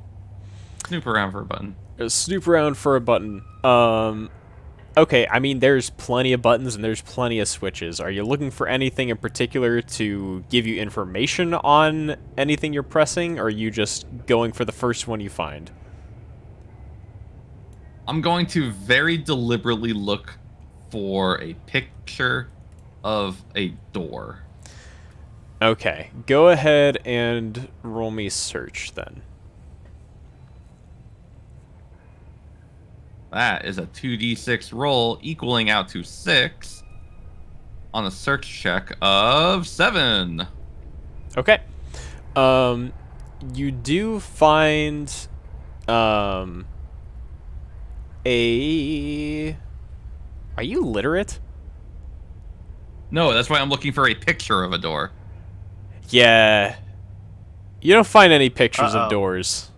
[SPEAKER 4] Snoop around for a button.
[SPEAKER 1] Snoop around for a button. Okay, I mean, there's plenty of buttons and there's plenty of switches. Are you looking for anything in particular to give you information on anything you're pressing, or are you just going for the first one you find?
[SPEAKER 4] I'm going to very deliberately look for a picture of a door.
[SPEAKER 1] Okay, go ahead and roll me search then.
[SPEAKER 4] That is a 2d6 roll equaling out to 6 on a search check of 7.
[SPEAKER 1] Okay. You do find a... Are you literate?
[SPEAKER 4] No, that's why I'm looking for a picture of a door.
[SPEAKER 1] Yeah. You don't find any pictures
[SPEAKER 3] Uh-oh.
[SPEAKER 1] of doors.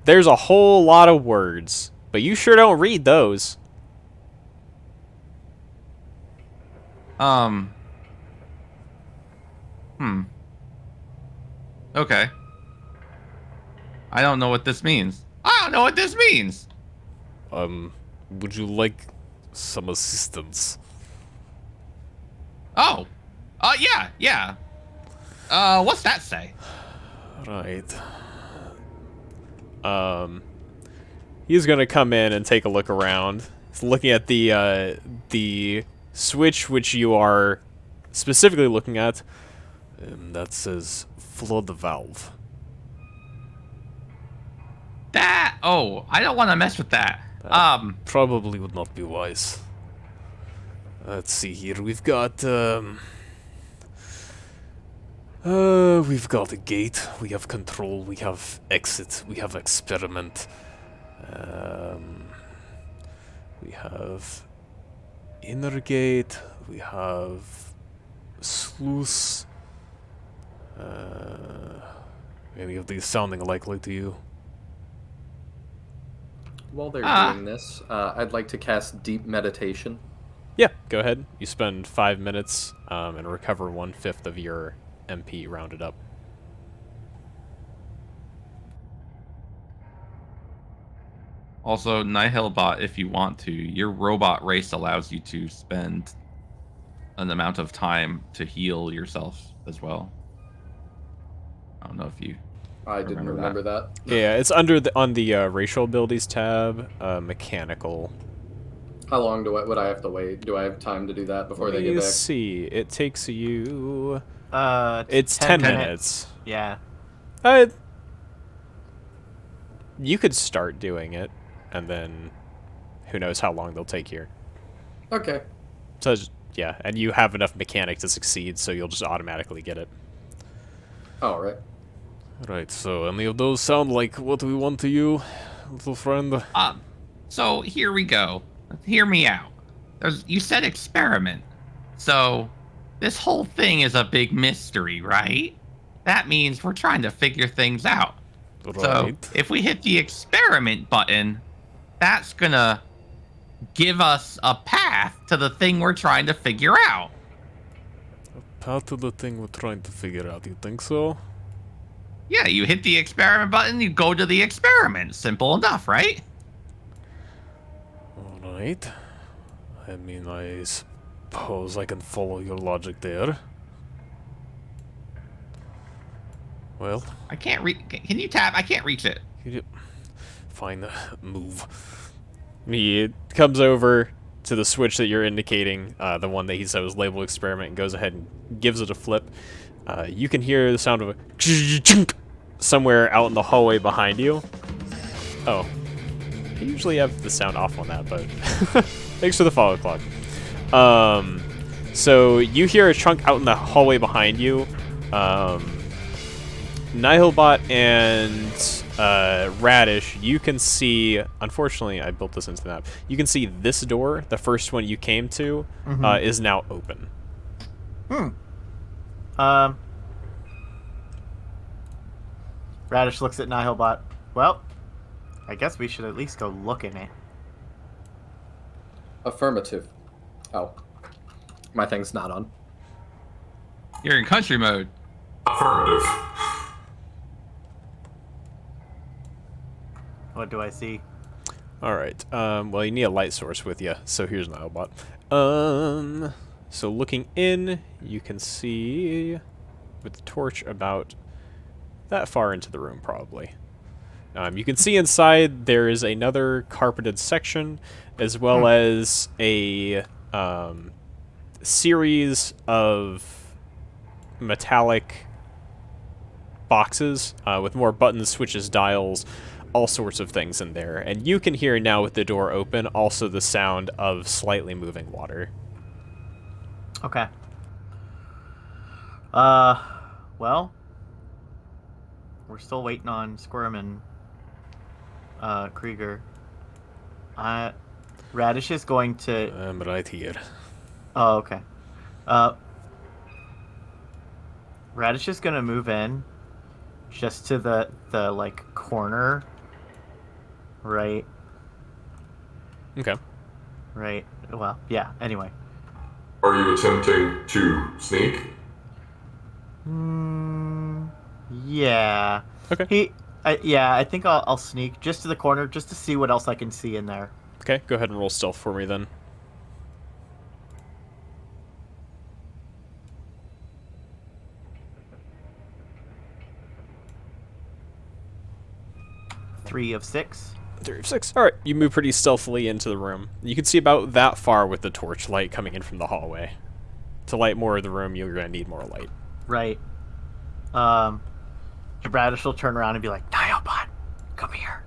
[SPEAKER 1] There's a whole lot of words, but you sure don't read those.
[SPEAKER 4] Okay. I don't know what this means. I don't know what this means.
[SPEAKER 7] Would you like some assistance?
[SPEAKER 4] Oh. Yeah. What's that say?
[SPEAKER 7] Right.
[SPEAKER 1] He's gonna come in and take a look around. He's looking at the switch which you are specifically looking at.
[SPEAKER 7] That says flood valve.
[SPEAKER 4] That. Oh, I don't want to mess with that.
[SPEAKER 7] Probably would not be wise. Let's see here. We've got a gate. We have control. We have exit. We have experiment. We have inner gate. We have sluice. Any of these sounding likely to you?
[SPEAKER 8] While they're doing this, I'd like to cast Deep Meditation.
[SPEAKER 1] Yeah, go ahead. You spend 5 minutes and recover 1/5 of your MP rounded up.
[SPEAKER 4] Also, Nihilbot, if you want to, your robot race allows you to spend an amount of time to heal yourself as well. I don't know if you.
[SPEAKER 8] I didn't remember that.
[SPEAKER 1] Yeah, it's under on the racial abilities tab, mechanical.
[SPEAKER 8] How long would I have to wait? Do I have time to do that before they get
[SPEAKER 1] Let's
[SPEAKER 8] back?
[SPEAKER 1] see. It takes you.
[SPEAKER 3] It's
[SPEAKER 1] 10 minutes.
[SPEAKER 3] Yeah.
[SPEAKER 1] You could start doing it, and then who knows how long they'll take here.
[SPEAKER 8] Okay.
[SPEAKER 1] So yeah, and you have enough mechanic to succeed, so you'll just automatically get it.
[SPEAKER 8] All right.
[SPEAKER 7] Right, so any of those sound like what we want to you, little friend?
[SPEAKER 4] So here we go. Hear me out. You said experiment. So this whole thing is a big mystery, right? That means we're trying to figure things out.
[SPEAKER 7] Right.
[SPEAKER 4] So if we hit the experiment button, that's gonna give us a path to the thing we're trying to figure out.
[SPEAKER 7] Path to the thing we're trying to figure out, you think so?
[SPEAKER 4] Yeah, you hit the experiment button, you go to the experiment. Simple enough, right?
[SPEAKER 7] Alright. I mean, I suppose I can follow your logic there. Well,
[SPEAKER 4] I can't reach. Can you tap? I can't reach it.
[SPEAKER 7] fine, move.
[SPEAKER 1] He comes over to the switch that you're indicating, the one that he said was labeled experiment, and goes ahead and gives it a flip. You can hear the sound of a somewhere out in the hallway behind you. Oh. I usually have the sound off on that, but thanks for the follow, Clock. So you hear a chunk out in the hallway behind you. Nihilbot and Raddish, you can see, unfortunately I built this into the map, you can see this door, the first one you came to, is now open.
[SPEAKER 3] Raddish looks at Nihilbot. Well, I guess we should at least go look in it.
[SPEAKER 8] Affirmative. Oh. My thing's not on.
[SPEAKER 4] You're in country mode.
[SPEAKER 2] Affirmative.
[SPEAKER 3] What do I see?
[SPEAKER 1] Alright, well you need a light source with you, so here's Nihilbot. So looking in, you can see with the torch about that far into the room probably. You can see inside there is another carpeted section, as well as a series of metallic boxes with more buttons, switches, dials, all sorts of things in there. And you can hear now with the door open also the sound of slightly moving water.
[SPEAKER 3] Okay. Well, we're still waiting on Squirm and Krieger. Raddish is going to...
[SPEAKER 7] I'm right here.
[SPEAKER 3] Oh, okay. Raddish is going to move in just to the like corner, right?
[SPEAKER 1] Okay.
[SPEAKER 3] Right. Well, yeah. Anyway.
[SPEAKER 2] Are you attempting to sneak?
[SPEAKER 3] Yeah.
[SPEAKER 1] Okay.
[SPEAKER 3] I think I'll sneak just to the corner just to see what else I can see in there.
[SPEAKER 1] Okay, go ahead and roll stealth for me then.
[SPEAKER 3] Three of 6.
[SPEAKER 1] 3 of 6. Alright, you move pretty stealthily into the room. You can see about that far with the torch light coming in from the hallway. To light more of the room, you're going to need more light.
[SPEAKER 3] Right. Raddish will turn around and be like, Nihilbot, come here.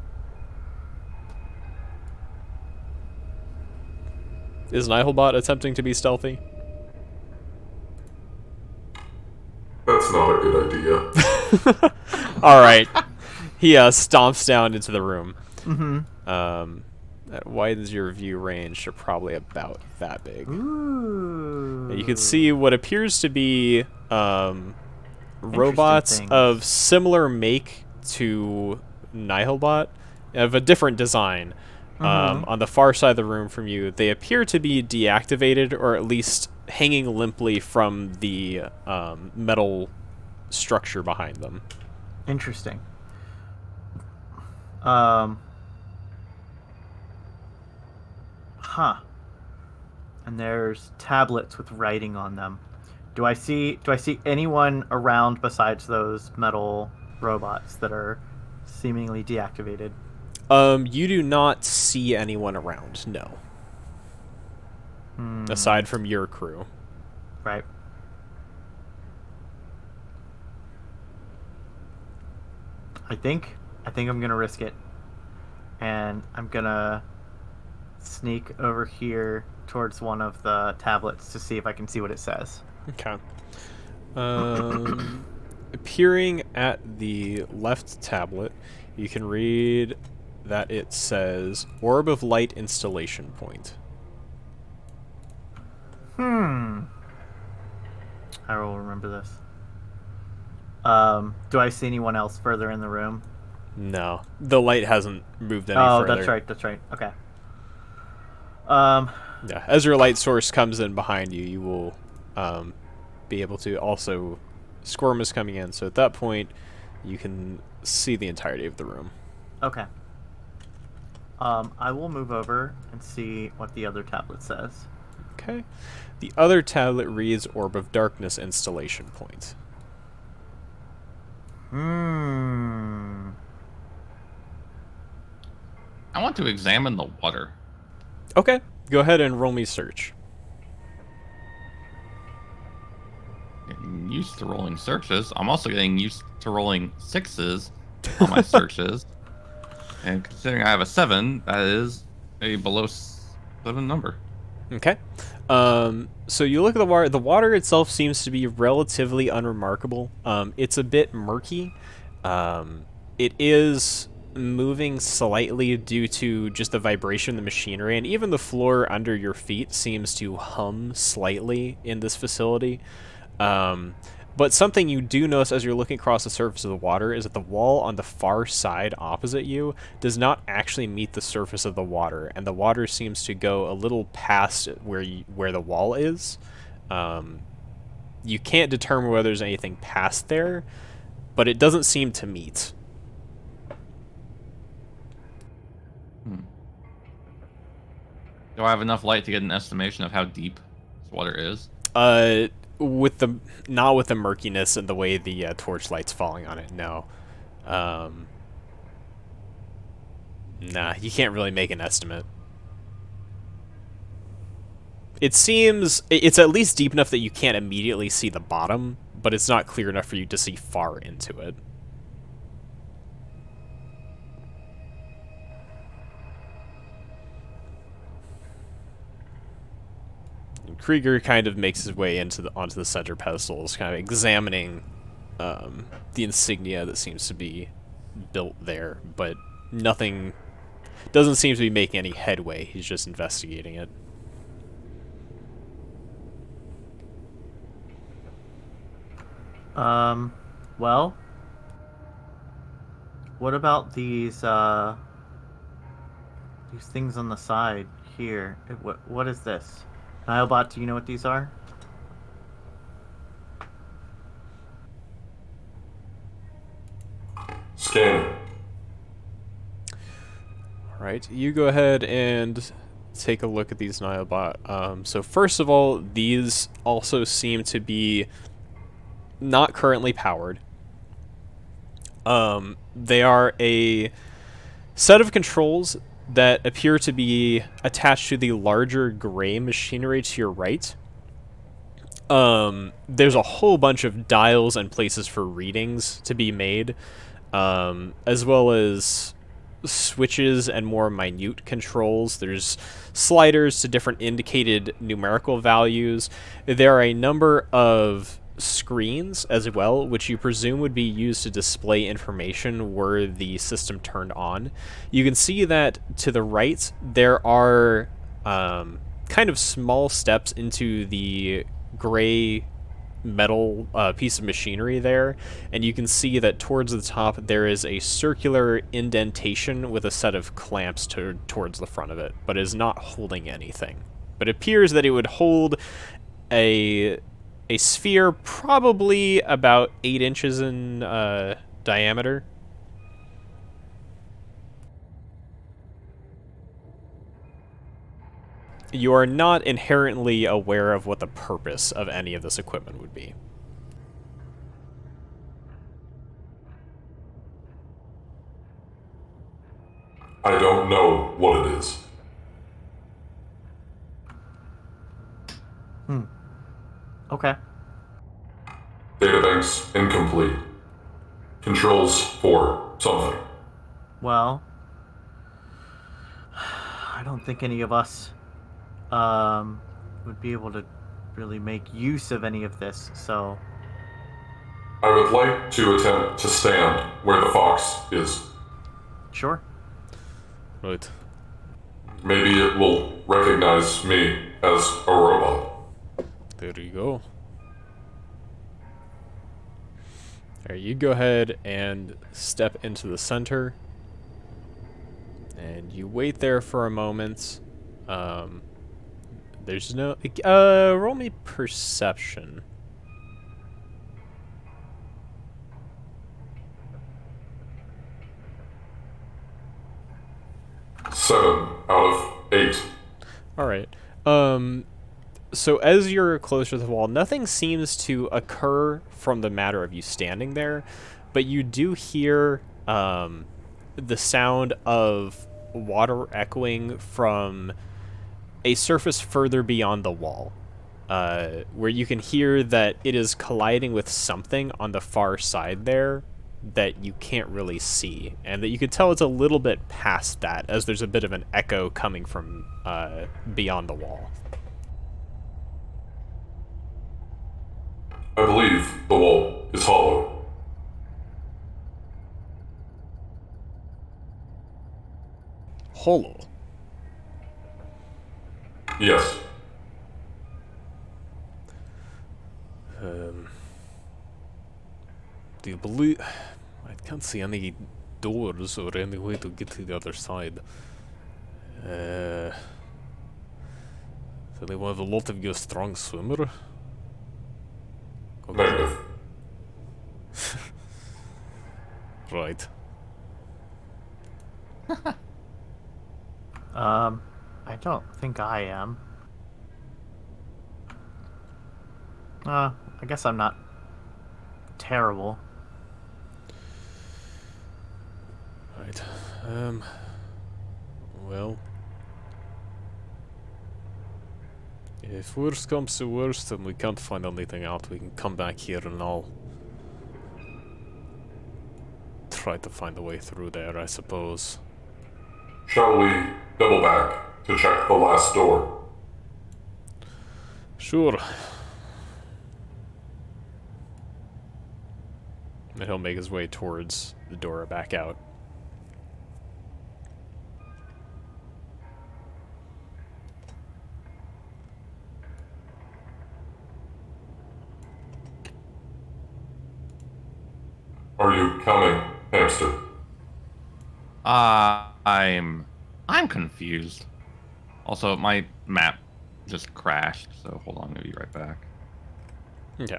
[SPEAKER 1] Is Nihilbot attempting to be stealthy?
[SPEAKER 2] That's not a good idea.
[SPEAKER 1] Alright. He stomps down into the room.
[SPEAKER 3] Mm-hmm.
[SPEAKER 1] That widens your view range to probably about that big.
[SPEAKER 3] Ooh.
[SPEAKER 1] You can see what appears to be robots
[SPEAKER 3] things.
[SPEAKER 1] of similar make to Nihilbot, of a different design. On the far side of the room from you, they appear to be deactivated, or at least hanging limply from the metal structure behind them.
[SPEAKER 3] Interesting. And there's tablets with writing on them. Do I see anyone around besides those metal robots that are seemingly deactivated?
[SPEAKER 1] You do not see anyone around, no. Aside from your crew.
[SPEAKER 3] Right. I think I'm gonna risk it. And I'm gonna sneak over here towards one of the tablets to see if I can see what it says.
[SPEAKER 1] Okay. Appearing at the left tablet, you can read that it says Orb of Light Installation Point.
[SPEAKER 3] I will remember this. Do I see anyone else further in the room?
[SPEAKER 1] No. The light hasn't moved any
[SPEAKER 3] Oh,
[SPEAKER 1] further.
[SPEAKER 3] that's right. Okay.
[SPEAKER 1] Yeah. As your light source comes in behind you, you will be able to also... Squirm is coming in, so at that point, you can see the entirety of the room.
[SPEAKER 3] Okay. I will move over and see what the other tablet says.
[SPEAKER 1] Okay. The other tablet reads Orb of Darkness Installation Point.
[SPEAKER 4] I want to examine the water.
[SPEAKER 1] Okay. Go ahead and roll me search.
[SPEAKER 4] You used to rolling searches. I'm also getting used to rolling 6s on my searches. And considering I have a 7, that is a below 7 number.
[SPEAKER 1] Okay. So you look at the water. The water itself seems to be relatively unremarkable. It's a bit murky. It is moving slightly due to just the vibration of the machinery, and even the floor under your feet seems to hum slightly in this facility. But something you do notice as you're looking across the surface of the water is that the wall on the far side opposite you does not actually meet the surface of the water, and the water seems to go a little past where the wall is. You can't determine whether there's anything past there, but it doesn't seem to meet.
[SPEAKER 4] Do I have enough light to get an estimation of how deep this water is?
[SPEAKER 1] Not with the murkiness and the way the torchlight's falling on it, no. Nah, you can't really make an estimate. It seems it's at least deep enough that you can't immediately see the bottom, but it's not clear enough for you to see far into it. And Krieger kind of makes his way onto the center pedestals, kind of examining the insignia that seems to be built there, but nothing doesn't seem to be making any headway. He's just investigating it.
[SPEAKER 3] Well, what about these things on the side here? What is this? Nihilbot, do you know what these are?
[SPEAKER 2] Scan.
[SPEAKER 1] Alright, you go ahead and take a look at these Nihilbot. So first of all, these also seem to be not currently powered. They are a set of controls that appear to be attached to the larger gray machinery to your right. There's a whole bunch of dials and places for readings to be made, as well as switches and more minute controls. There's sliders to different indicated numerical values. There are a number of screens as well, which you presume would be used to display information were the system turned on. You can see that to the right there are kind of small steps into the gray metal piece of machinery there, and you can see that towards the top there is a circular indentation with a set of clamps towards the front of it, but is not holding anything. But it appears that it would hold a sphere probably about 8 inches in diameter. You are not inherently aware of what the purpose of any of this equipment would be.
[SPEAKER 2] I don't know what it is.
[SPEAKER 3] Okay.
[SPEAKER 2] Databanks incomplete. Controls for something.
[SPEAKER 3] Well, I don't think any of us would be able to really make use of any of this, so...
[SPEAKER 2] I would like to attempt to stand where the fox is.
[SPEAKER 3] Sure.
[SPEAKER 1] Right.
[SPEAKER 2] Maybe it will recognize me as a robot.
[SPEAKER 1] There you go. Alright, you go ahead and step into the center. And you wait there for a moment. There's no... roll me perception.
[SPEAKER 2] Seven out of 8.
[SPEAKER 1] Alright. So as you're closer to the wall, nothing seems to occur from the matter of you standing there, but you do hear the sound of water echoing from a surface further beyond the wall. where you can hear that it is colliding with something on the far side there that you can't really see, and that you can tell it's a little bit past that, as there's a bit of an echo coming from beyond the wall.
[SPEAKER 2] I believe the wall is hollow.
[SPEAKER 1] Hollow?
[SPEAKER 2] Yes.
[SPEAKER 7] Do you believe... I can't see any doors or any way to get to the other side. So they have a lot of you a strong swimmer? Okay.
[SPEAKER 2] Negative.
[SPEAKER 7] Right.
[SPEAKER 3] I don't think I am. I guess I'm not terrible.
[SPEAKER 7] Right. Well... If worst comes to worst and we can't find anything out, we can come back here and I'll... try to find a way through there, I suppose.
[SPEAKER 2] Shall we double back to check the last door?
[SPEAKER 7] Sure.
[SPEAKER 1] And he'll make his way towards the door back out.
[SPEAKER 2] Are you coming, hamster?
[SPEAKER 4] I'm confused. Also, my map just crashed, so hold on, I'll be right back.
[SPEAKER 1] Okay.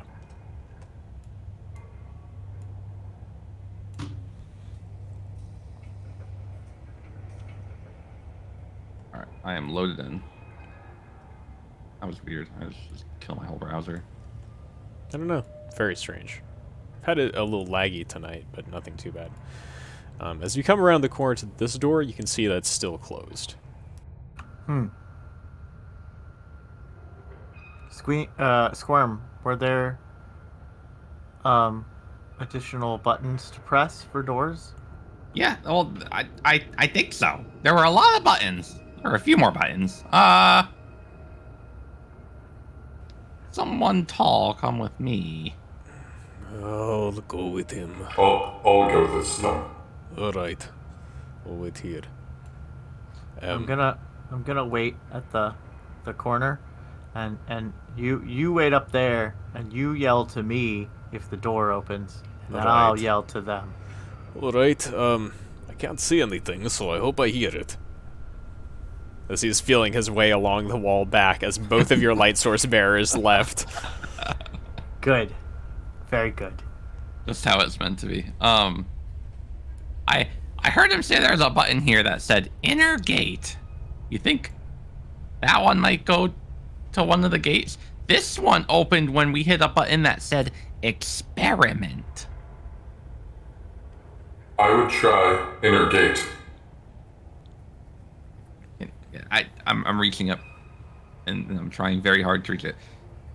[SPEAKER 4] Alright, I am loaded in. That was weird. I just killed my whole browser.
[SPEAKER 1] I don't know. Very strange. Had it a little laggy tonight, but nothing too bad. As you come around the corner to this door, you can see that it's still closed.
[SPEAKER 3] Squirm, were there additional buttons to press for doors?
[SPEAKER 4] Yeah, well, I think so. There were a lot of buttons. Or a few more buttons. Someone tall, come with me.
[SPEAKER 7] I'll go with him.
[SPEAKER 2] I'll go this time.
[SPEAKER 7] Alright. We'll wait here.
[SPEAKER 3] I'm gonna wait at the corner, and you wait up there, and you yell to me if the door opens, and then I'll
[SPEAKER 7] Alright.
[SPEAKER 3] yell to them.
[SPEAKER 7] Alright, I can't see anything, so I hope I hear it.
[SPEAKER 1] As he's feeling his way along the wall back as both of your light source bearers left.
[SPEAKER 3] Good, very good.
[SPEAKER 4] Just how it's meant to be. I heard him say there's a button here that said inner gate. You think that one might go to one of the gates? This one opened when we hit a button that said experiment.
[SPEAKER 2] I would try inner gate.
[SPEAKER 4] I'm reaching up, and I'm trying very hard to reach it.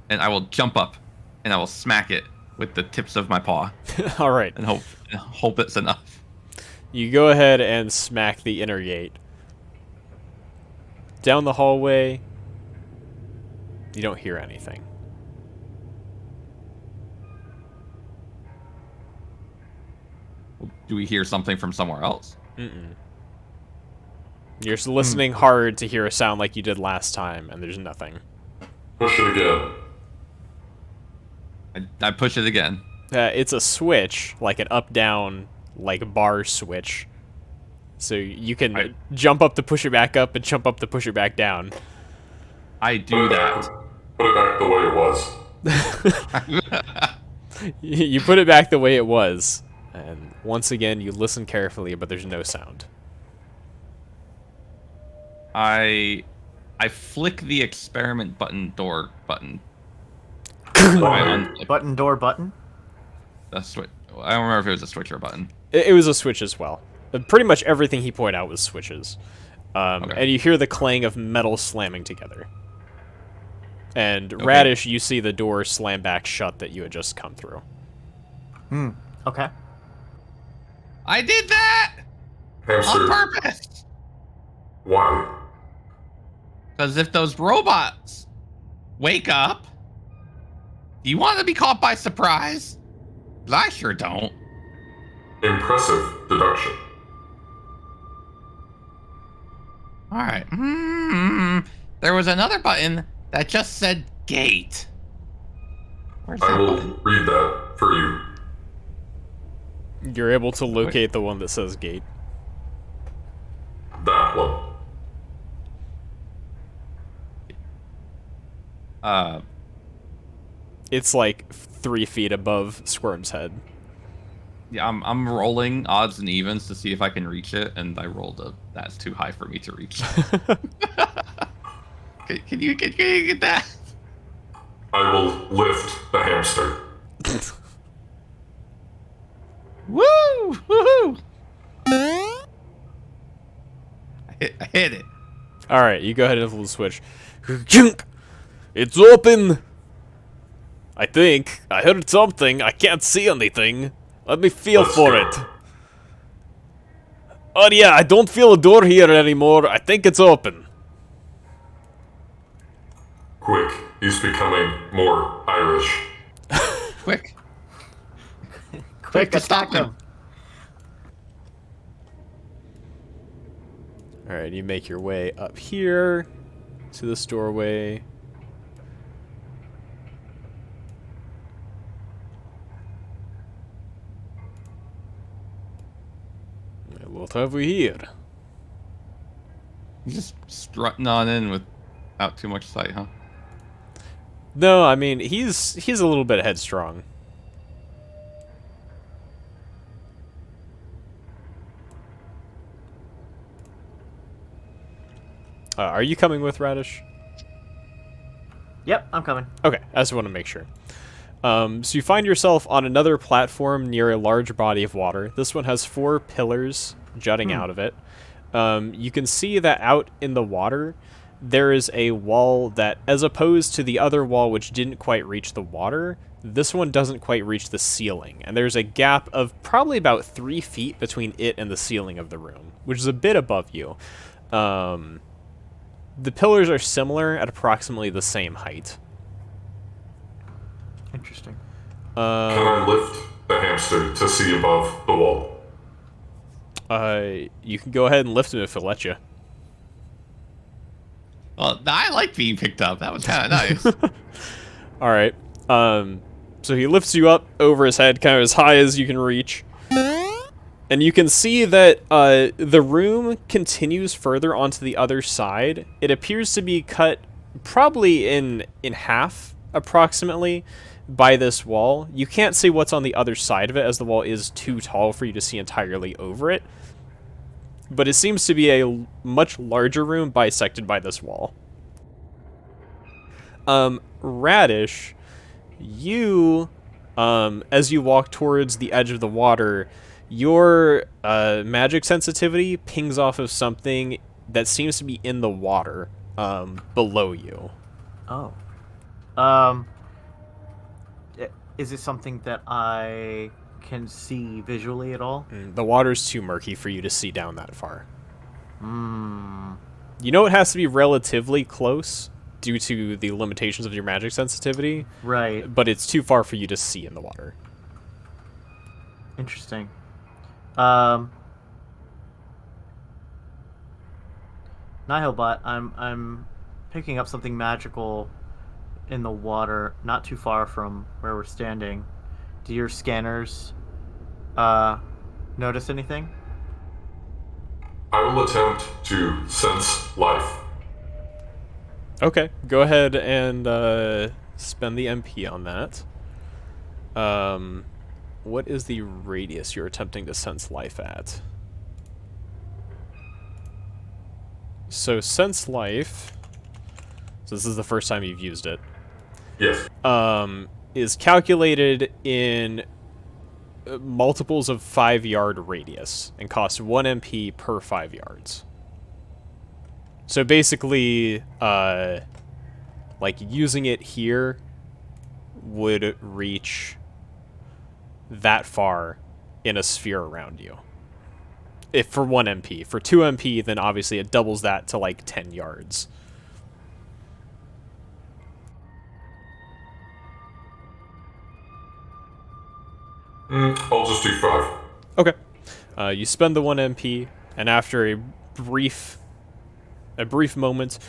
[SPEAKER 4] And I will jump up, and I will smack it with the tips of my paw.
[SPEAKER 1] All right.
[SPEAKER 4] And hope it's enough.
[SPEAKER 1] You go ahead and smack the inner gate. Down the hallway, you don't hear anything.
[SPEAKER 4] Do we hear something from somewhere else?
[SPEAKER 1] Mm-mm. You're listening hard to hear a sound like you did last time, and there's nothing.
[SPEAKER 2] Push it again.
[SPEAKER 4] I push it again.
[SPEAKER 1] It's a switch, like an up-down, like bar switch. So you can jump up to push it back up and jump up to push it back down.
[SPEAKER 4] I do that.
[SPEAKER 2] Put it back the way it was.
[SPEAKER 1] You put it back the way it was. And once again, you listen carefully, but there's no sound.
[SPEAKER 4] I flick the experiment door button.
[SPEAKER 3] Button door button?
[SPEAKER 4] The switch. I don't remember if it was a switch or a button.
[SPEAKER 1] It was a switch as well. Pretty much everything he pointed out was switches.
[SPEAKER 4] Okay.
[SPEAKER 1] And you hear the clang of metal slamming together. And
[SPEAKER 4] Okay.
[SPEAKER 1] Raddish, you see the door slam back shut that you had just come through.
[SPEAKER 3] Okay.
[SPEAKER 4] I did that
[SPEAKER 2] Hamster,
[SPEAKER 4] on purpose.
[SPEAKER 2] why?
[SPEAKER 4] Because if those robots wake up, do you want to be caught by surprise? 'Cause I sure don't.
[SPEAKER 2] Impressive deduction.
[SPEAKER 4] All right. There was another button that just said gate. Where's
[SPEAKER 2] I
[SPEAKER 4] that
[SPEAKER 2] will
[SPEAKER 4] button?
[SPEAKER 2] read that for you.
[SPEAKER 1] You're able to locate the one that says gate.
[SPEAKER 2] That one.
[SPEAKER 1] It's like 3 feet above Squirm's head.
[SPEAKER 4] Yeah, I'm rolling odds and evens to see if I can reach it, and I rolled that's too high for me to reach. Can you get that?
[SPEAKER 2] I will lift the hamster.
[SPEAKER 4] Woo! Woohoo! I hit it.
[SPEAKER 1] Alright, you go ahead and flip the switch. It's open! I think. I heard something. I can't see anything. Let me feel
[SPEAKER 2] Let's
[SPEAKER 1] for
[SPEAKER 2] go.
[SPEAKER 1] it. Oh yeah, I don't feel a door here anymore. I think it's open.
[SPEAKER 2] Quick, he's becoming more Irish.
[SPEAKER 4] Quick.
[SPEAKER 3] Quick,
[SPEAKER 4] to
[SPEAKER 3] attack
[SPEAKER 4] stop
[SPEAKER 3] him.
[SPEAKER 1] Alright, you make your way up here to this doorway. What have we here?
[SPEAKER 4] You're just strutting on in without too much sight, huh?
[SPEAKER 1] No, I mean, he's a little bit headstrong. Are you coming with Raddish?
[SPEAKER 3] Yep, I'm coming.
[SPEAKER 1] Okay, I just want to make sure. So you find yourself on another platform near a large body of water. This one has 4 pillars jutting out of it. You can see that out in the water, there is a wall that, as opposed to the other wall which didn't quite reach the water, this one doesn't quite reach the ceiling. And there's a gap of probably about 3 feet between it and the ceiling of the room, which is a bit above you. The pillars are similar at approximately the same height.
[SPEAKER 3] Interesting.
[SPEAKER 2] Can I lift the hamster to see above the wall?
[SPEAKER 1] You can go ahead and lift him if he'll let you.
[SPEAKER 4] Well, I like being picked up. That was kind of nice.
[SPEAKER 1] All right. So he lifts you up over his head, kind of as high as you can reach. And you can see that the room continues further onto the other side. It appears to be cut probably in half, approximately, by this wall. You can't see what's on the other side of it, as the wall is too tall for you to see entirely over it. But it seems to be a much larger room bisected by this wall. Raddish, you, as you walk towards the edge of the water, your magic sensitivity pings off of something that seems to be in the water below you.
[SPEAKER 3] Oh. Is it something that I can see visually at all?
[SPEAKER 1] The water's too murky for you to see down that far.
[SPEAKER 3] Hmm.
[SPEAKER 1] You know it has to be relatively close due to the limitations of your magic sensitivity,
[SPEAKER 3] Right.
[SPEAKER 1] but it's too far for you to see in the water.
[SPEAKER 3] Interesting. Nihilbot, I'm picking up something magical in the water, not too far from where we're standing. Do your scanners notice anything?
[SPEAKER 2] I will attempt to sense life.
[SPEAKER 1] Okay, go ahead and spend the MP on that. What is the radius you're attempting to sense life at? So sense life, so this is the first time you've used it,
[SPEAKER 2] Yes.
[SPEAKER 1] is calculated in multiples of 5-yard radius and costs 1 MP per 5 yards. So basically, Like, using it here would reach that far in a sphere around you. If for 1 MP. For 2 MP, then obviously it doubles that to like 10 yards.
[SPEAKER 2] I'll just do 5.
[SPEAKER 1] Okay. You spend the 1 MP, and after a brief moment,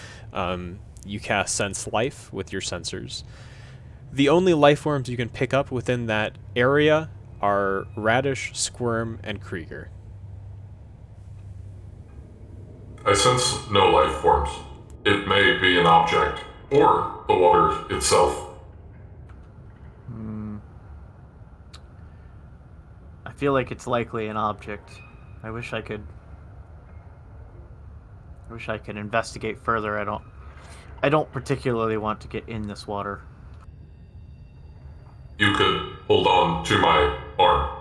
[SPEAKER 1] you cast Sense Life with your sensors. The only life forms you can pick up within that area are Raddish, Squirm, and Krieger.
[SPEAKER 2] I sense no life forms. It may be an object, or the water itself.
[SPEAKER 3] I feel like it's likely an object. I wish I could investigate further. I don't particularly want to get in this water.
[SPEAKER 2] You could hold on to my arm.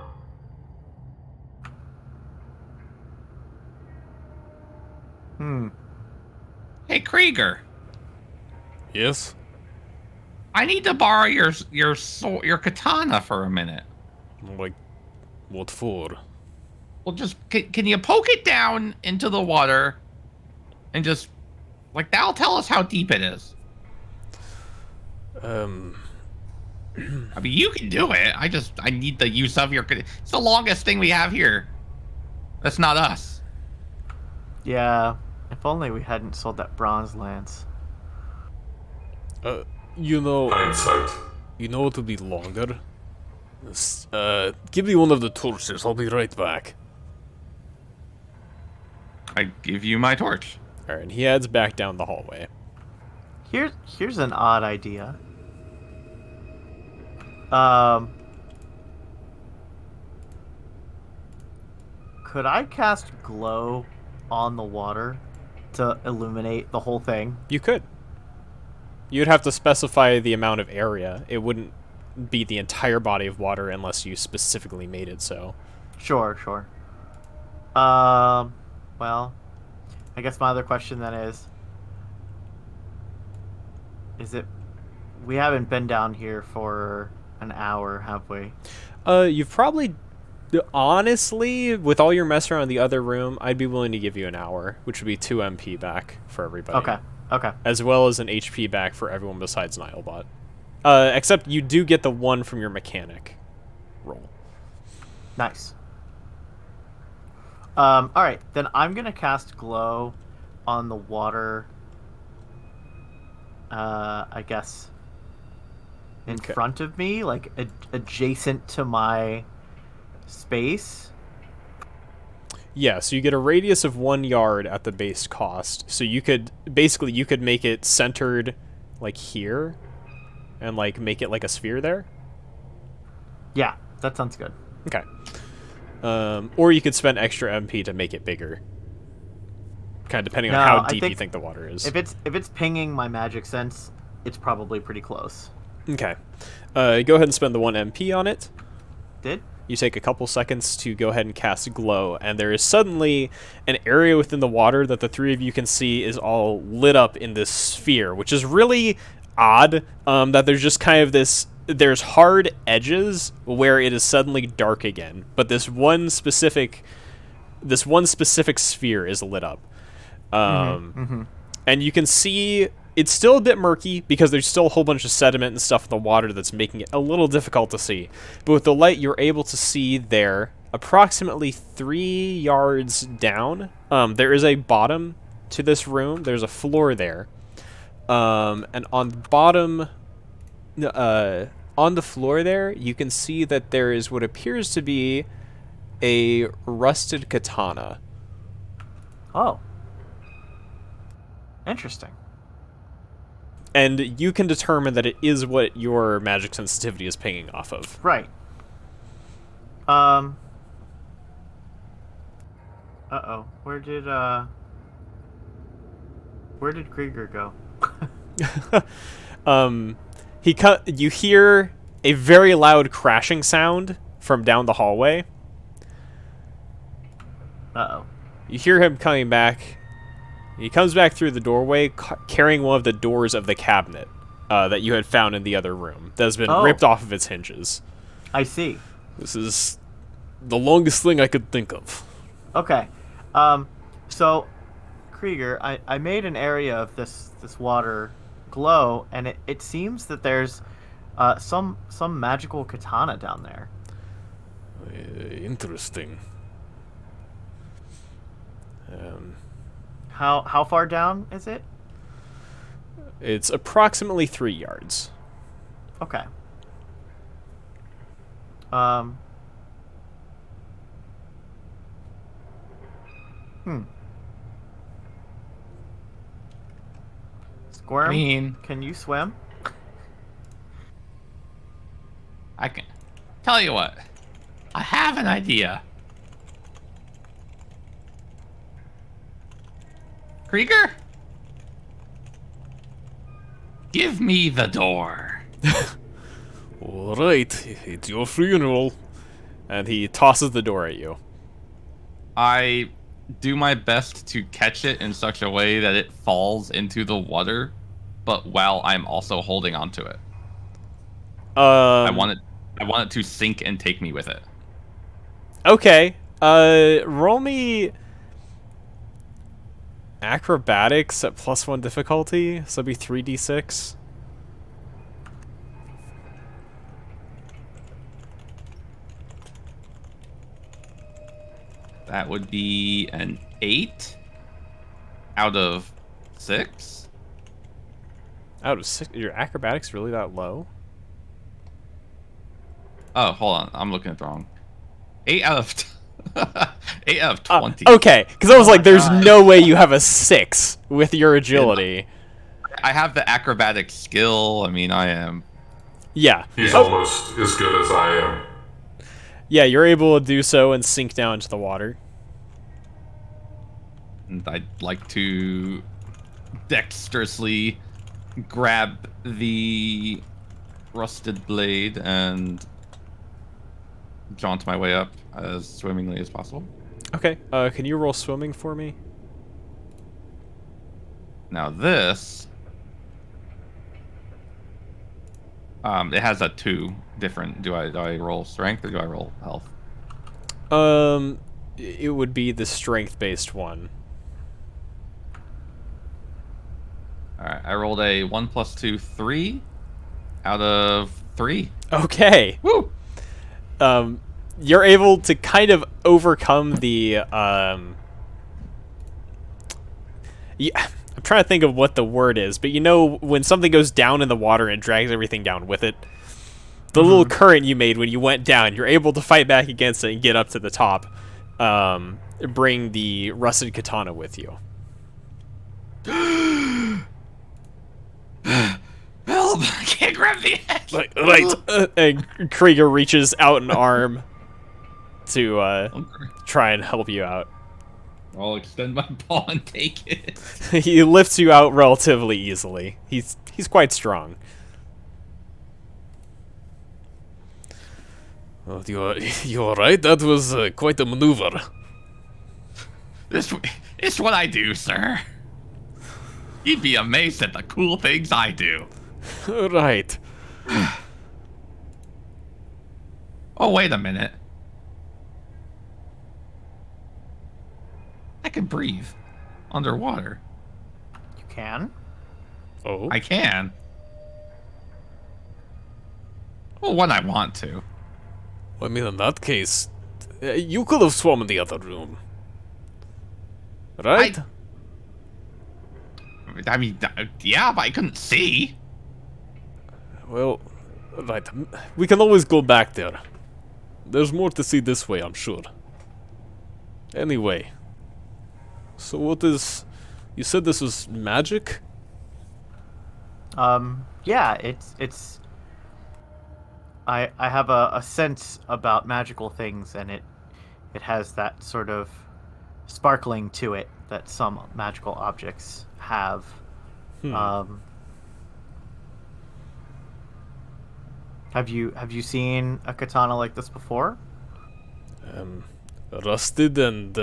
[SPEAKER 4] Hey, Krieger.
[SPEAKER 7] Yes?
[SPEAKER 4] I need to borrow your katana for a minute.
[SPEAKER 7] Like, what for?
[SPEAKER 4] Well, just can you poke it down into the water, and just like that'll tell us how deep it is. I mean, you can do it. I need the use of your. It's the longest thing we have here. That's not us.
[SPEAKER 3] Yeah, if only we hadn't sold that bronze lance.
[SPEAKER 7] You know,
[SPEAKER 2] Hindsight.
[SPEAKER 7] it would be longer. Give me one of the torches, I'll be right back.
[SPEAKER 4] I give you my torch.
[SPEAKER 1] Alright, and he heads back down the hallway.
[SPEAKER 3] Here's an odd idea. Could I cast glow on the water to illuminate the whole thing?
[SPEAKER 1] You could. You'd have to specify the amount of area. It wouldn't be the entire body of water unless you specifically made it so.
[SPEAKER 3] Sure. Well, I guess my other question then is it, we haven't been down here for an hour, have we?
[SPEAKER 1] You've probably, honestly, with all your mess around in the other room, I'd be willing to give you an hour, which would be 2 MP back for everybody.
[SPEAKER 3] Okay.
[SPEAKER 1] As well as an HP back for everyone besides Nihilbot. Except you do get the 1 from your mechanic roll.
[SPEAKER 3] Nice. Alright, then I'm gonna cast glow on the water, I guess, in front of me, like adjacent to my space.
[SPEAKER 1] Yeah, so you get a radius of 1 yard at the base cost. So you could make it centered like here and like make it like a sphere there.
[SPEAKER 3] Yeah, that sounds good.
[SPEAKER 1] Okay. Or you could spend extra MP to make it bigger. Kind of depending on how deep you think the water is.
[SPEAKER 3] If it's pinging my magic sense, it's probably pretty close.
[SPEAKER 1] Okay. Go ahead and spend the 1 MP on it.
[SPEAKER 3] Did?
[SPEAKER 1] You take a couple seconds to go ahead and cast glow, and there is suddenly an area within the water that the 3 of you can see is all lit up in this sphere, which is really odd, that there's just kind of there's hard edges where it is suddenly dark again, but this one specific sphere is lit up. And you can see it's still a bit murky because there's still a whole bunch of sediment and stuff in the water that's making it a little difficult to see. But with the light, you're able to see there, approximately 3 yards down, there is a bottom to this room. There's a floor there. And on the floor there, you can see that there is what appears to be a rusted katana.
[SPEAKER 3] Oh. Interesting.
[SPEAKER 1] And you can determine that it is what your magic sensitivity is pinging off of.
[SPEAKER 3] Right. Uh-oh. Where did Krieger go?
[SPEAKER 1] You hear a very loud crashing sound from down the hallway.
[SPEAKER 3] Uh-oh.
[SPEAKER 1] You hear him coming back. He comes back through the doorway, carrying one of the doors of the cabinet that you had found in the other room that has been
[SPEAKER 3] Oh.
[SPEAKER 1] ripped off of its hinges.
[SPEAKER 3] I see.
[SPEAKER 7] This is the longest thing I could think of.
[SPEAKER 3] Okay. So, Krieger, I made an area of this water glow, and it seems that there's some magical katana down there.
[SPEAKER 7] Interesting.
[SPEAKER 3] How far down is it?
[SPEAKER 1] It's approximately 3 yards.
[SPEAKER 3] Okay. Squirm,
[SPEAKER 4] I mean,
[SPEAKER 3] can you swim?
[SPEAKER 4] I can tell you what. I have an idea. Krieger? Give me the door.
[SPEAKER 7] Alright, it's your funeral.
[SPEAKER 1] And he tosses the door at you.
[SPEAKER 4] I do my best to catch it in such a way that it falls into the water, but while I'm also holding onto it. I want it to sink and take me with it.
[SPEAKER 1] Okay. Roll me acrobatics at +1 difficulty. So it'd be 3d6.
[SPEAKER 4] That would be an 8 out of 6.
[SPEAKER 1] Out of 6, your acrobatics really that low?
[SPEAKER 4] Oh, hold on. I'm looking at the wrong. 8 out of 8 out of 20.
[SPEAKER 1] Okay, because I was like, there's
[SPEAKER 3] God.
[SPEAKER 1] no way you have a 6 with your agility.
[SPEAKER 4] I have the acrobatic skill. I mean, I am.
[SPEAKER 1] Yeah.
[SPEAKER 2] He's almost as good as I am.
[SPEAKER 1] Yeah, you're able to do so and sink down into the water.
[SPEAKER 4] And I'd like to dexterously grab the rusted blade and jaunt my way up as swimmingly as possible.
[SPEAKER 1] Okay, can you roll swimming for me?
[SPEAKER 4] Now this, it has a 2 different. Do I roll strength or do I roll health?
[SPEAKER 1] It would be the strength-based one.
[SPEAKER 4] All right, I rolled a 1 + 2, 3 out of 3.
[SPEAKER 1] Okay.
[SPEAKER 4] Woo!
[SPEAKER 1] You're able to kind of overcome the, yeah, I'm trying to think of what the word is, but you know when something goes down in the water and drags everything down with it? The little current you made when you went down, you're able to fight back against it and get up to the top. Bring the rusted katana with you.
[SPEAKER 4] Help! I can't grab the edge.
[SPEAKER 1] Right. And Krieger reaches out an arm to try and help you out.
[SPEAKER 4] I'll extend my paw and take it.
[SPEAKER 1] He lifts you out relatively easily. He's quite strong.
[SPEAKER 7] Well, you're right. That was quite a maneuver.
[SPEAKER 4] It's what I do, sir. You'd be amazed at the cool things I do.
[SPEAKER 7] Right.
[SPEAKER 4] Oh, wait a minute. I can breathe underwater.
[SPEAKER 3] You can?
[SPEAKER 1] Oh.
[SPEAKER 4] I can. Well, when I want to.
[SPEAKER 7] I mean, in that case, you could have swum in the other room. Right?
[SPEAKER 4] I mean, yeah, but I couldn't see.
[SPEAKER 7] Well, right. We can always go back there. There's more to see this way, I'm sure. Anyway. So what is... You said this was magic?
[SPEAKER 3] Yeah, it's I have a sense about magical things, and it has that sort of sparkling to it that some magical objects have. Have you seen a katana like this before?
[SPEAKER 7] Rusted and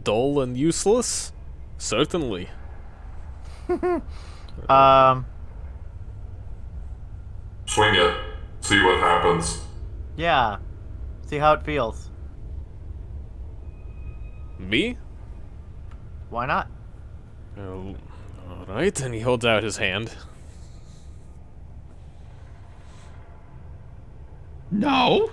[SPEAKER 7] dull and useless? Certainly.
[SPEAKER 2] swing it, see what happens.
[SPEAKER 3] Yeah. See how it feels.
[SPEAKER 1] Me?
[SPEAKER 3] Why not?
[SPEAKER 1] Oh, alright, and he holds out his hand.
[SPEAKER 4] No.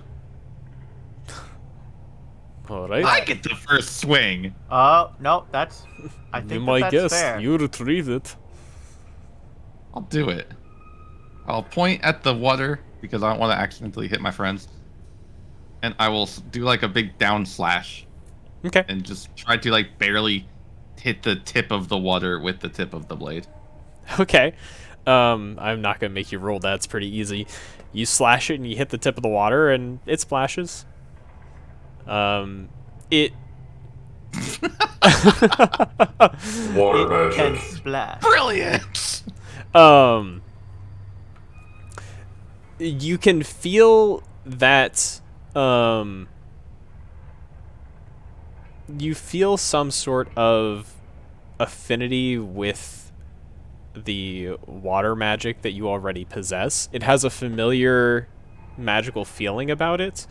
[SPEAKER 1] Alright.
[SPEAKER 4] I get the first swing.
[SPEAKER 3] Oh, no, that's... I
[SPEAKER 1] Be
[SPEAKER 3] think
[SPEAKER 1] my
[SPEAKER 3] that's
[SPEAKER 1] guest.
[SPEAKER 3] fair.
[SPEAKER 1] You retrieve it.
[SPEAKER 4] I'll do it. I'll point at the water because I don't want to accidentally hit my friends. And I will do like a big down slash
[SPEAKER 1] Okay.
[SPEAKER 4] and just try to like barely hit the tip of the water with the tip of the blade.
[SPEAKER 1] Okay. I'm not gonna make you roll that. It's pretty easy. You slash it and you hit the tip of the water and it splashes. It
[SPEAKER 2] Water
[SPEAKER 3] It can
[SPEAKER 2] magic.
[SPEAKER 3] splash.
[SPEAKER 4] Brilliant!
[SPEAKER 1] You can feel that, you feel some sort of affinity with the water magic that you already possess. It has a familiar magical feeling about it,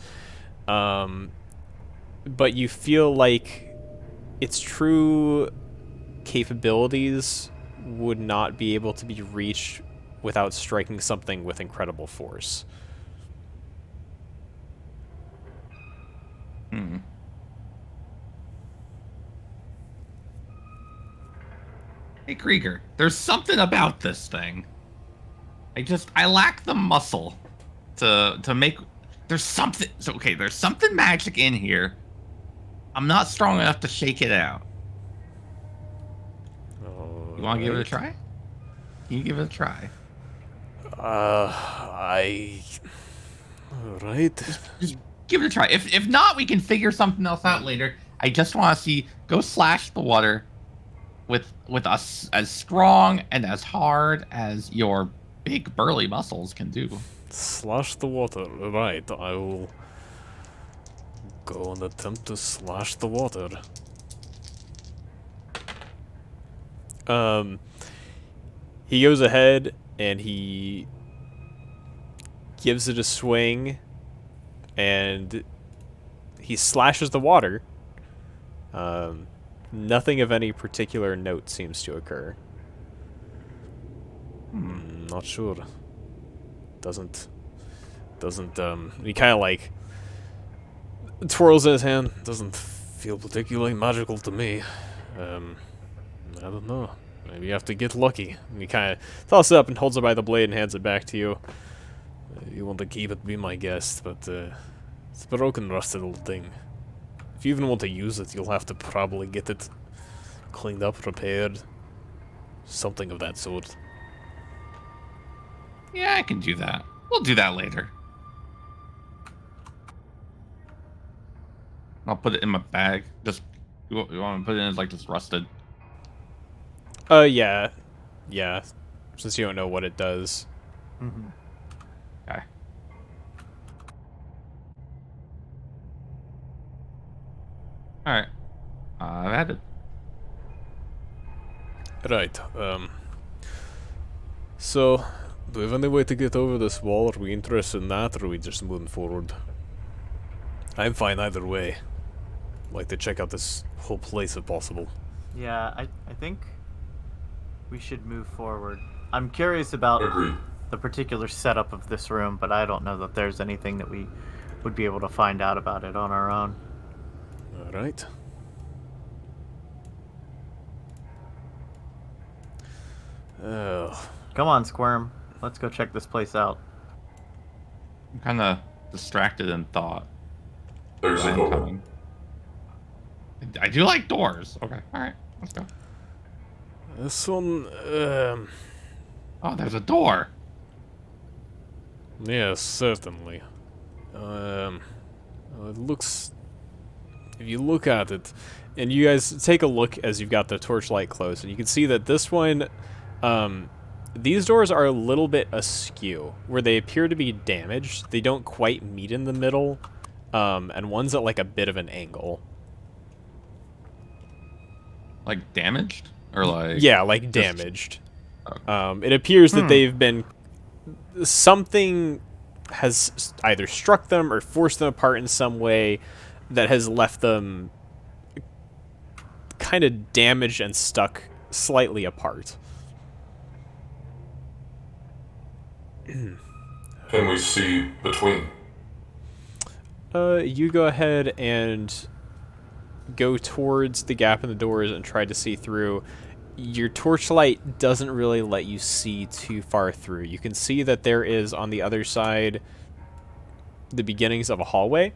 [SPEAKER 1] but you feel like its true capabilities would not be able to be reached without striking something with incredible force.
[SPEAKER 4] Hey Krieger, there's something about this thing. I lack the muscle to make. There's something. So okay, there's something magic in here. I'm not strong enough to shake it out. You want to give it a try? Can you give it a try?
[SPEAKER 1] Alright.
[SPEAKER 4] Just give it a try. If not, we can figure something else out later. I just want to see. Go slash the water with us as strong and as hard as your big burly muscles can do.
[SPEAKER 7] Slash the water. Right, I will go and attempt to slash the water.
[SPEAKER 1] He goes ahead and he gives it a swing and he slashes the water. Nothing of any particular note seems to occur.
[SPEAKER 7] Not sure. Doesn't,
[SPEAKER 1] He kind of like twirls in his hand.
[SPEAKER 7] doesn't feel particularly magical to me. I don't know. Maybe you have to get lucky.
[SPEAKER 1] And he kind of tosses it up and holds it by the blade and hands it back to you.
[SPEAKER 7] You want to keep it, be my guest, but it's a broken, rusted old thing. If you even want to use it, you'll have to probably get it cleaned up, repaired. Something of that sort.
[SPEAKER 4] Yeah, I can do that. We'll do that later. I'll put it in my bag. Just you want to put it in as like just rusted.
[SPEAKER 1] Yeah. Since you don't know what it does.
[SPEAKER 3] Mm-hmm.
[SPEAKER 4] Okay. All right. I've had it.
[SPEAKER 7] Right, so, do we have any way to get over this wall? Are we interested in that, or are we just moving forward? I'm fine either way. I'd like to check out this whole place if possible.
[SPEAKER 3] Yeah, I think we should move forward. I'm curious about
[SPEAKER 2] Agreed.
[SPEAKER 3] the particular setup of this room, but I don't know that there's anything that we would be able to find out about it on our own.
[SPEAKER 7] Alright. Oh,
[SPEAKER 3] Come on, Squirm. Let's go check this place out.
[SPEAKER 4] I'm kind of distracted in thought.
[SPEAKER 2] There's a
[SPEAKER 4] I'm
[SPEAKER 2] door.
[SPEAKER 4] coming. I do like doors. Okay. All right. Let's go.
[SPEAKER 7] this one,
[SPEAKER 4] Oh, there's a door.
[SPEAKER 7] yes, certainly. It looks, if you look at it,
[SPEAKER 1] And you guys take a look as you've got the torchlight close, and you can see that this one, these doors are a little bit askew, where they appear to be damaged. They don't quite meet in the middle, and one's at like a bit of an angle.
[SPEAKER 4] Like damaged or like?
[SPEAKER 1] Yeah, like
[SPEAKER 4] just-
[SPEAKER 1] damaged.
[SPEAKER 4] Okay.
[SPEAKER 1] It appears that they've been something has either struck them or forced them apart in some way that has left them kind of damaged and stuck slightly apart.
[SPEAKER 2] Can we see between?
[SPEAKER 1] You go ahead and go towards the gap in the doors and try to see through. Your torchlight doesn't really let you see too far through. You can see that there is on the other side the beginnings of a hallway,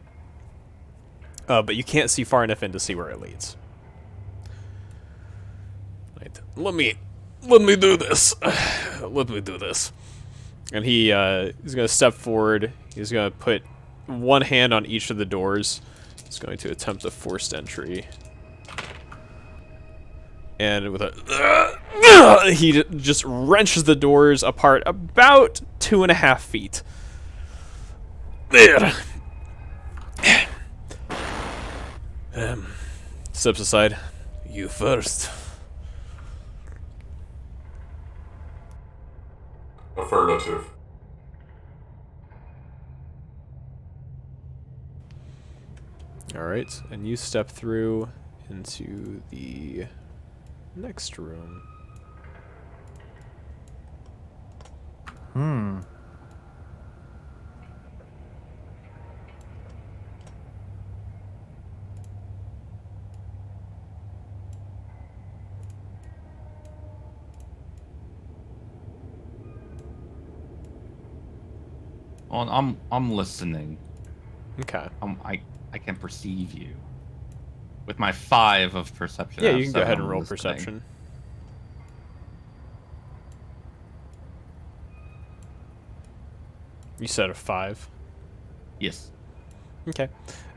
[SPEAKER 1] but you can't see far enough in to see where it leads. Right. Let me do this. Let me do this. And he's going to step forward. He's going to put one hand on each of the doors. He's going to attempt a forced entry. And with a... he just wrenches the doors apart about 2.5 feet. There. Steps aside. You first.
[SPEAKER 2] Affirmative.
[SPEAKER 1] Alright, and you step through into the next room.
[SPEAKER 4] Oh, I'm listening.
[SPEAKER 1] Okay.
[SPEAKER 4] I can perceive you. With my 5 of perception.
[SPEAKER 1] Yeah,
[SPEAKER 4] out of
[SPEAKER 1] you can go
[SPEAKER 4] 7,
[SPEAKER 1] ahead and
[SPEAKER 4] I'm
[SPEAKER 1] roll
[SPEAKER 4] listening.
[SPEAKER 1] perception. You said a 5.
[SPEAKER 4] Yes.
[SPEAKER 1] Okay.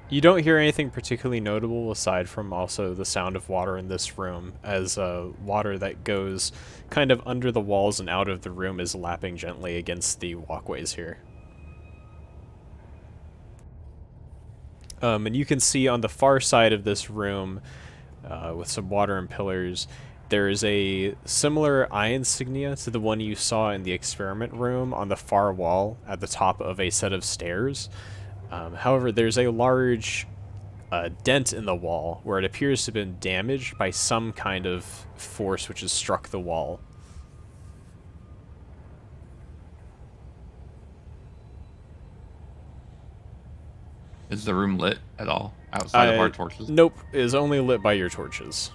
[SPEAKER 1] You don't hear anything particularly notable aside from also the sound of water in this room, as water that goes kind of under the walls and out of the room is lapping gently against the walkways here. And you can see on the far side of this room, with some water and pillars, there is a similar eye insignia to the one you saw in the experiment room on the far wall at the top of a set of stairs. However, there's a large dent in the wall where it appears to have been damaged by some kind of force which has struck the wall.
[SPEAKER 4] Is the room lit at all outside of our torches?
[SPEAKER 1] Nope, it is only lit by your torches.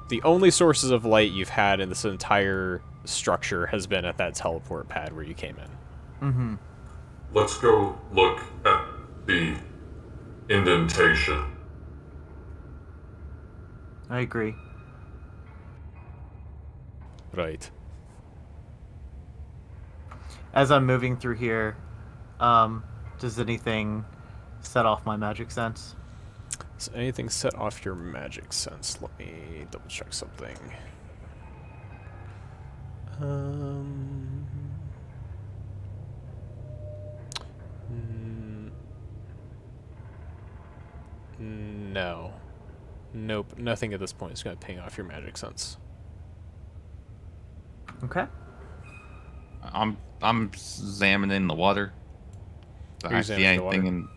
[SPEAKER 1] The only sources of light you've had in this entire structure has been at that teleport pad where you came in.
[SPEAKER 3] Mm-hmm.
[SPEAKER 2] Let's go look at the indentation.
[SPEAKER 3] I agree.
[SPEAKER 1] Right.
[SPEAKER 3] As I'm moving through here, does anything set off my magic sense?
[SPEAKER 1] Does anything set off your magic sense? Let me double check something. No. Nope, nothing at this point is going to ping off your magic sense.
[SPEAKER 3] Okay.
[SPEAKER 4] I'm examining the water. Do
[SPEAKER 1] You're
[SPEAKER 4] I see
[SPEAKER 1] examining the
[SPEAKER 4] anything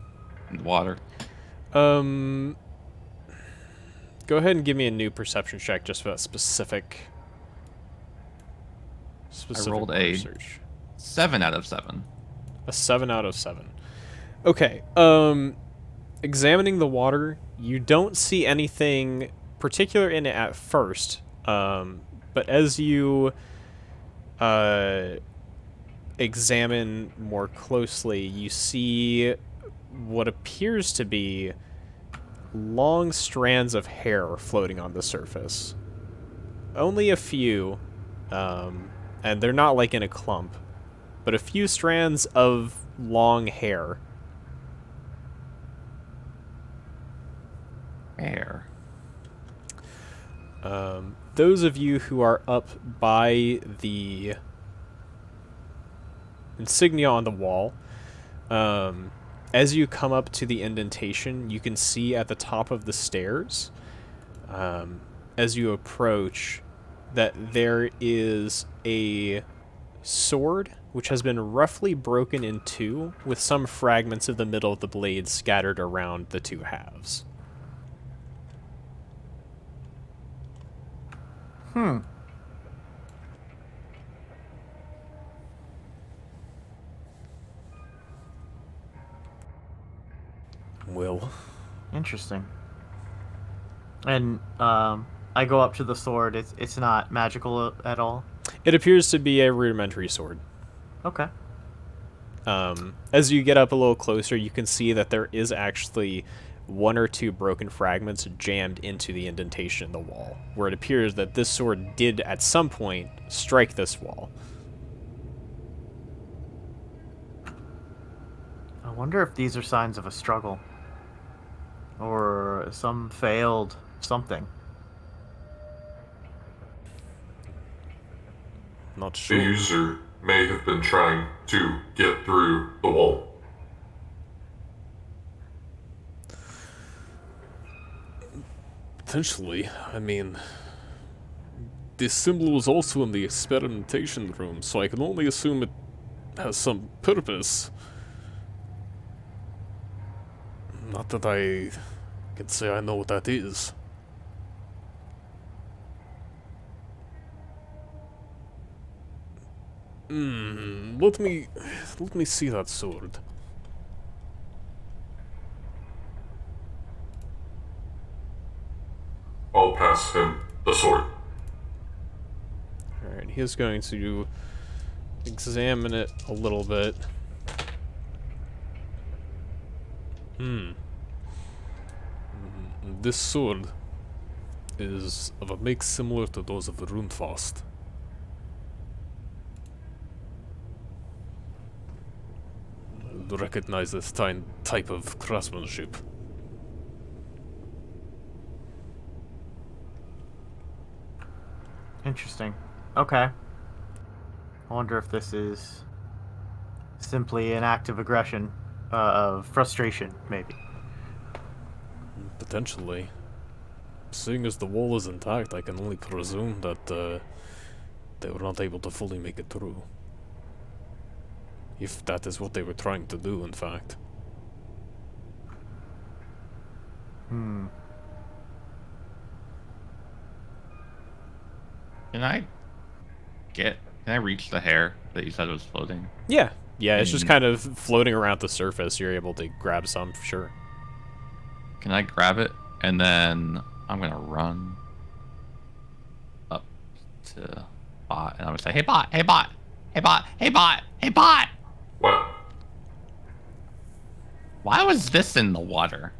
[SPEAKER 4] in the water?
[SPEAKER 1] Go ahead and give me a new perception check just for that specific
[SPEAKER 4] I rolled a
[SPEAKER 1] research.
[SPEAKER 4] 7 out of 7.
[SPEAKER 1] A 7 out of 7. Okay. Examining the water, you don't see anything particular in it at first. But as you examine more closely, you see what appears to be long strands of hair floating on the surface. Only a few, and they're not like in a clump, but a few strands of long hair.
[SPEAKER 4] Hair.
[SPEAKER 1] Those of you who are up by the insignia on the wall, as you come up to the indentation, you can see at the top of the stairs, as you approach, that there is a sword, which has been roughly broken in two, with some fragments of the middle of the blade scattered around the two halves. Well,
[SPEAKER 3] Interesting. And I go up to the sword. It's not magical at all.
[SPEAKER 1] it appears to be a rudimentary sword.
[SPEAKER 3] Okay.
[SPEAKER 1] As you get up a little closer, you can see that there is actually one or two broken fragments jammed into the indentation in the wall, where it appears that this sword did at some point strike this wall.
[SPEAKER 3] I wonder if these are signs of a struggle. Or some failed something.
[SPEAKER 7] Not
[SPEAKER 2] The
[SPEAKER 7] sure.
[SPEAKER 2] user may have been trying to get through the wall.
[SPEAKER 7] Potentially. I mean, this symbol was also in the experimentation room, so I can only assume it has some purpose. Not that I can say I know what that is. Let me see that sword.
[SPEAKER 2] I'll pass him the sword.
[SPEAKER 1] Alright, he is going to examine it a little bit.
[SPEAKER 7] This sword is of a make similar to those of the Runefast. Recognize this type of craftsmanship.
[SPEAKER 3] Interesting. Okay. I wonder if this is simply an act of aggression, of frustration, maybe.
[SPEAKER 7] Potentially. Seeing as the wall is intact, I can only presume that they were not able to fully make it through. If that is what they were trying to do, in fact.
[SPEAKER 3] Hmm.
[SPEAKER 4] Can I reach the hair that you said was floating?
[SPEAKER 1] Yeah, it's just kind of floating around the surface. You're able to grab some, for sure.
[SPEAKER 4] Can I grab it? And then I'm gonna run up to Bot, and I'm gonna say, "Hey Bot, hey Bot, hey Bot, hey Bot, hey Bot!
[SPEAKER 2] What?
[SPEAKER 4] Why was this in the water?"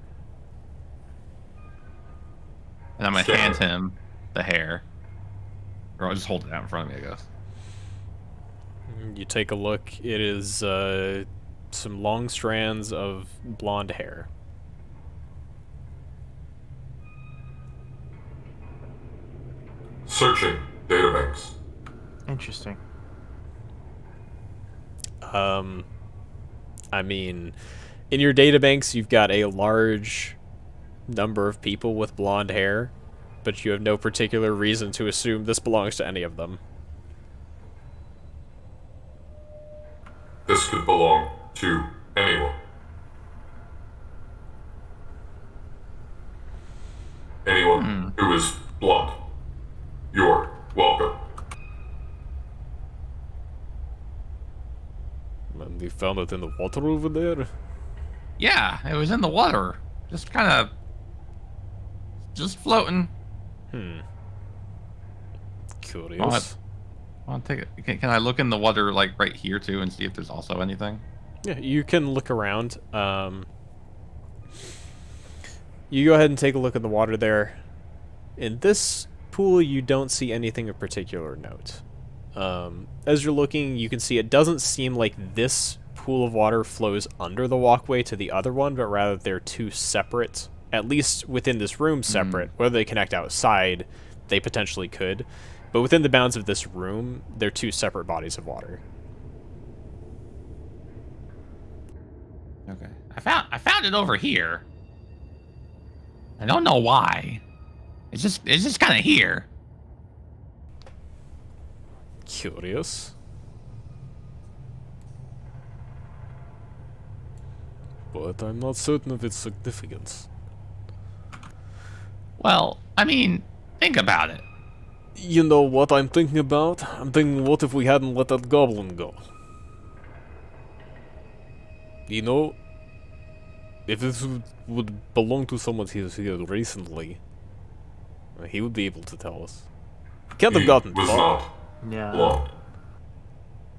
[SPEAKER 4] And I'm gonna
[SPEAKER 2] Sure.
[SPEAKER 4] hand him the hair. Or I'll just hold it out in front of me, I guess.
[SPEAKER 1] You take a look. It is some long strands of blonde hair.
[SPEAKER 2] Searching databanks.
[SPEAKER 3] Interesting.
[SPEAKER 1] I mean, in your databanks, you've got a large number of people with blonde hair, but you have no particular reason to assume this belongs to any of them.
[SPEAKER 2] This could belong to anyone. Anyone who is blonde. You're welcome.
[SPEAKER 7] And they found it in the water over there.
[SPEAKER 4] Yeah, it was in the water. Just kind of... just floating.
[SPEAKER 7] Curious.
[SPEAKER 4] I'll take it. Can I look in the water, like, right here, too, and see if there's also anything?
[SPEAKER 1] Yeah, you can look around. You go ahead and take a look at the water there. In this pool, you don't see anything of particular note. As you're looking, you can see it doesn't seem like this pool of water flows under the walkway to the other one, but rather they're two separate, at least within this room separate. Whether they connect outside, they potentially could. But within the bounds of this room, they're two separate bodies of water.
[SPEAKER 4] Okay. I found it over here. I don't know why. It's just kind of here.
[SPEAKER 7] Curious. but I'm not certain of its significance.
[SPEAKER 4] Well, I mean, think about it.
[SPEAKER 7] You know what I'm thinking about? I'm thinking, what if we hadn't let that goblin go? You know, if this would belong to someone who's here recently, he would be able to tell us. Can't have gotten
[SPEAKER 2] was
[SPEAKER 7] far.
[SPEAKER 2] not
[SPEAKER 3] Yeah.
[SPEAKER 2] long.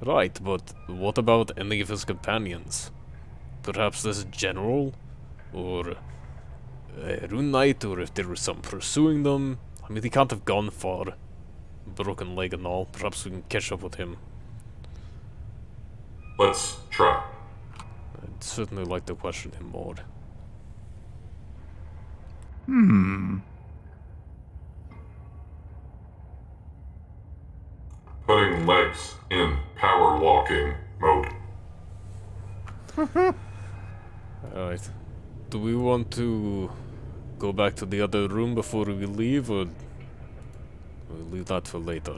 [SPEAKER 7] Right, but what about any of his companions? Perhaps this general? Or a Rune Knight, or if there was some pursuing them? I mean, he can't have gone far. Broken leg and all. Perhaps we can catch up with him.
[SPEAKER 2] Let's try.
[SPEAKER 7] I'd certainly like to question him more.
[SPEAKER 2] Putting legs in power walking mode.
[SPEAKER 7] Alright. Do we want to go back to the other room before we leave, or we'll leave that for later?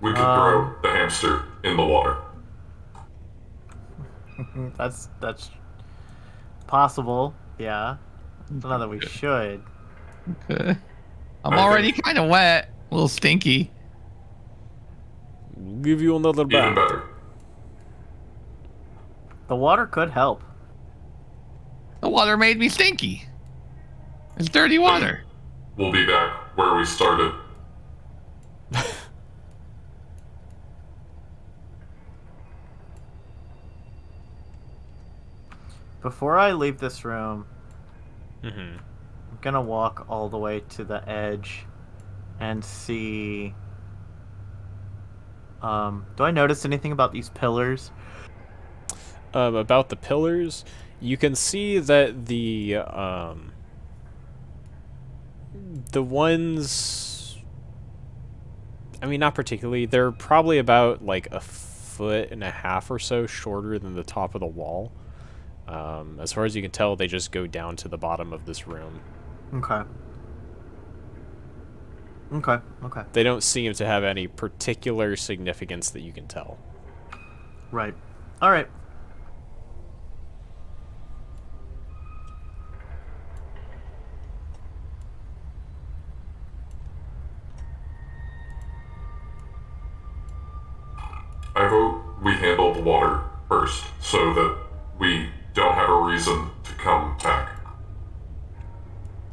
[SPEAKER 2] We could throw the hamster in the water.
[SPEAKER 3] That's possible. Yeah. Not that we should.
[SPEAKER 4] Okay. I'm already kind of wet. A little stinky.
[SPEAKER 7] We'll give you another
[SPEAKER 2] Even
[SPEAKER 7] bath.
[SPEAKER 2] better.
[SPEAKER 3] The water could help.
[SPEAKER 4] The water made me stinky. It's dirty water.
[SPEAKER 2] We'll be back where we started.
[SPEAKER 3] Before I leave this room,
[SPEAKER 1] Mm-hmm.
[SPEAKER 3] I'm gonna walk all the way to the edge and see. Do I notice anything about these pillars?
[SPEAKER 1] About the pillars, you can see that the ones, I mean, not particularly, they're probably about like 1.5 feet or so shorter than the top of the wall. As far as you can tell, they just go down to the bottom of this room.
[SPEAKER 3] Okay. Okay. Okay.
[SPEAKER 1] They don't seem to have any particular significance that you can tell.
[SPEAKER 3] Right. All right.
[SPEAKER 2] I vote we handle the water first so that we don't have a reason to come back.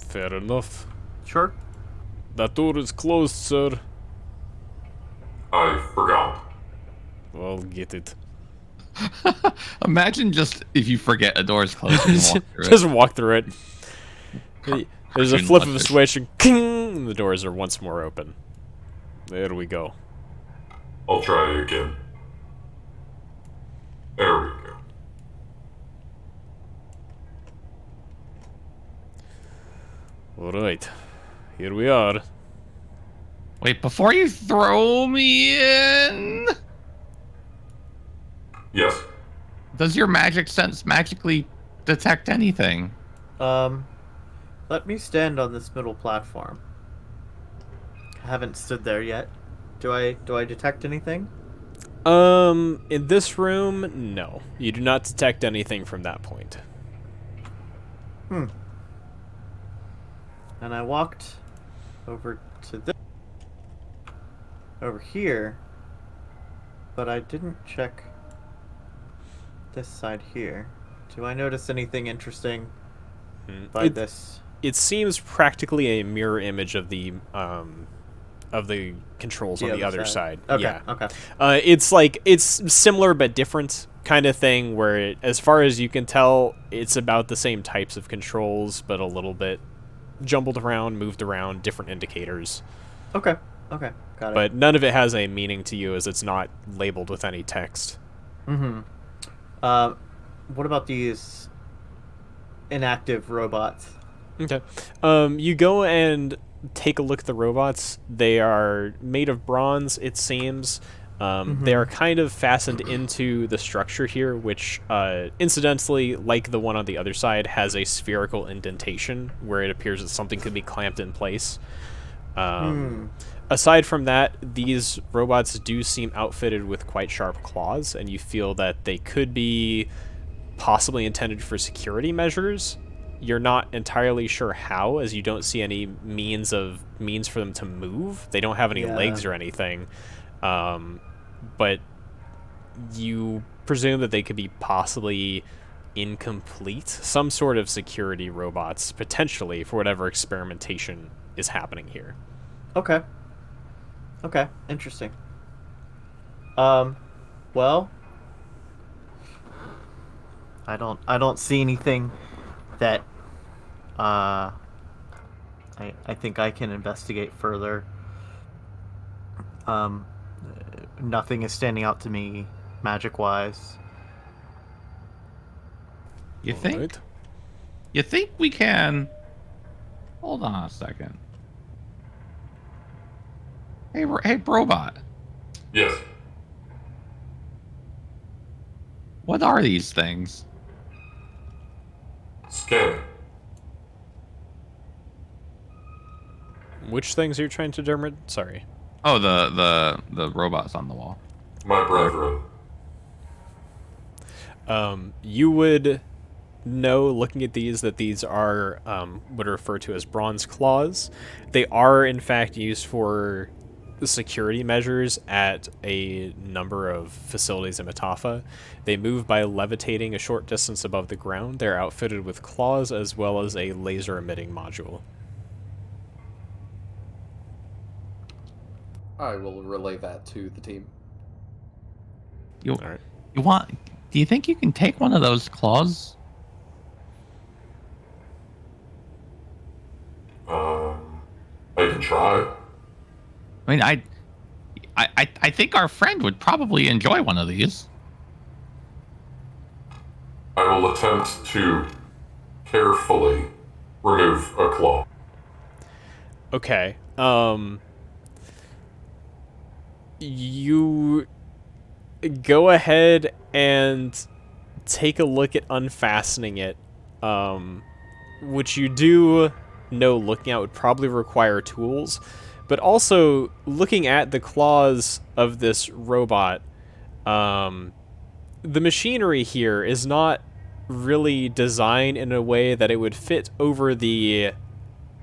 [SPEAKER 7] Fair enough.
[SPEAKER 3] Sure.
[SPEAKER 7] That door is closed, sir.
[SPEAKER 2] I forgot.
[SPEAKER 7] Well, get it.
[SPEAKER 4] Imagine just if you forget a door is closed and you walk through it.
[SPEAKER 1] Just walk through it. There's a
[SPEAKER 4] Cartoon
[SPEAKER 1] flip of a
[SPEAKER 4] letters.
[SPEAKER 1] switch, and king, and the doors are once more open. There we go.
[SPEAKER 2] I'll try again. There we go.
[SPEAKER 7] Alright. Here we are.
[SPEAKER 4] Wait, before you throw me in,
[SPEAKER 2] Yes.
[SPEAKER 4] does your magic sense magically detect anything?
[SPEAKER 3] Let me stand on this middle platform. I haven't stood there yet. Do I detect anything?
[SPEAKER 1] In this room, no. You do not detect anything from that point.
[SPEAKER 3] And I walked over to this over here, but I didn't check this side here. Do I notice anything interesting by this?
[SPEAKER 1] It seems practically a mirror image of the controls on the other side.
[SPEAKER 3] Okay.
[SPEAKER 1] Yeah.
[SPEAKER 3] Okay.
[SPEAKER 1] It's similar but different kind of thing where as far as you can tell, it's about the same types of controls, but a little bit jumbled around, moved around, different indicators.
[SPEAKER 3] Okay. Okay. Got it.
[SPEAKER 1] But none of it has a meaning to you as it's not labeled with any text.
[SPEAKER 3] Mm-hmm. What about these inactive robots?
[SPEAKER 1] Okay. You go and take a look at the robots. They are made of bronze, it seems. They are kind of fastened into the structure here, which, incidentally, like the one on the other side, has a spherical indentation where it appears that something could be clamped in place. Aside from that, these robots do seem outfitted with quite sharp claws, and you feel that they could be possibly intended for security measures. You're not entirely sure how, as you don't see any means for them to move. They don't have any legs or anything, but you presume that they could be possibly incomplete, some sort of security robots, potentially, for whatever experimentation is happening here.
[SPEAKER 3] Okay. Okay, interesting. Well, I don't see anything that I think I can investigate further. Nothing is standing out to me magic-wise.
[SPEAKER 4] You think?
[SPEAKER 1] Alright.
[SPEAKER 4] You think we can? Hold on a second. Hey, Brobot.
[SPEAKER 2] Yes.
[SPEAKER 4] What are these things?
[SPEAKER 2] Scanning.
[SPEAKER 1] Which things are you trying to determine? Sorry.
[SPEAKER 4] Oh, the robots on the wall.
[SPEAKER 2] My brethren.
[SPEAKER 1] You would know, looking at these, that these are what are referred to as bronze claws. They are, in fact, used for security measures at a number of facilities in Matafa. They move by levitating a short distance above the ground. They're outfitted with claws as well as a laser-emitting module.
[SPEAKER 8] I will relay that to the team.
[SPEAKER 4] You
[SPEAKER 1] Alright.
[SPEAKER 4] you want? Do you think you can take one of those claws?
[SPEAKER 2] I can try.
[SPEAKER 4] I mean, I think our friend would probably enjoy one of these.
[SPEAKER 2] I will attempt to carefully remove a claw.
[SPEAKER 1] Okay. You go ahead and take a look at unfastening it, which you do know looking at would probably require tools, but also looking at the claws of this robot, the machinery here is not really designed in a way that it would fit over the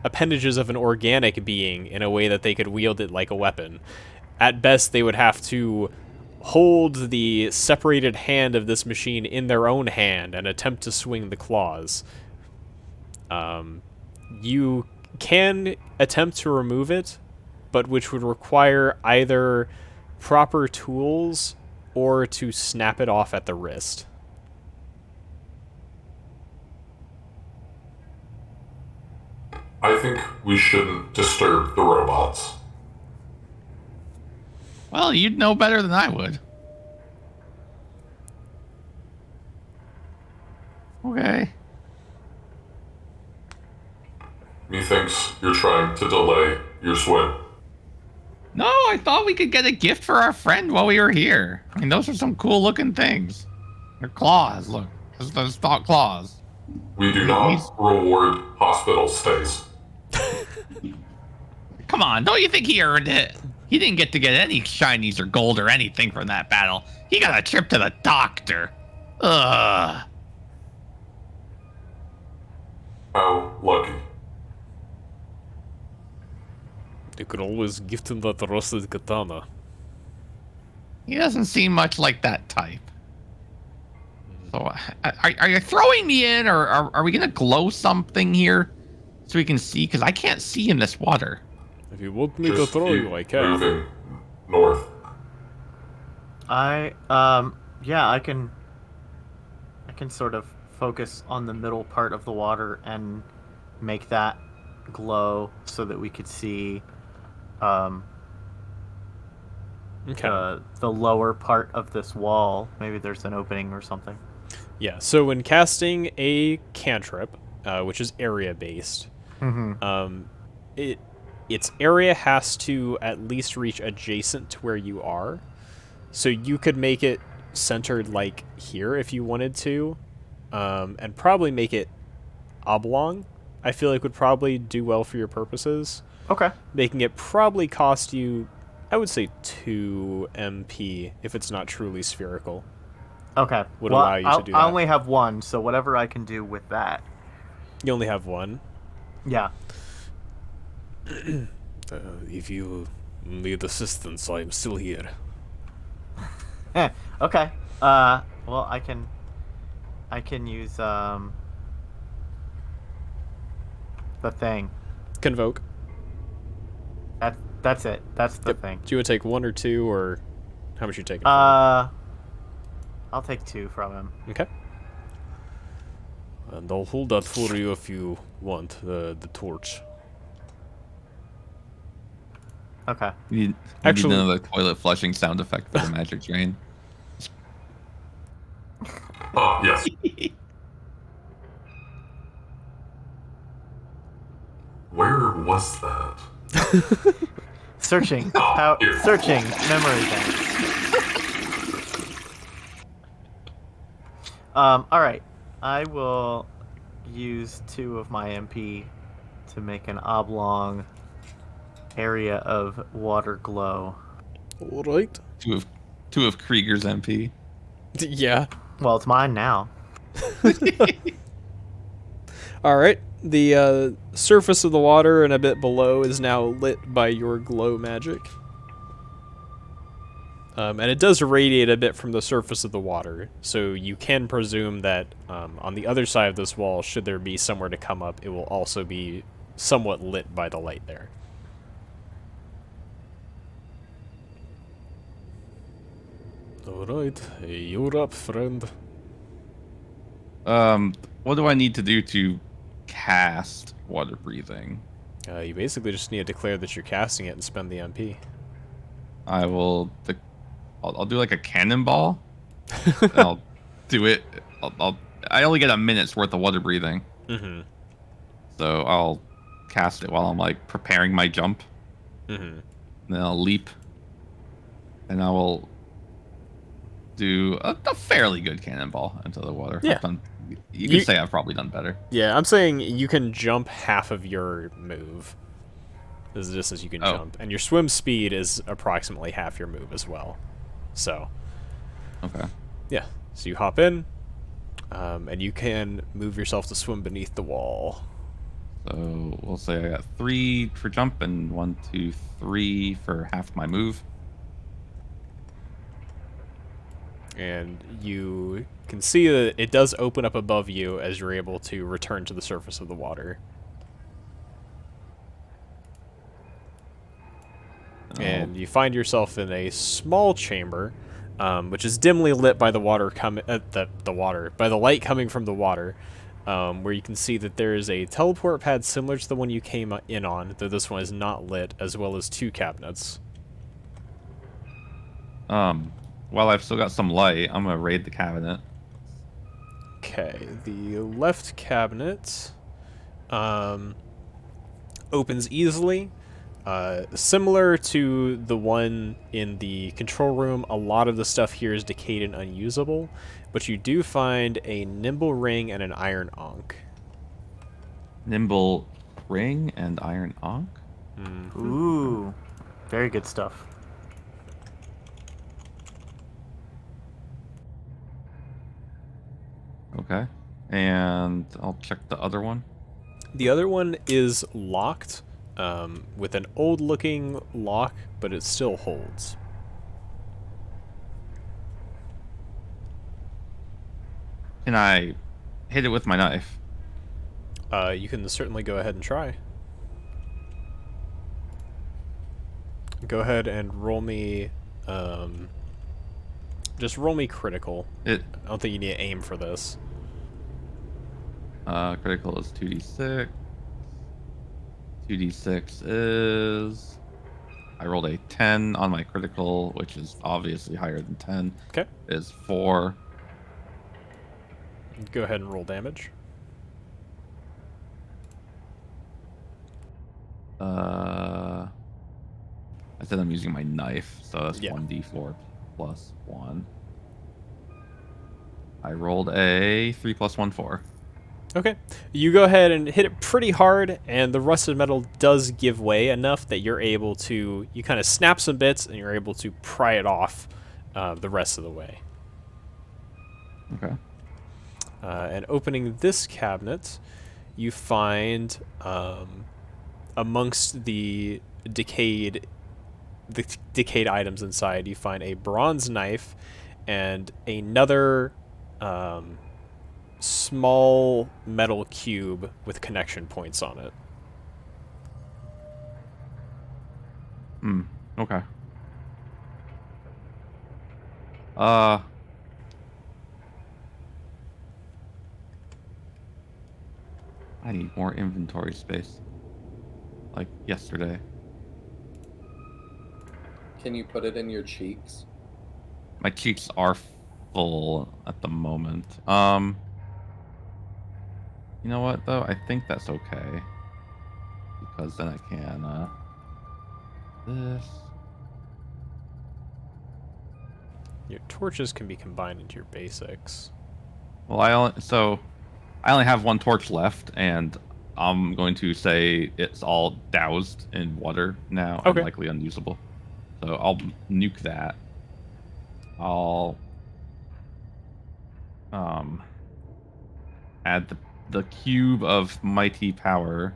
[SPEAKER 1] appendages of an organic being in a way that they could wield it like a weapon. At best, they would have to hold the separated hand of this machine in their own hand and attempt to swing the claws. You can attempt to remove it, but which would require either proper tools or to snap it off at the wrist.
[SPEAKER 2] I think we shouldn't disturb the robots.
[SPEAKER 4] Well, you'd know better than I would. Okay.
[SPEAKER 2] Methinks you're trying to delay your swim.
[SPEAKER 4] No, I thought we could get a gift for our friend while we were here. I mean, those are some cool looking things. They're claws, look. Those claws.
[SPEAKER 2] We do not reward hospital stays.
[SPEAKER 4] Come on, don't you think he earned it? He didn't get any shinies or gold or anything from that battle. He got a trip to the doctor. Ugh.
[SPEAKER 2] How lucky.
[SPEAKER 7] You could always gift him that rusted katana.
[SPEAKER 4] He doesn't seem much like that type. So, are you throwing me in, or are we gonna glow something here so we can see? Because I can't see in this water.
[SPEAKER 7] If you want me to
[SPEAKER 2] Just
[SPEAKER 7] throw
[SPEAKER 2] keep
[SPEAKER 7] you, I can.
[SPEAKER 2] moving north.
[SPEAKER 3] I can sort of focus on the middle part of the water and make that glow so that we could see
[SPEAKER 1] Okay.
[SPEAKER 3] the lower part of this wall. Maybe there's an opening or something.
[SPEAKER 1] Yeah, so when casting a cantrip, which is area-based, its area has to at least reach adjacent to where you are. So you could make it centered like here if you wanted to, and probably make it oblong. I feel like would probably do well for your purposes.
[SPEAKER 3] Okay.
[SPEAKER 1] making it probably cost you, I would say, 2 MP if it's not truly spherical.
[SPEAKER 3] Okay.
[SPEAKER 1] Would
[SPEAKER 3] well,
[SPEAKER 1] allow you to do
[SPEAKER 3] I
[SPEAKER 1] that.
[SPEAKER 3] only have one, so whatever I can do with that.
[SPEAKER 1] You only have one.
[SPEAKER 3] Yeah.
[SPEAKER 7] If you need assistance, I'm still here.
[SPEAKER 3] Okay. Well, I can use the thing.
[SPEAKER 1] Convoke.
[SPEAKER 3] That's it. That's the thing.
[SPEAKER 1] Do you want to take 1 or 2, or how much you taking?
[SPEAKER 3] I'll take 2 from him.
[SPEAKER 1] Okay.
[SPEAKER 7] And I'll hold that for you if you want, the torch.
[SPEAKER 3] Okay.
[SPEAKER 4] You need
[SPEAKER 1] Actually-
[SPEAKER 4] another toilet flushing sound effect for the magic drain.
[SPEAKER 2] Oh, yes. Where was that?
[SPEAKER 3] Searching.
[SPEAKER 2] Here.
[SPEAKER 3] Searching memory banks. All right. I will use 2 of my MP to make an oblong area of water glow.
[SPEAKER 1] All right.
[SPEAKER 4] Two of Krieger's MP.
[SPEAKER 1] Yeah.
[SPEAKER 3] Well, it's mine now.
[SPEAKER 1] All right. The surface of the water and a bit below is now lit by your glow magic. And it does radiate a bit from the surface of the water, so you can presume that on the other side of this wall, should there be somewhere to come up, it will also be somewhat lit by the light there.
[SPEAKER 7] Alright, you're up, friend.
[SPEAKER 4] What do I need to do to cast water breathing?
[SPEAKER 1] You basically just need to declare that you're casting it and spend the MP.
[SPEAKER 4] I will. I'll do like a cannonball. And I'll do it. I only get a minute's worth of water breathing.
[SPEAKER 1] Mm-hmm.
[SPEAKER 4] So I'll cast it while I'm like preparing my jump.
[SPEAKER 1] Mm-hmm.
[SPEAKER 4] Then I'll leap. And I will do a fairly good cannonball into the water.
[SPEAKER 1] Yeah.
[SPEAKER 4] You can say I've probably done better.
[SPEAKER 1] Yeah, I'm saying you can jump half of your move. This is the distance you can jump. And your swim speed is approximately half your move as well. So,
[SPEAKER 4] Okay.
[SPEAKER 1] yeah. So you hop in, and you can move yourself to swim beneath the wall.
[SPEAKER 4] So we'll say I got 3 for jump and 1, 2, 3 for half my move.
[SPEAKER 1] And you can see that it does open up above you as you're able to return to the surface of the water. And you find yourself in a small chamber, which is dimly lit by the water by the light coming from the water, where you can see that there is a teleport pad similar to the one you came in on, though this one is not lit, as well as 2 cabinets.
[SPEAKER 4] While I've still got some light, I'm gonna raid the cabinet.
[SPEAKER 1] Okay, the left cabinet opens easily. Similar to the one in the control room, a lot of the stuff here is decayed and unusable, but you do find a nimble ring and an iron ankh.
[SPEAKER 4] Nimble ring and iron ankh?
[SPEAKER 3] Ooh. Very good stuff.
[SPEAKER 4] Okay. And I'll check the other one.
[SPEAKER 1] The other one is locked, with an old-looking lock, but it still holds.
[SPEAKER 4] Can I hit it with my knife?
[SPEAKER 1] You can certainly go ahead and try. Go ahead and roll me, just roll me critical. I don't think you need to aim for this.
[SPEAKER 4] Critical is 2d6. 2d6 is... I rolled a 10 on my critical, which is obviously higher than 10.
[SPEAKER 1] Okay.
[SPEAKER 4] Is 4.
[SPEAKER 1] Go ahead and roll damage.
[SPEAKER 4] I said I'm using my knife, so that's
[SPEAKER 1] Yeah.
[SPEAKER 4] 1d4 plus 1. I rolled a 3 plus 1, 4.
[SPEAKER 1] Okay. You go ahead and hit it pretty hard, and the rusted metal does give way enough that you're able to... You kind of snap some bits, and you're able to pry it off the rest of the way.
[SPEAKER 4] Okay.
[SPEAKER 1] And opening this cabinet, you find amongst the decayed items inside, you find a bronze knife and another small metal cube with connection points on it.
[SPEAKER 4] Okay. I need more inventory space. Like yesterday.
[SPEAKER 8] Can you put it in your cheeks?
[SPEAKER 4] My cheeks are full at the moment. You know what though? I think that's okay. Because then I can this.
[SPEAKER 1] Your torches can be combined into your basics.
[SPEAKER 4] Well, I only have one torch left, and I'm going to say it's all doused in water now,
[SPEAKER 1] Okay.
[SPEAKER 4] and likely unusable. So I'll nuke that. I'll add the cube of mighty power.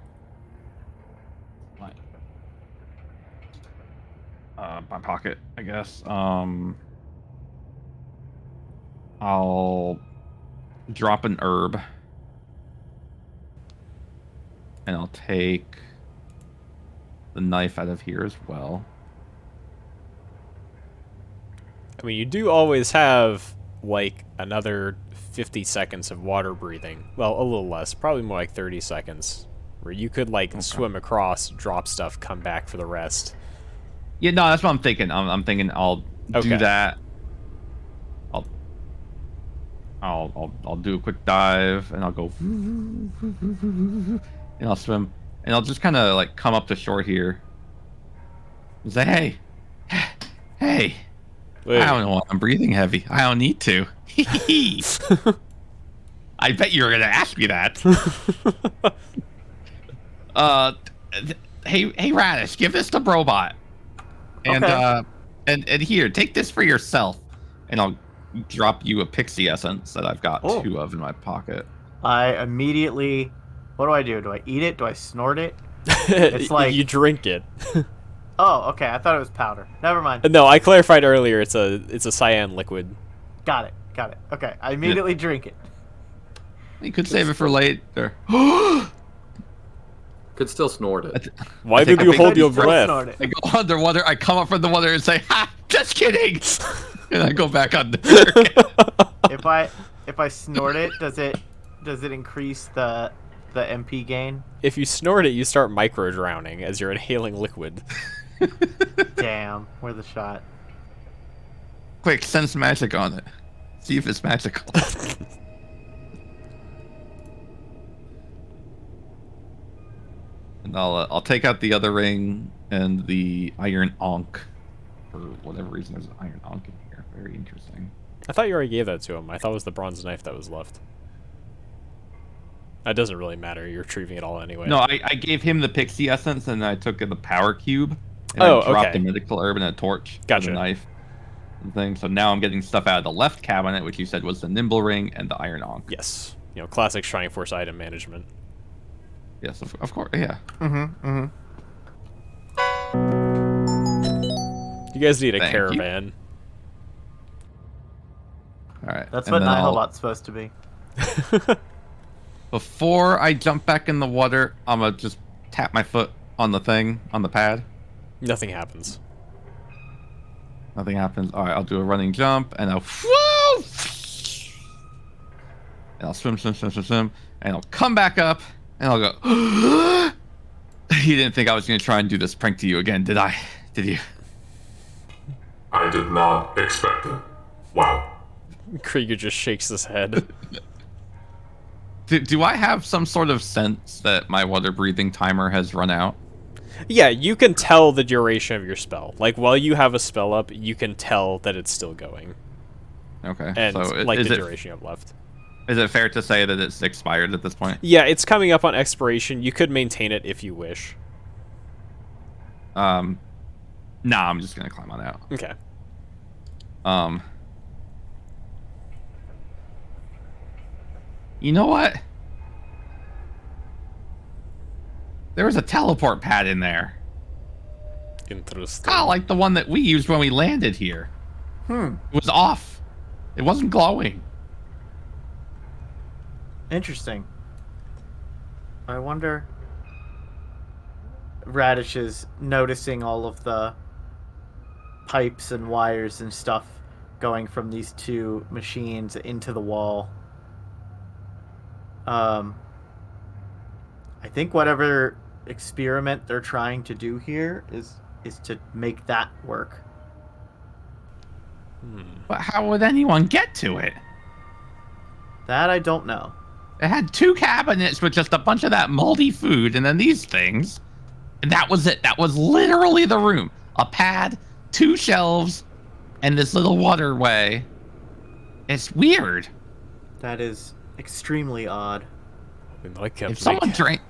[SPEAKER 4] My pocket, I guess. I'll drop an herb. And I'll take the knife out of here as well.
[SPEAKER 1] I mean, you do always have, like, another 50 seconds of water breathing. Well, a little less. Probably more like 30 seconds. Where you could, like, swim across, drop stuff, come back for the rest.
[SPEAKER 4] Yeah, no, that's what I'm thinking. I'm thinking I'll do that. I'll do a quick dive, and I'll go... And I'll swim. And I'll just kind of, like, come up to shore here. And say, hey. Hey.
[SPEAKER 1] Wait.
[SPEAKER 4] I don't know why I'm breathing heavy. I don't need to. I bet you were going to ask me that. Hey, Raddish, give this to Brobot. And,
[SPEAKER 3] Okay.
[SPEAKER 4] and here, take this for yourself. And I'll drop you a pixie essence that I've got 2 of in my pocket.
[SPEAKER 3] I immediately... What do I do? Do I eat it? Do I snort it? It's like...
[SPEAKER 1] You drink it.
[SPEAKER 3] Oh, okay. I thought it was powder. Never mind.
[SPEAKER 1] No, I clarified earlier. It's a cyan liquid.
[SPEAKER 3] Got it. Okay. I immediately drink it.
[SPEAKER 4] You could save it for later.
[SPEAKER 8] Could still snort it.
[SPEAKER 1] Why did you hold your
[SPEAKER 3] Still
[SPEAKER 1] breath?
[SPEAKER 3] snort it.
[SPEAKER 4] I go underwater, I come up from the water and say, ha, just kidding. And I go back under.
[SPEAKER 3] If I snort it, does it increase the MP gain?
[SPEAKER 1] If you snort it, you start micro drowning as you're inhaling liquid.
[SPEAKER 3] Damn, we're the shot.
[SPEAKER 4] Quick, sense magic on it. See if it's magical. And I'll take out the other ring and the iron ankh. For whatever reason, there's an iron ankh in here. Very interesting.
[SPEAKER 1] I thought you already gave that to him. I thought it was the bronze knife that was left. That doesn't really matter. You're retrieving it all anyway.
[SPEAKER 4] No, I gave him the pixie essence, and I took the power cube. And
[SPEAKER 1] Oh,
[SPEAKER 4] I dropped
[SPEAKER 1] okay.
[SPEAKER 4] a medical herb and a torch.
[SPEAKER 1] Gotcha.
[SPEAKER 4] With a knife and thing. So now I'm getting stuff out of the left cabinet, which you said was the nimble ring and the iron ankh.
[SPEAKER 1] Yes. You know, classic Shining Force item management.
[SPEAKER 4] Yes, of course. Yeah.
[SPEAKER 1] You guys need a
[SPEAKER 4] Thank you.
[SPEAKER 1] caravan.
[SPEAKER 4] All right.
[SPEAKER 3] That's
[SPEAKER 4] and
[SPEAKER 3] what
[SPEAKER 4] then
[SPEAKER 3] Nihilbot's supposed to be.
[SPEAKER 4] Before I jump back in the water, I'm gonna just tap my foot on the thing, on the pad.
[SPEAKER 1] Nothing happens.
[SPEAKER 4] Nothing happens. All right, I'll do a running jump, and I'll whoo! And I'll swim, and I'll come back up, and I'll go. You didn't think I was gonna try and do this prank to you again, did I? Did you?
[SPEAKER 2] I did not expect it. Wow.
[SPEAKER 1] Krieger just shakes his head.
[SPEAKER 4] Do I have some sort of sense that my water breathing timer has run out?
[SPEAKER 1] Yeah, you can tell the duration of your spell. Like, while you have a spell up, you can tell that it's still going.
[SPEAKER 4] Okay.
[SPEAKER 1] And,
[SPEAKER 4] so
[SPEAKER 1] like,
[SPEAKER 4] is
[SPEAKER 1] the
[SPEAKER 4] it,
[SPEAKER 1] duration you have left.
[SPEAKER 4] Is it fair to say that it's expired at this point?
[SPEAKER 1] Yeah, it's coming up on expiration. You could maintain it if you wish.
[SPEAKER 4] Nah, I'm just gonna climb on out.
[SPEAKER 1] Okay.
[SPEAKER 4] You know what? There was a teleport pad in there.
[SPEAKER 7] Interesting.
[SPEAKER 4] Kind of like the one that we used when we landed here. It was off. It wasn't glowing.
[SPEAKER 3] Interesting. I wonder. Raddish is noticing all of the pipes and wires and stuff going from these two machines into the wall. I think whatever experiment they're trying to do here is to make that work.
[SPEAKER 4] But how would anyone get to it?
[SPEAKER 3] That I don't know.
[SPEAKER 4] It had 2 cabinets with just a bunch of that moldy food, and then these things. And that was it. That was literally the room. A pad, 2 shelves, and this little waterway. It's weird.
[SPEAKER 3] That is extremely odd.
[SPEAKER 7] I mean, I kept
[SPEAKER 4] If someone drank...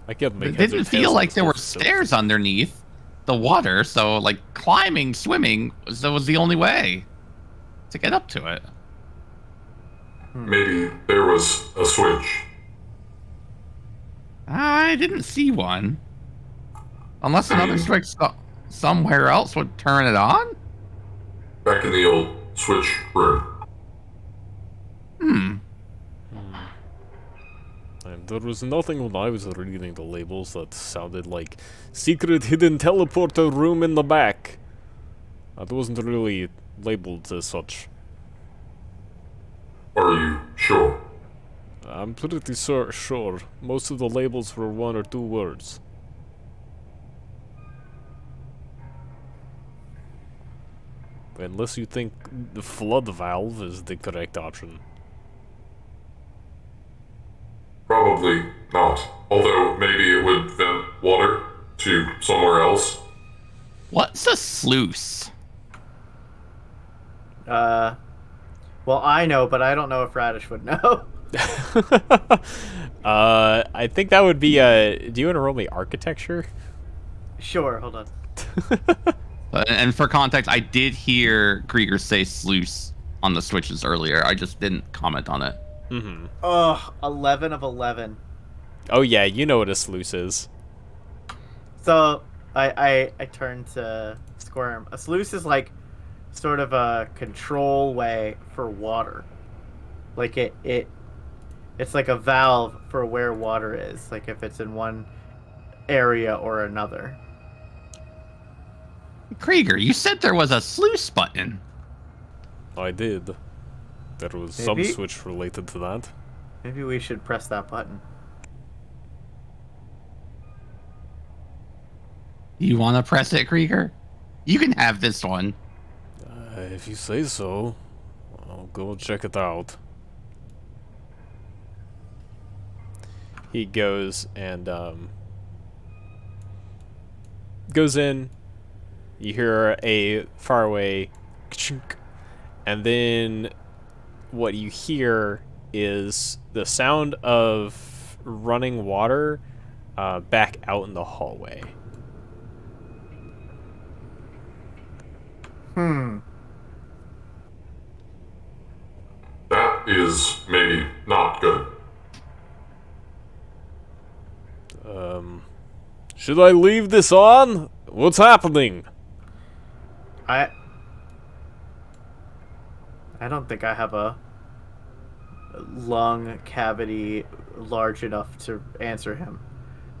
[SPEAKER 7] I kept
[SPEAKER 4] It
[SPEAKER 7] making
[SPEAKER 4] didn't feel like there were stairs underneath the water, so like climbing, swimming was the only way to get up to it.
[SPEAKER 2] Maybe there was a switch.
[SPEAKER 4] I didn't see one. Unless another switch somewhere else would turn it on?
[SPEAKER 2] Back in the old switch room.
[SPEAKER 7] And there was nothing when I was reading the labels that sounded like secret hidden teleporter room in the back. That wasn't really labeled as such.
[SPEAKER 2] Are you sure?
[SPEAKER 7] I'm pretty sure most of the labels were 1 or 2 words. Unless you think the flood valve is the correct option.
[SPEAKER 2] Probably not. Although maybe it would vent water to somewhere else.
[SPEAKER 4] What's a sluice?
[SPEAKER 3] Well, I know, but I don't know if Raddish would know.
[SPEAKER 1] I think that would be do you want to roll me architecture?
[SPEAKER 3] Sure, hold on.
[SPEAKER 4] And for context, I did hear Krieger say sluice on the switches earlier. I just didn't comment on it.
[SPEAKER 3] Oh, 11 of 11.
[SPEAKER 1] Oh yeah, you know what a sluice is.
[SPEAKER 3] So I turn to Squirm. A sluice is like sort of a control way for water. Like it's like a valve for where water is, like if it's in one area or another.
[SPEAKER 4] Krieger, you said there was a sluice button.
[SPEAKER 7] I did. There was some switch related to that.
[SPEAKER 3] Maybe we should press that button.
[SPEAKER 4] You want to press it, Krieger? You can have this one.
[SPEAKER 7] If you say so, I'll go check it out.
[SPEAKER 1] He goes and goes in. You hear a faraway ka-chink, and then what you hear is the sound of running water back out in the hallway.
[SPEAKER 2] That is maybe not good.
[SPEAKER 7] Should I leave this on? What's happening?
[SPEAKER 3] I don't think I have a lung cavity large enough to answer him.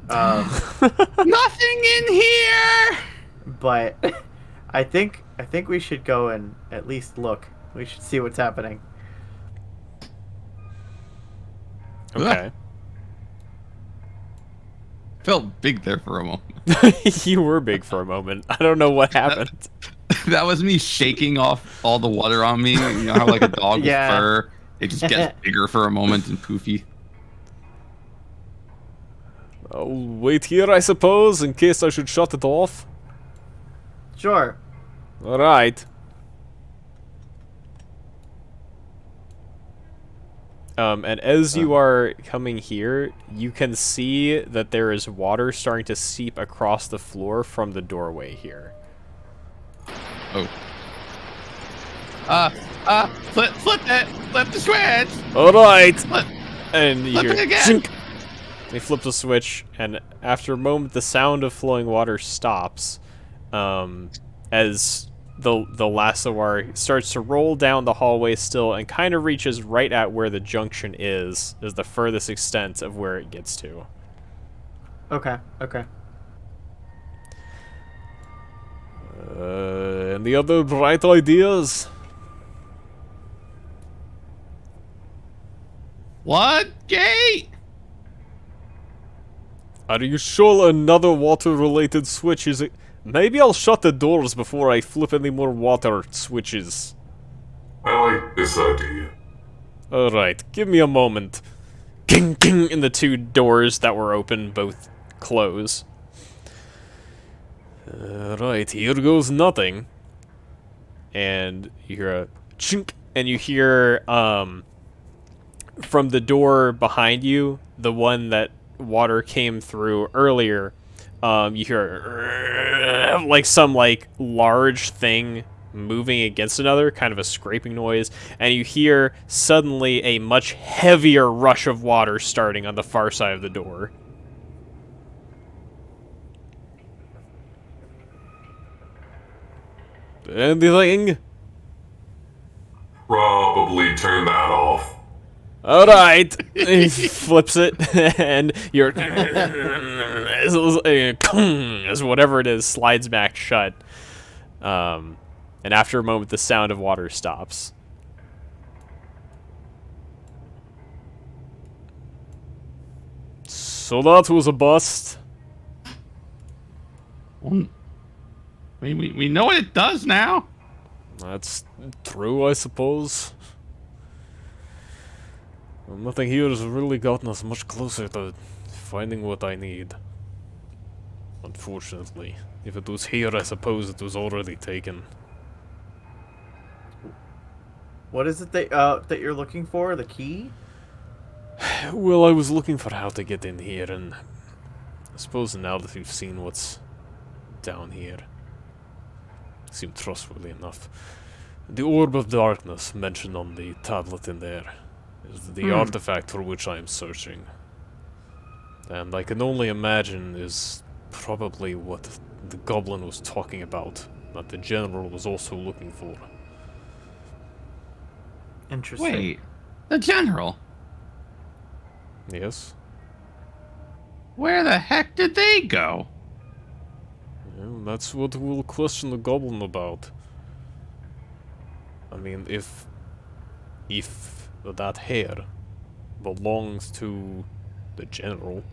[SPEAKER 4] Nothing in here.
[SPEAKER 3] But I think we should go and at least look. We should see what's happening.
[SPEAKER 1] Okay.
[SPEAKER 4] Felt big there for a moment.
[SPEAKER 1] You were big for a moment. I don't know what happened.
[SPEAKER 4] That was me shaking off all the water on me. You know how like a dog with fur, it just gets bigger for a moment and poofy.
[SPEAKER 7] I'll wait here, I suppose, in case I should shut it off.
[SPEAKER 3] Sure.
[SPEAKER 7] Alright.
[SPEAKER 1] And as you are coming here, you can see that there is water starting to seep across the floor from the doorway here.
[SPEAKER 4] Oh. Flip it! Flip the switch!
[SPEAKER 1] Alright!
[SPEAKER 4] Flip,
[SPEAKER 1] And you
[SPEAKER 4] flip
[SPEAKER 1] hear
[SPEAKER 4] it again!
[SPEAKER 1] chink! They flip the switch, and after a moment, the sound of flowing water stops, as the Lassoar starts to roll down the hallway still, and kind of reaches right at where the junction is the furthest extent of where it gets to.
[SPEAKER 3] Okay. Okay.
[SPEAKER 7] Any other bright ideas?
[SPEAKER 4] What gate?
[SPEAKER 7] Are you sure another water-related switch is it? Maybe I'll shut the doors before I flip any more water switches.
[SPEAKER 2] I like this idea.
[SPEAKER 7] Alright, give me a moment.
[SPEAKER 1] King, king, and the two doors that were open both close.
[SPEAKER 7] Alright, here goes nothing.
[SPEAKER 1] And you hear a chink, and you hear, from the door behind you, the one that water came through earlier, you hear like some large thing moving against another, kind of a scraping noise, and you hear suddenly a much heavier rush of water starting on the far side of the door.
[SPEAKER 7] Anything?
[SPEAKER 2] Probably turn that off.
[SPEAKER 1] Alright! He flips it, and you're... as whatever it is slides back shut. And after a moment, the sound of water stops.
[SPEAKER 7] So that was a bust.
[SPEAKER 4] We know what it does now.
[SPEAKER 7] That's true, I suppose. Well, nothing here has really gotten us much closer to finding what I need. Unfortunately. If it was here, I suppose it was already taken.
[SPEAKER 3] What is it that that you're looking for? The key?
[SPEAKER 7] Well, I was looking for how to get in here, and I suppose now that we've seen what's down here, seem trustworthy enough. The Orb of Darkness mentioned on the tablet in there is the artifact for which I am searching. And I can only imagine is probably what the goblin was talking about, that the general was also looking for.
[SPEAKER 3] Interesting.
[SPEAKER 4] Wait, the general?
[SPEAKER 7] Yes?
[SPEAKER 4] Where the heck did they go?
[SPEAKER 7] Well, that's what we'll question the goblin about. I mean, if that hair belongs to the general,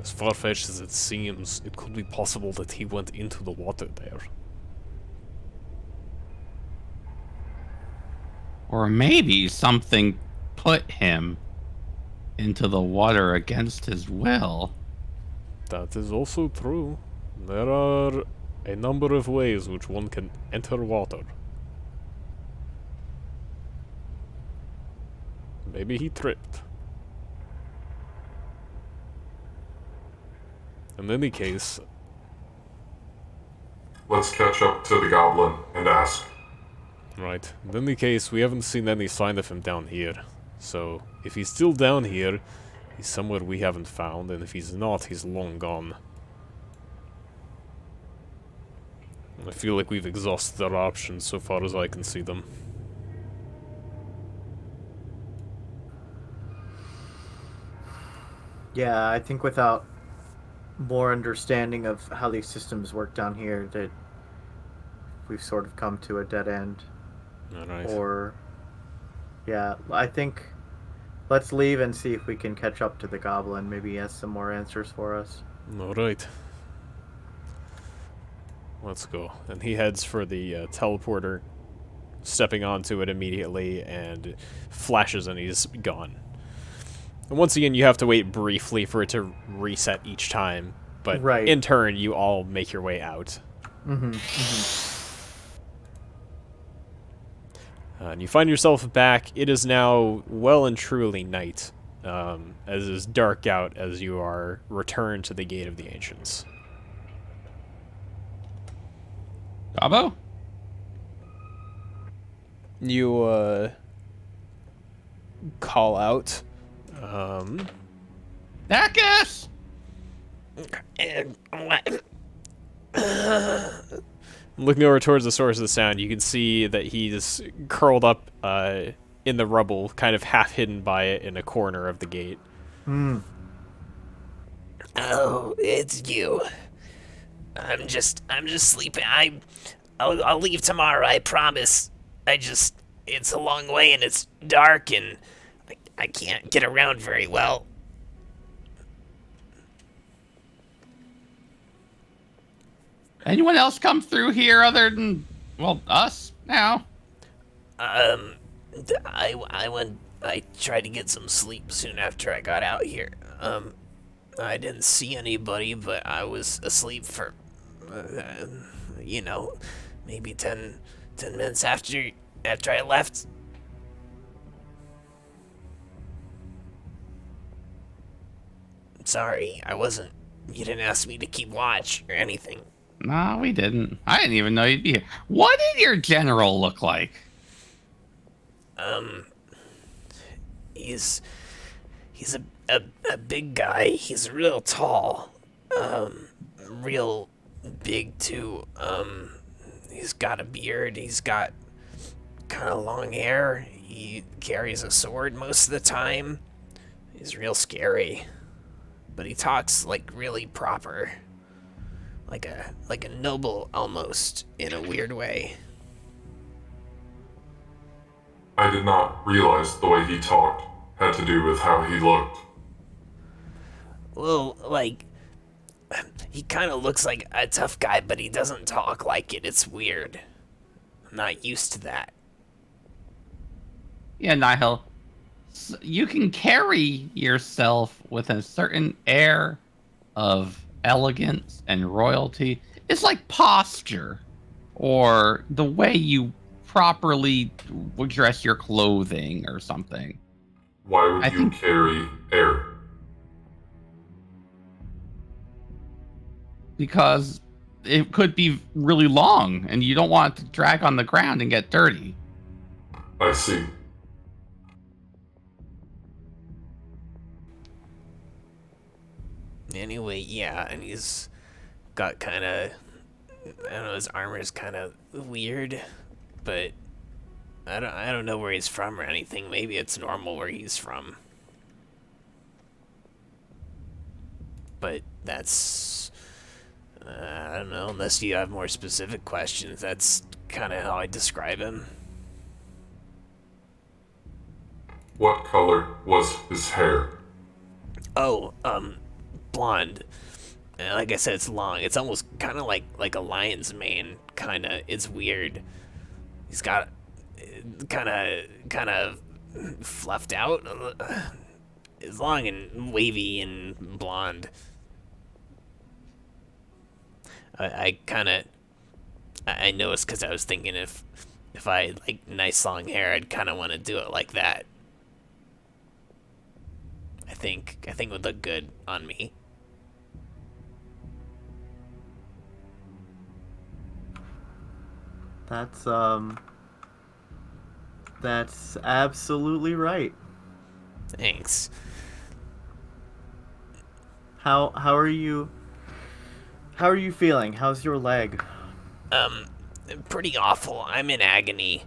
[SPEAKER 7] as far-fetched as it seems, it could be possible that he went into the water there.
[SPEAKER 4] Or maybe something put him into the water against his will.
[SPEAKER 7] That is also true. There are a number of ways which one can enter water. Maybe he tripped. In any case,
[SPEAKER 2] Let's catch up to the goblin and ask.
[SPEAKER 7] right, in any case, we haven't seen any sign of him down here. So, if he's still down here, he's somewhere we haven't found, and if he's not, he's long gone. I feel like we've exhausted our options so far as I can see them.
[SPEAKER 3] Yeah, I think without more understanding of how these systems work down here, that we've sort of come to a dead end.
[SPEAKER 7] Alright.
[SPEAKER 3] Or, yeah, I think let's leave and see if we can catch up to the goblin. Maybe he has some more answers for us.
[SPEAKER 7] Alright. Let's go. And he heads for the teleporter, stepping onto it immediately, and flashes and he's gone. And once again, you have to wait briefly for it to reset each time, but
[SPEAKER 3] Right.
[SPEAKER 1] in turn, you all make your way out. And you find yourself back. It is now well and truly night, as is dark out as you are returned to the Gate of the Ancients.
[SPEAKER 4] Gabo?
[SPEAKER 1] You, call out.
[SPEAKER 4] Dacus!
[SPEAKER 1] Looking over towards the source of the sound, you can see that he's curled up in the rubble, kind of half hidden by it in a corner of the gate.
[SPEAKER 9] Oh, it's you. I'm just sleeping. I'll leave tomorrow, I promise. It's a long way and it's dark and I can't get around very well.
[SPEAKER 4] Anyone else come through here other than, well, us now?
[SPEAKER 9] I tried to get some sleep soon after I got out here. I didn't see anybody, but I was asleep for, maybe 10 minutes after I left. Sorry, you didn't ask me to keep watch or anything.
[SPEAKER 4] No, we didn't. I didn't even know you'd be here. What did your general look like?
[SPEAKER 9] He's a big guy. He's real tall. Real big too. He's got a beard. He's got kind of long hair. He carries a sword most of the time. He's real scary. But he talks like really proper. Like a noble almost, in a weird way.
[SPEAKER 2] I did not realize the way he talked had to do with how he looked.
[SPEAKER 9] Well, he kind of looks like a tough guy, but he doesn't talk like it. It's weird. I'm not used to that.
[SPEAKER 4] Yeah, Nihil. You can carry yourself with a certain air of elegance and royalty. It's like posture, or the way you properly dress your clothing or something.
[SPEAKER 2] Why would you carry air?
[SPEAKER 4] Because it could be really long and you don't want it to drag on the ground and get dirty.
[SPEAKER 2] I see.
[SPEAKER 9] Anyway, yeah, and he's got kind of, I don't know, his armor is kind of weird, but I don't know where he's from or anything. Maybe it's normal where he's from. But that's, I don't know, unless you have more specific questions, that's kind of how I describe him.
[SPEAKER 2] What color was his hair?
[SPEAKER 9] Oh, blonde. And like I said, it's long. It's almost kind of like a lion's mane, kind of. It's weird. He's got kind of fluffed out. It's long and wavy and blonde. I noticed because I was thinking if I had like nice long hair, I'd kind of want to do it like that. I think it would look good on me.
[SPEAKER 3] That's absolutely right.
[SPEAKER 9] Thanks.
[SPEAKER 3] How are you feeling? How's your leg?
[SPEAKER 9] Pretty awful. I'm in agony.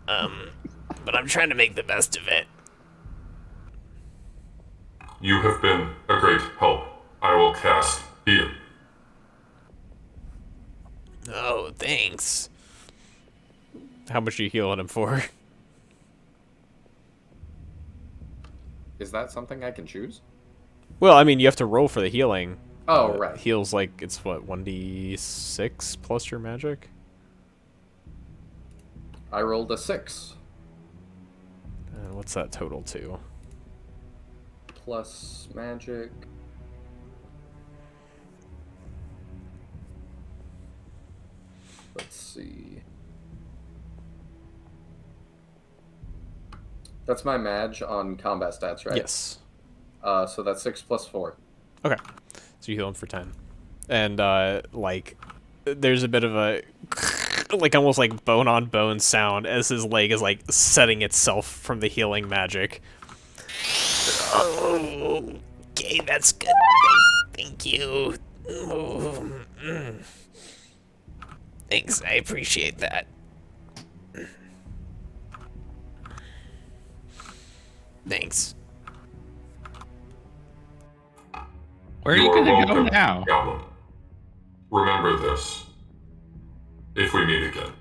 [SPEAKER 9] But I'm trying to make the best of it.
[SPEAKER 2] You have been a great help. I will cast Heal.
[SPEAKER 9] Oh, thanks.
[SPEAKER 1] How much are you healing him for?
[SPEAKER 8] Is that something I can choose?
[SPEAKER 1] Well, I mean, you have to roll for the healing.
[SPEAKER 8] Oh, right.
[SPEAKER 1] Heals like, it's what, 1d6 plus your magic?
[SPEAKER 8] I rolled a 6.
[SPEAKER 1] What's that total to?
[SPEAKER 8] Plus magic. Let's see. That's my Madge on combat stats, right?
[SPEAKER 1] Yes.
[SPEAKER 8] So that's 6 plus 4.
[SPEAKER 1] Okay. So you heal him for 10. And, like, there's a bit of a, like, almost like bone-on-bone sound as his leg is, like, setting itself from the healing magic.
[SPEAKER 9] Oh, okay, that's good. Thank you. Oh, Thanks, I appreciate that. Thanks.
[SPEAKER 4] Where are you
[SPEAKER 2] are
[SPEAKER 4] gonna go
[SPEAKER 2] welcome,
[SPEAKER 4] now?
[SPEAKER 2] Goblin. Remember this. If we meet again.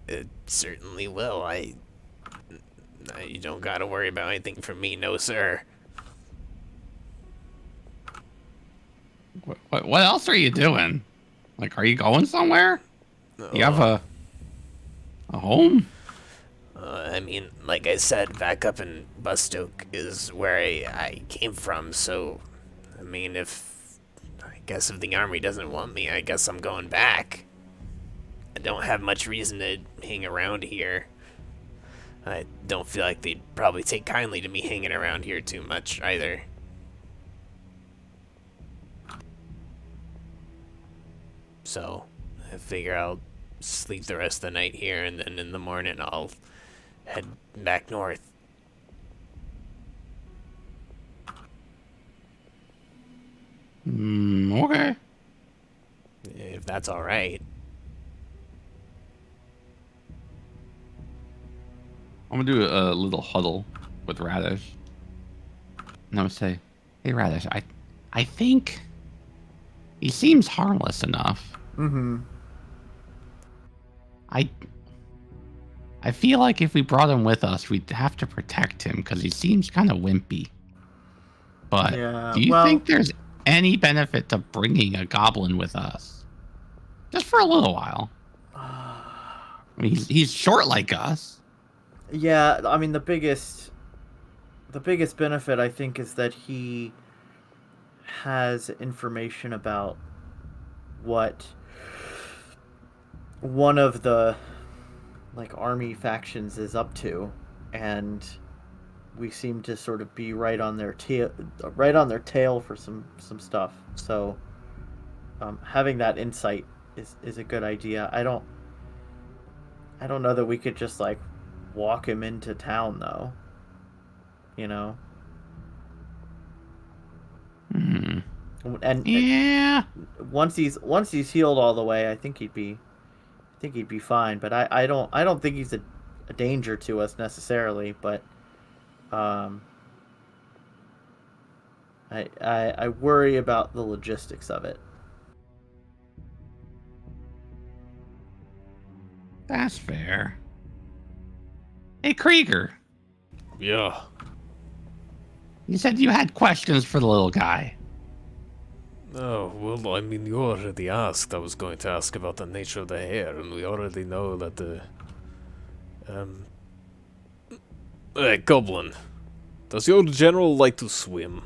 [SPEAKER 9] It certainly will. You don't gotta worry about anything from me, no sir.
[SPEAKER 4] What else are you doing? Like, are you going somewhere? You have a home?
[SPEAKER 9] I mean, like I said, back up in Bustoke is where I came from, so, I mean, I guess if the army doesn't want me, I guess I'm going back. I don't have much reason to hang around here. I don't feel like they'd probably take kindly to me hanging around here too much, either. So, I figure I'll sleep the rest of the night here, and then in the morning I'll head back north.
[SPEAKER 4] Okay.
[SPEAKER 9] If that's alright.
[SPEAKER 4] I'm gonna do a little huddle with Raddish. And I'm gonna say, hey Raddish, I think he seems harmless enough.
[SPEAKER 3] Mm-hmm.
[SPEAKER 4] I feel like if we brought him with us, we'd have to protect him because he seems kind of wimpy. But
[SPEAKER 3] Yeah,
[SPEAKER 4] do you
[SPEAKER 3] well-
[SPEAKER 4] think there's any benefit to bringing a goblin with us? Just for a little while. I mean, he's short like us.
[SPEAKER 3] Yeah, I mean the biggest benefit I think is that he has information about what one of the like army factions is up to, and we seem to sort of be right on their tail for some stuff. So having that insight is a good idea. I don't know that we could just like walk him into town though. You know? And
[SPEAKER 4] Yeah.
[SPEAKER 3] once he's healed all the way, I think he'd be fine. But I don't think he's a danger to us necessarily. But I worry about the logistics of it.
[SPEAKER 4] That's fair. Hey, Krieger.
[SPEAKER 7] Yeah.
[SPEAKER 4] You said you had questions for the little guy.
[SPEAKER 7] Oh, well, I mean, you already asked. I was going to ask about the nature of the hair, and we already know that the... Hey, Goblin. Does your general like to swim?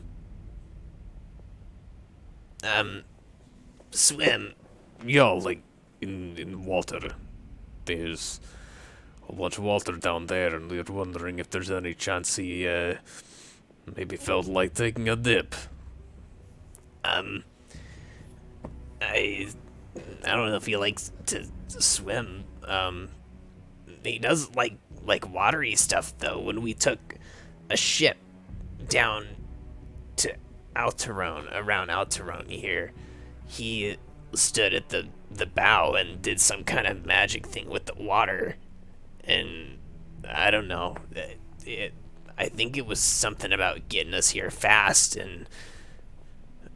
[SPEAKER 9] Swim.
[SPEAKER 7] Yeah, like, in water. There's a bunch of water down there, and we were wondering if there's any chance he, maybe felt like taking a dip.
[SPEAKER 9] I don't know if he likes to swim. He does like watery stuff though. When we took a ship down to Alterone, around Alterone here, he stood at the bow and did some kind of magic thing with the water, and I don't know. I think it was something about getting us here fast, and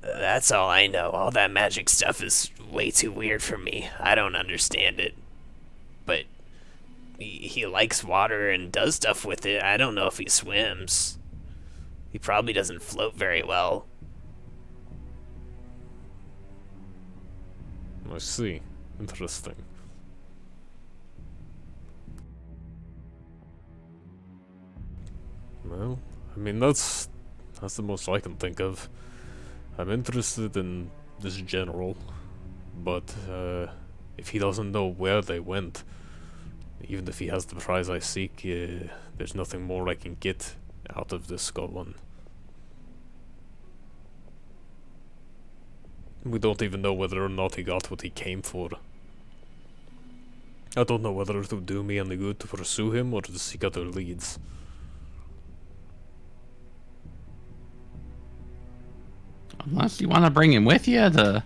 [SPEAKER 9] that's all I know. All that magic stuff is way too weird for me. I don't understand it. But he likes water and does stuff with it. I don't know if he swims. He probably doesn't float very well.
[SPEAKER 7] I see. Interesting. Well, I mean, that's the most I can think of. I'm interested in this general, but if he doesn't know where they went, Even if he has the prize I seek, there's nothing more I can get out of this goblin. We don't even know whether or not he got what he came for. I don't know whether it would do me any good to pursue him or to seek other leads.
[SPEAKER 4] Unless you want to bring him with you to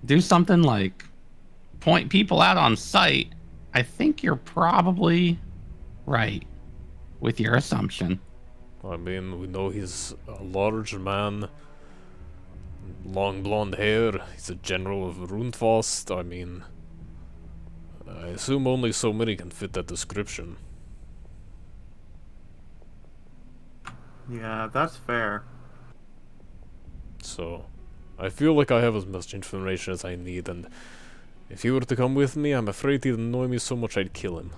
[SPEAKER 4] do something like point people out on sight, I think you're probably right with your assumption.
[SPEAKER 7] I mean, we know he's a large man, long blonde hair, he's a general of Runefast. I mean, I assume only so many can fit that description.
[SPEAKER 3] Yeah, that's fair.
[SPEAKER 7] So, I feel like I have as much information as I need, and if he were to come with me, I'm afraid he'd annoy me so much I'd kill him.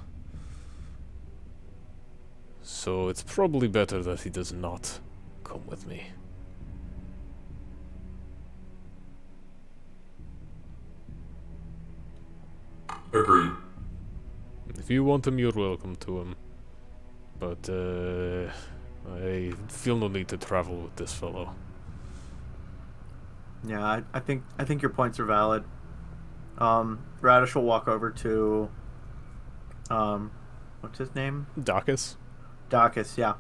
[SPEAKER 7] So it's probably better that he does not come with me.
[SPEAKER 2] Agreed.
[SPEAKER 7] If you want him, you're welcome to him. But, I feel no need to travel with this fellow.
[SPEAKER 3] Yeah, I think your points are valid. Raddish will walk over to what's his name?
[SPEAKER 1] Dacus?
[SPEAKER 3] Dacus, yeah.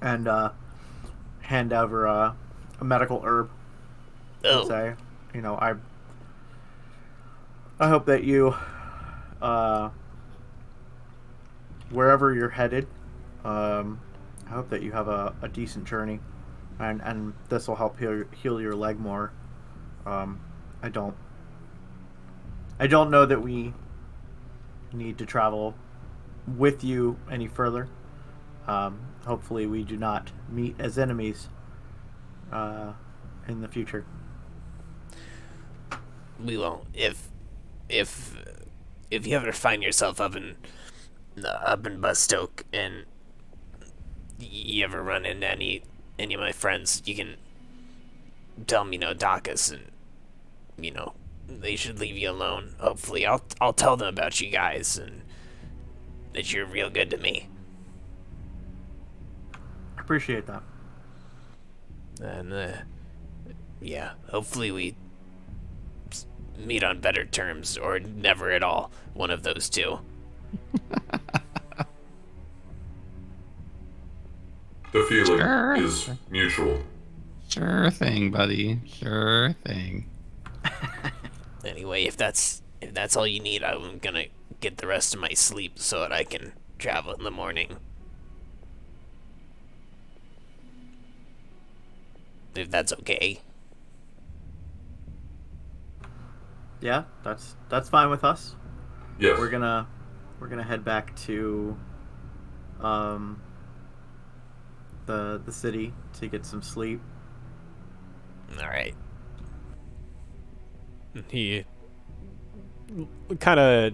[SPEAKER 3] And hand over a medical herb. And say, you know, I hope that you wherever you're headed, I hope that you have a decent journey. And this will help heal your leg more. I don't know that we need to travel with you any further. Hopefully we do not meet as enemies in the future.
[SPEAKER 9] We won't. If you ever find yourself up in Bustoke and you ever run into any of my friends, you can tell them, Dacus, and, they should leave you alone. Hopefully, I'll tell them about you guys, and that you're real good to me.
[SPEAKER 3] Appreciate that.
[SPEAKER 9] And, yeah, hopefully we meet on better terms, or never at all. One of those two.
[SPEAKER 2] The feeling is mutual.
[SPEAKER 4] Sure thing, buddy. Sure thing.
[SPEAKER 9] Anyway, if that's all you need, I'm gonna get the rest of my sleep so that I can travel in the morning. If that's okay.
[SPEAKER 3] Yeah, that's fine with us.
[SPEAKER 2] Yes.
[SPEAKER 3] We're gonna head back to the city to get some sleep.
[SPEAKER 9] All right.
[SPEAKER 1] He kind of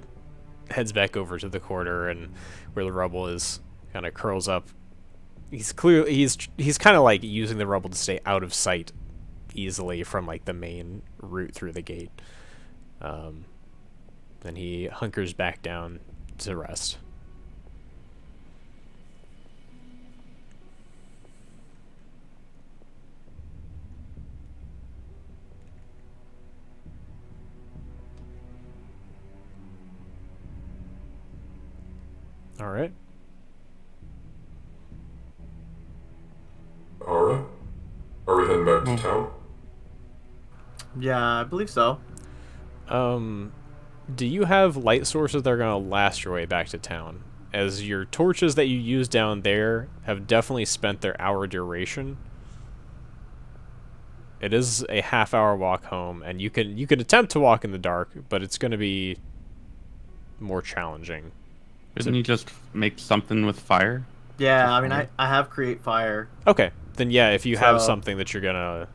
[SPEAKER 1] heads back over to the corner and where the rubble is, kind of curls up. He's kind of like using the rubble to stay out of sight easily from like the main route through the gate. Then he hunkers back down to rest. All right.
[SPEAKER 2] Alright. Are we heading back to town?
[SPEAKER 3] Yeah, I believe so.
[SPEAKER 1] Do you have light sources that are going to last your way back to town? As your torches that you use down there have definitely spent their hour duration. It is a half-hour walk home, and you can attempt to walk in the dark, but it's going to be more challenging.
[SPEAKER 4] Couldn't you just make something with fire?
[SPEAKER 3] Yeah, I mean, I have create fire.
[SPEAKER 1] Okay, then yeah, if you have
[SPEAKER 3] So-
[SPEAKER 1] something that you're going to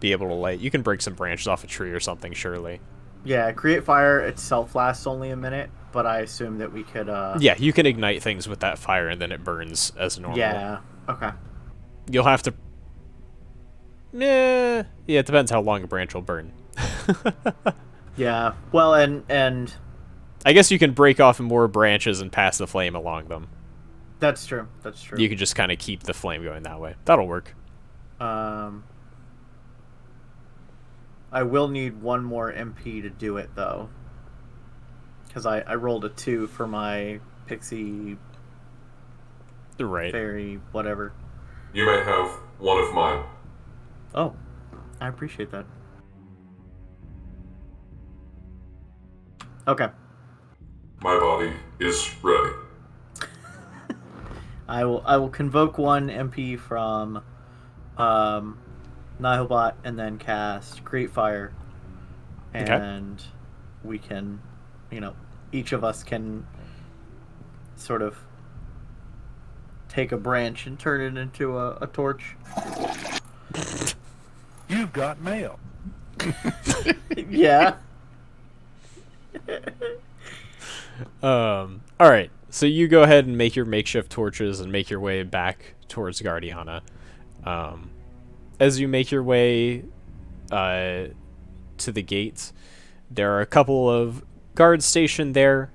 [SPEAKER 1] be able to light, you can break some branches off a tree or something, surely.
[SPEAKER 3] Yeah, create fire itself lasts only a minute, but I assume that we could.
[SPEAKER 1] Yeah, you can ignite things with that fire, and then it burns as normal.
[SPEAKER 3] Yeah. Okay.
[SPEAKER 1] You'll have to... Yeah, it depends how long a branch will burn.
[SPEAKER 3] Yeah. Well, and
[SPEAKER 1] I guess you can break off more branches and pass the flame along them.
[SPEAKER 3] That's true. That's true.
[SPEAKER 1] You can just kind of keep the flame going that way. That'll work.
[SPEAKER 3] I will need one more MP to do it, though. Because I rolled a 2 for my pixie...
[SPEAKER 1] Right.
[SPEAKER 3] Fairy, whatever.
[SPEAKER 2] You may have one of mine.
[SPEAKER 3] Oh, I appreciate that. Okay.
[SPEAKER 2] My body is ready.
[SPEAKER 3] I will convoke one MP from Nihilbot and then cast Create Fire. And we can, each of us can sort of take a branch and turn it into a torch.
[SPEAKER 10] You've got mail.
[SPEAKER 3] Yeah.
[SPEAKER 1] All right. So you go ahead and make your makeshift torches and make your way back towards Guardiana. As you make your way to the gates, there are a couple of guards stationed there.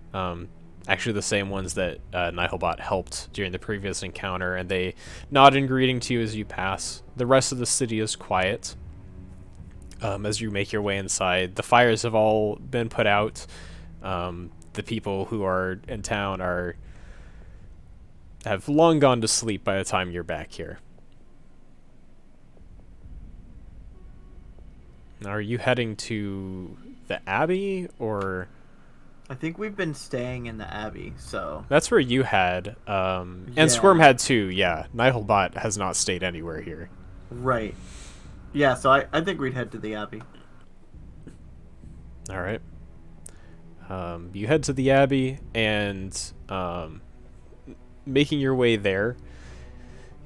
[SPEAKER 1] Actually, the same ones that Nihilbot helped during the previous encounter, and they nod in greeting to you as you pass. The rest of the city is quiet. As you make your way inside, the fires have all been put out. The people who are in town have long gone to sleep by the time you're back here. Now, are you heading to the Abbey, or...
[SPEAKER 3] I think we've been staying in the Abbey, so...
[SPEAKER 1] That's where you had, and Squirm had too, yeah. Nihilbot has not stayed anywhere here.
[SPEAKER 3] Right. Yeah, so I think we'd head to the Abbey.
[SPEAKER 1] Alright. You head to the Abbey, and making your way there,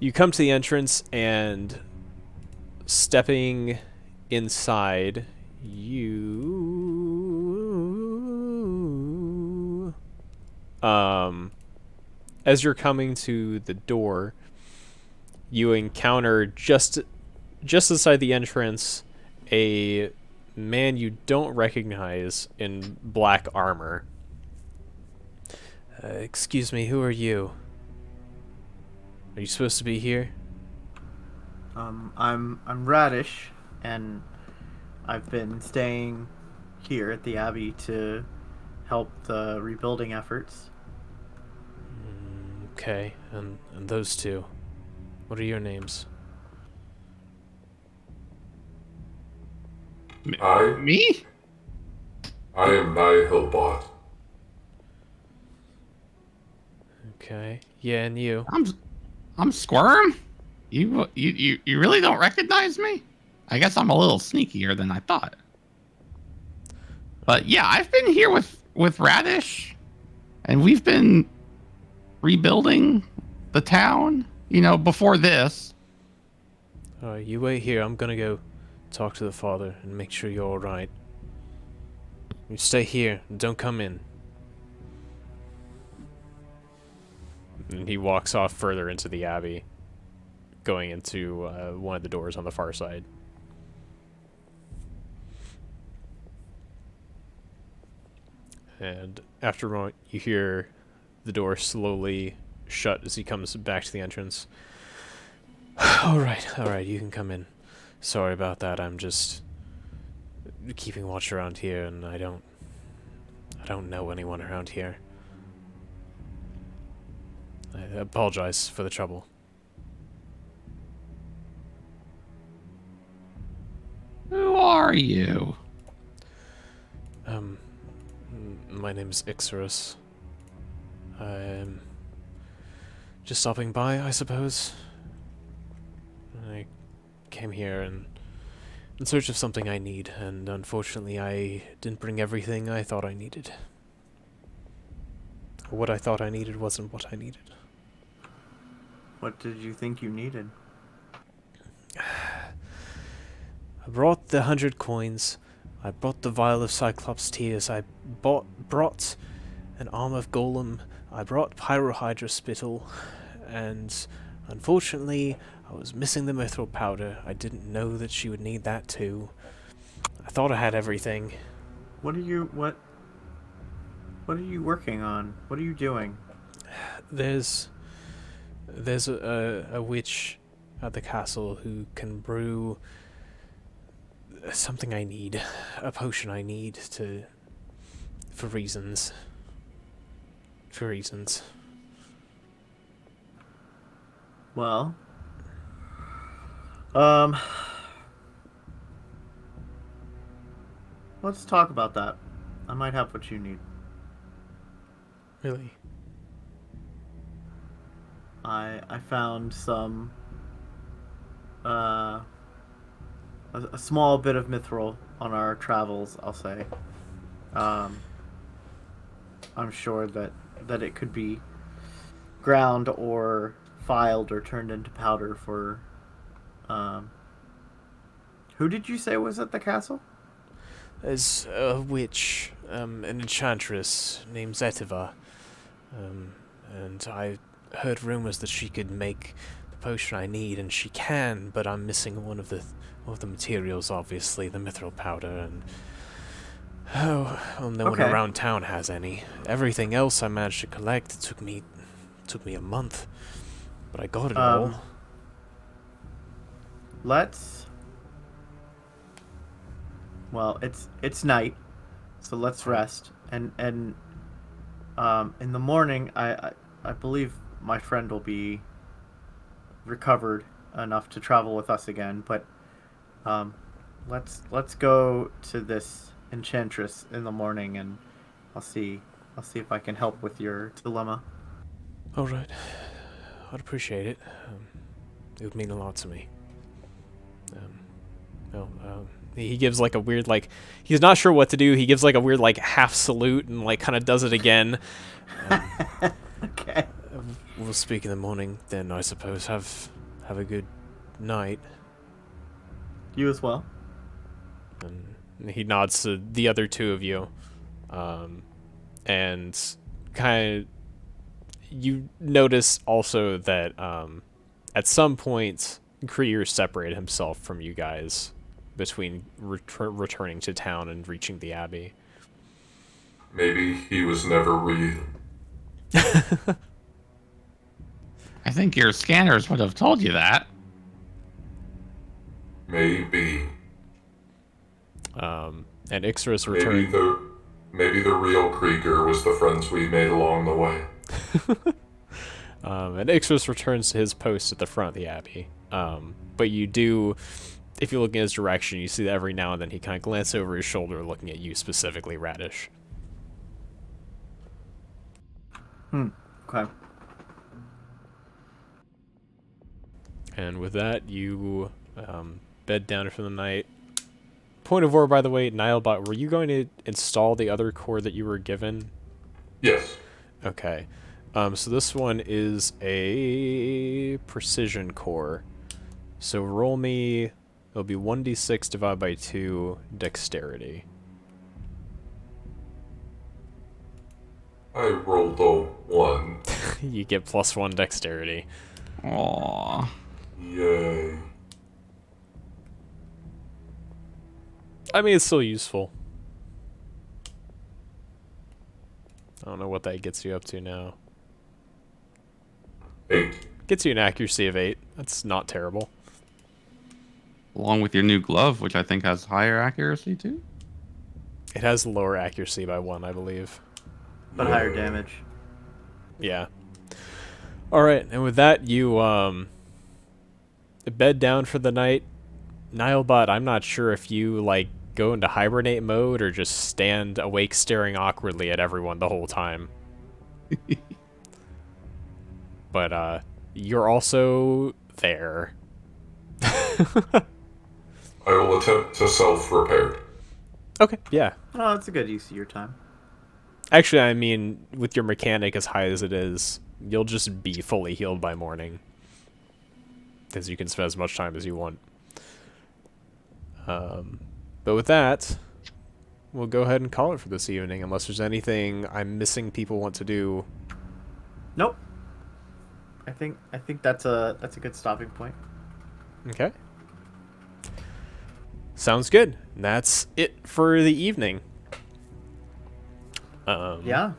[SPEAKER 1] you come to the entrance, and stepping inside, as you're coming to the door, you encounter just inside the entrance a man you don't recognize in black armor. Excuse me, who are you? Are you supposed to be here?
[SPEAKER 3] I'm Raddish, and I've been staying here at the Abbey to help the rebuilding efforts.
[SPEAKER 1] Okay, and those two, what are your names?
[SPEAKER 4] Me?
[SPEAKER 2] I am Nihilbot.
[SPEAKER 1] Okay, yeah, and you?
[SPEAKER 4] I'm Squirm. You really don't recognize me? I guess I'm a little sneakier than I thought. But yeah, I've been here with Raddish, and we've been rebuilding the town, before this.
[SPEAKER 1] You wait here. I'm gonna go talk to the father and make sure you're alright. You stay here and don't come in. And he walks off further into the Abbey, going into one of the doors on the far side. And after a moment, you hear the door slowly shut as he comes back to the entrance. Alright, you can come in. Sorry about that, I'm just keeping watch around here, and I don't know anyone around here. I apologize for the trouble.
[SPEAKER 4] Who are you?
[SPEAKER 1] My name's Ixorus. I'm just stopping by, I suppose. I came here in search of something I need, and unfortunately I didn't bring everything I thought I needed. What I thought I needed wasn't what I needed.
[SPEAKER 3] What did you think you needed?
[SPEAKER 1] I brought the 100 coins. I brought the vial of Cyclops tears. I brought an arm of golem. I brought pyrohydra spittle, and unfortunately, I was missing the mithril powder. I didn't know that she would need that too. I thought I had everything.
[SPEAKER 3] What? What are you working on? What are you doing?
[SPEAKER 7] There's a witch at the castle who can brew something I need, a potion I need for reasons. For reasons.
[SPEAKER 3] Well, let's talk about that. I might have what you need.
[SPEAKER 7] Really?
[SPEAKER 3] I found some a small bit of mithril on our travels, I'll say. I'm sure that it could be ground or filed or turned into powder for who did you say was at the castle?
[SPEAKER 7] There's a witch, an enchantress named Zetiva, and I heard rumors that she could make the potion I need, and she can, but I'm missing one of the materials, obviously, the mithril powder, and well, no one
[SPEAKER 3] Okay.
[SPEAKER 7] around town has any. Everything else I managed to collect. It took me a month, but I got it all.
[SPEAKER 3] Well, it's night, so let's rest. And in the morning, I believe my friend will be recovered enough to travel with us again. But let's go to this enchantress in the morning, and I'll see if I can help with your dilemma.
[SPEAKER 7] All right, I'd appreciate it. It would mean a lot to me. He gives like a weird, like, he's not sure what to do. He gives like a weird, like, half salute and like kind of does it again.
[SPEAKER 3] Okay.
[SPEAKER 7] We'll speak in the morning then, I suppose. Have a good night.
[SPEAKER 3] You as well.
[SPEAKER 1] And he nods to the other two of you, and kind of you notice also that at some point Krier separated himself from you guys between returning to town and reaching the abbey.
[SPEAKER 2] Maybe he was never real.
[SPEAKER 4] I think your scanners would have told you that.
[SPEAKER 2] Maybe.
[SPEAKER 1] And Ixris returned.
[SPEAKER 2] Maybe the real Krieger was the friends we made along the way.
[SPEAKER 1] And Ixris returns to his post at the front of the abbey. But you do, if you look in his direction, you see that every now and then he kind of glances over his shoulder looking at you specifically, Raddish.
[SPEAKER 3] Okay.
[SPEAKER 1] And with that, you bed down for the night. Point of order, by the way, Nihilbot, were you going to install the other core that you were given?
[SPEAKER 2] Yes.
[SPEAKER 1] Okay. So this one is a precision core. So roll me, it'll be 1d6 divided by 2 dexterity.
[SPEAKER 2] I rolled a 1.
[SPEAKER 1] You get +1 dexterity.
[SPEAKER 4] Aww.
[SPEAKER 2] Yay.
[SPEAKER 1] I mean, it's still useful. I don't know what that gets you up to now.
[SPEAKER 2] 8.
[SPEAKER 1] Gets you an accuracy of 8. That's not terrible.
[SPEAKER 4] Along with your new glove, which I think has higher accuracy too.
[SPEAKER 1] It has lower accuracy by 1, I believe.
[SPEAKER 3] But higher damage.
[SPEAKER 1] Yeah. Alright, and with that, you bed down for the night. Nihilbot, I'm not sure if you, like, go into hibernate mode or just stand awake staring awkwardly at everyone the whole time. But, you're also there.
[SPEAKER 2] I will attempt to self-repair.
[SPEAKER 1] Okay, yeah.
[SPEAKER 3] Oh, that's a good use of your time.
[SPEAKER 1] Actually, I mean, with your mechanic as high as it is, you'll just be fully healed by morning. Because you can spend as much time as you want. But with that, we'll go ahead and call it for this evening, unless there's anything I'm missing people want to do.
[SPEAKER 3] Nope. I think that's a good stopping point.
[SPEAKER 1] Okay. Sounds good. That's it for the evening.
[SPEAKER 3] Yeah.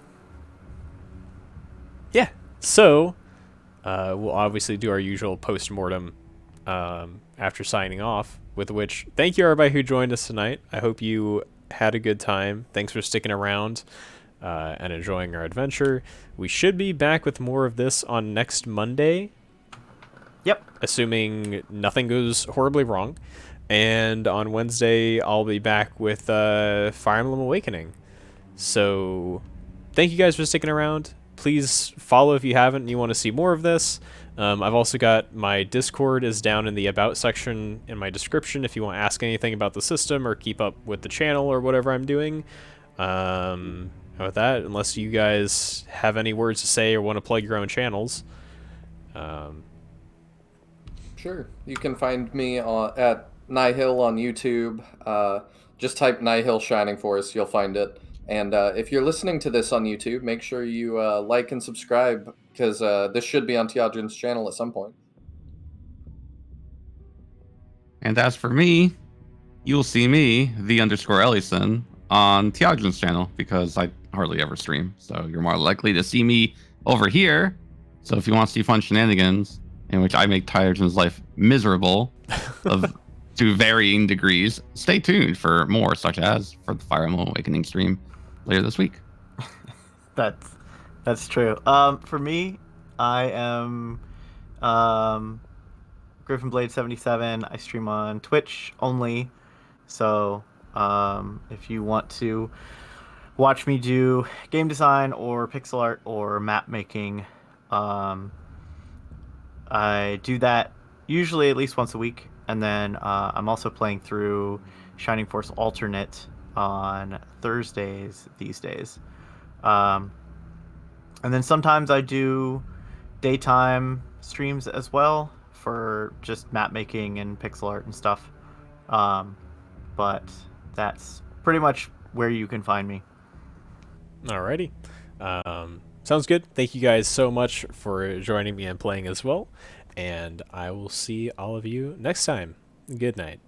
[SPEAKER 1] Yeah. So, we'll obviously do our usual post-mortem after signing off, with which, thank you everybody who joined us tonight. I hope you had a good time. Thanks for sticking around and enjoying our adventure. We should be back with more of this on next Monday.
[SPEAKER 3] Yep.
[SPEAKER 1] Assuming nothing goes horribly wrong. And on Wednesday, I'll be back with Fire Emblem Awakening. So, thank you guys for sticking around. Please follow if you haven't and you want to see more of this. I've also got my Discord is down in the About section in my description if you want to ask anything about the system or keep up with the channel or whatever I'm doing. With that, unless you guys have any words to say or want to plug your own channels.
[SPEAKER 8] Sure. You can find me at Nihil on YouTube. Just type Nihil Shining Force, you'll find it. And if you're listening to this on YouTube, make sure you like and subscribe, because this should be on Teodrin's channel at some point.
[SPEAKER 4] And as for me, you'll see me, _Ellison, on Teodrin's channel, because I hardly ever stream. So you're more likely to see me over here. So if you want to see fun shenanigans, in which I make Teodrin's life miserable to varying degrees, stay tuned for more, such as for the Fire Emblem Awakening stream later this week.
[SPEAKER 3] That's true. For me, I am GriffinBlade77. I stream on Twitch only. So if you want to watch me do game design or pixel art or map making, I do that usually at least once a week. And then I'm also playing through Shining Force Alternate on Thursdays these days. And then sometimes I do daytime streams as well for just map making and pixel art and stuff. But that's pretty much where you can find me.
[SPEAKER 1] Alrighty. Sounds good. Thank you guys so much for joining me and playing as well. And I will see all of you next time. Good night.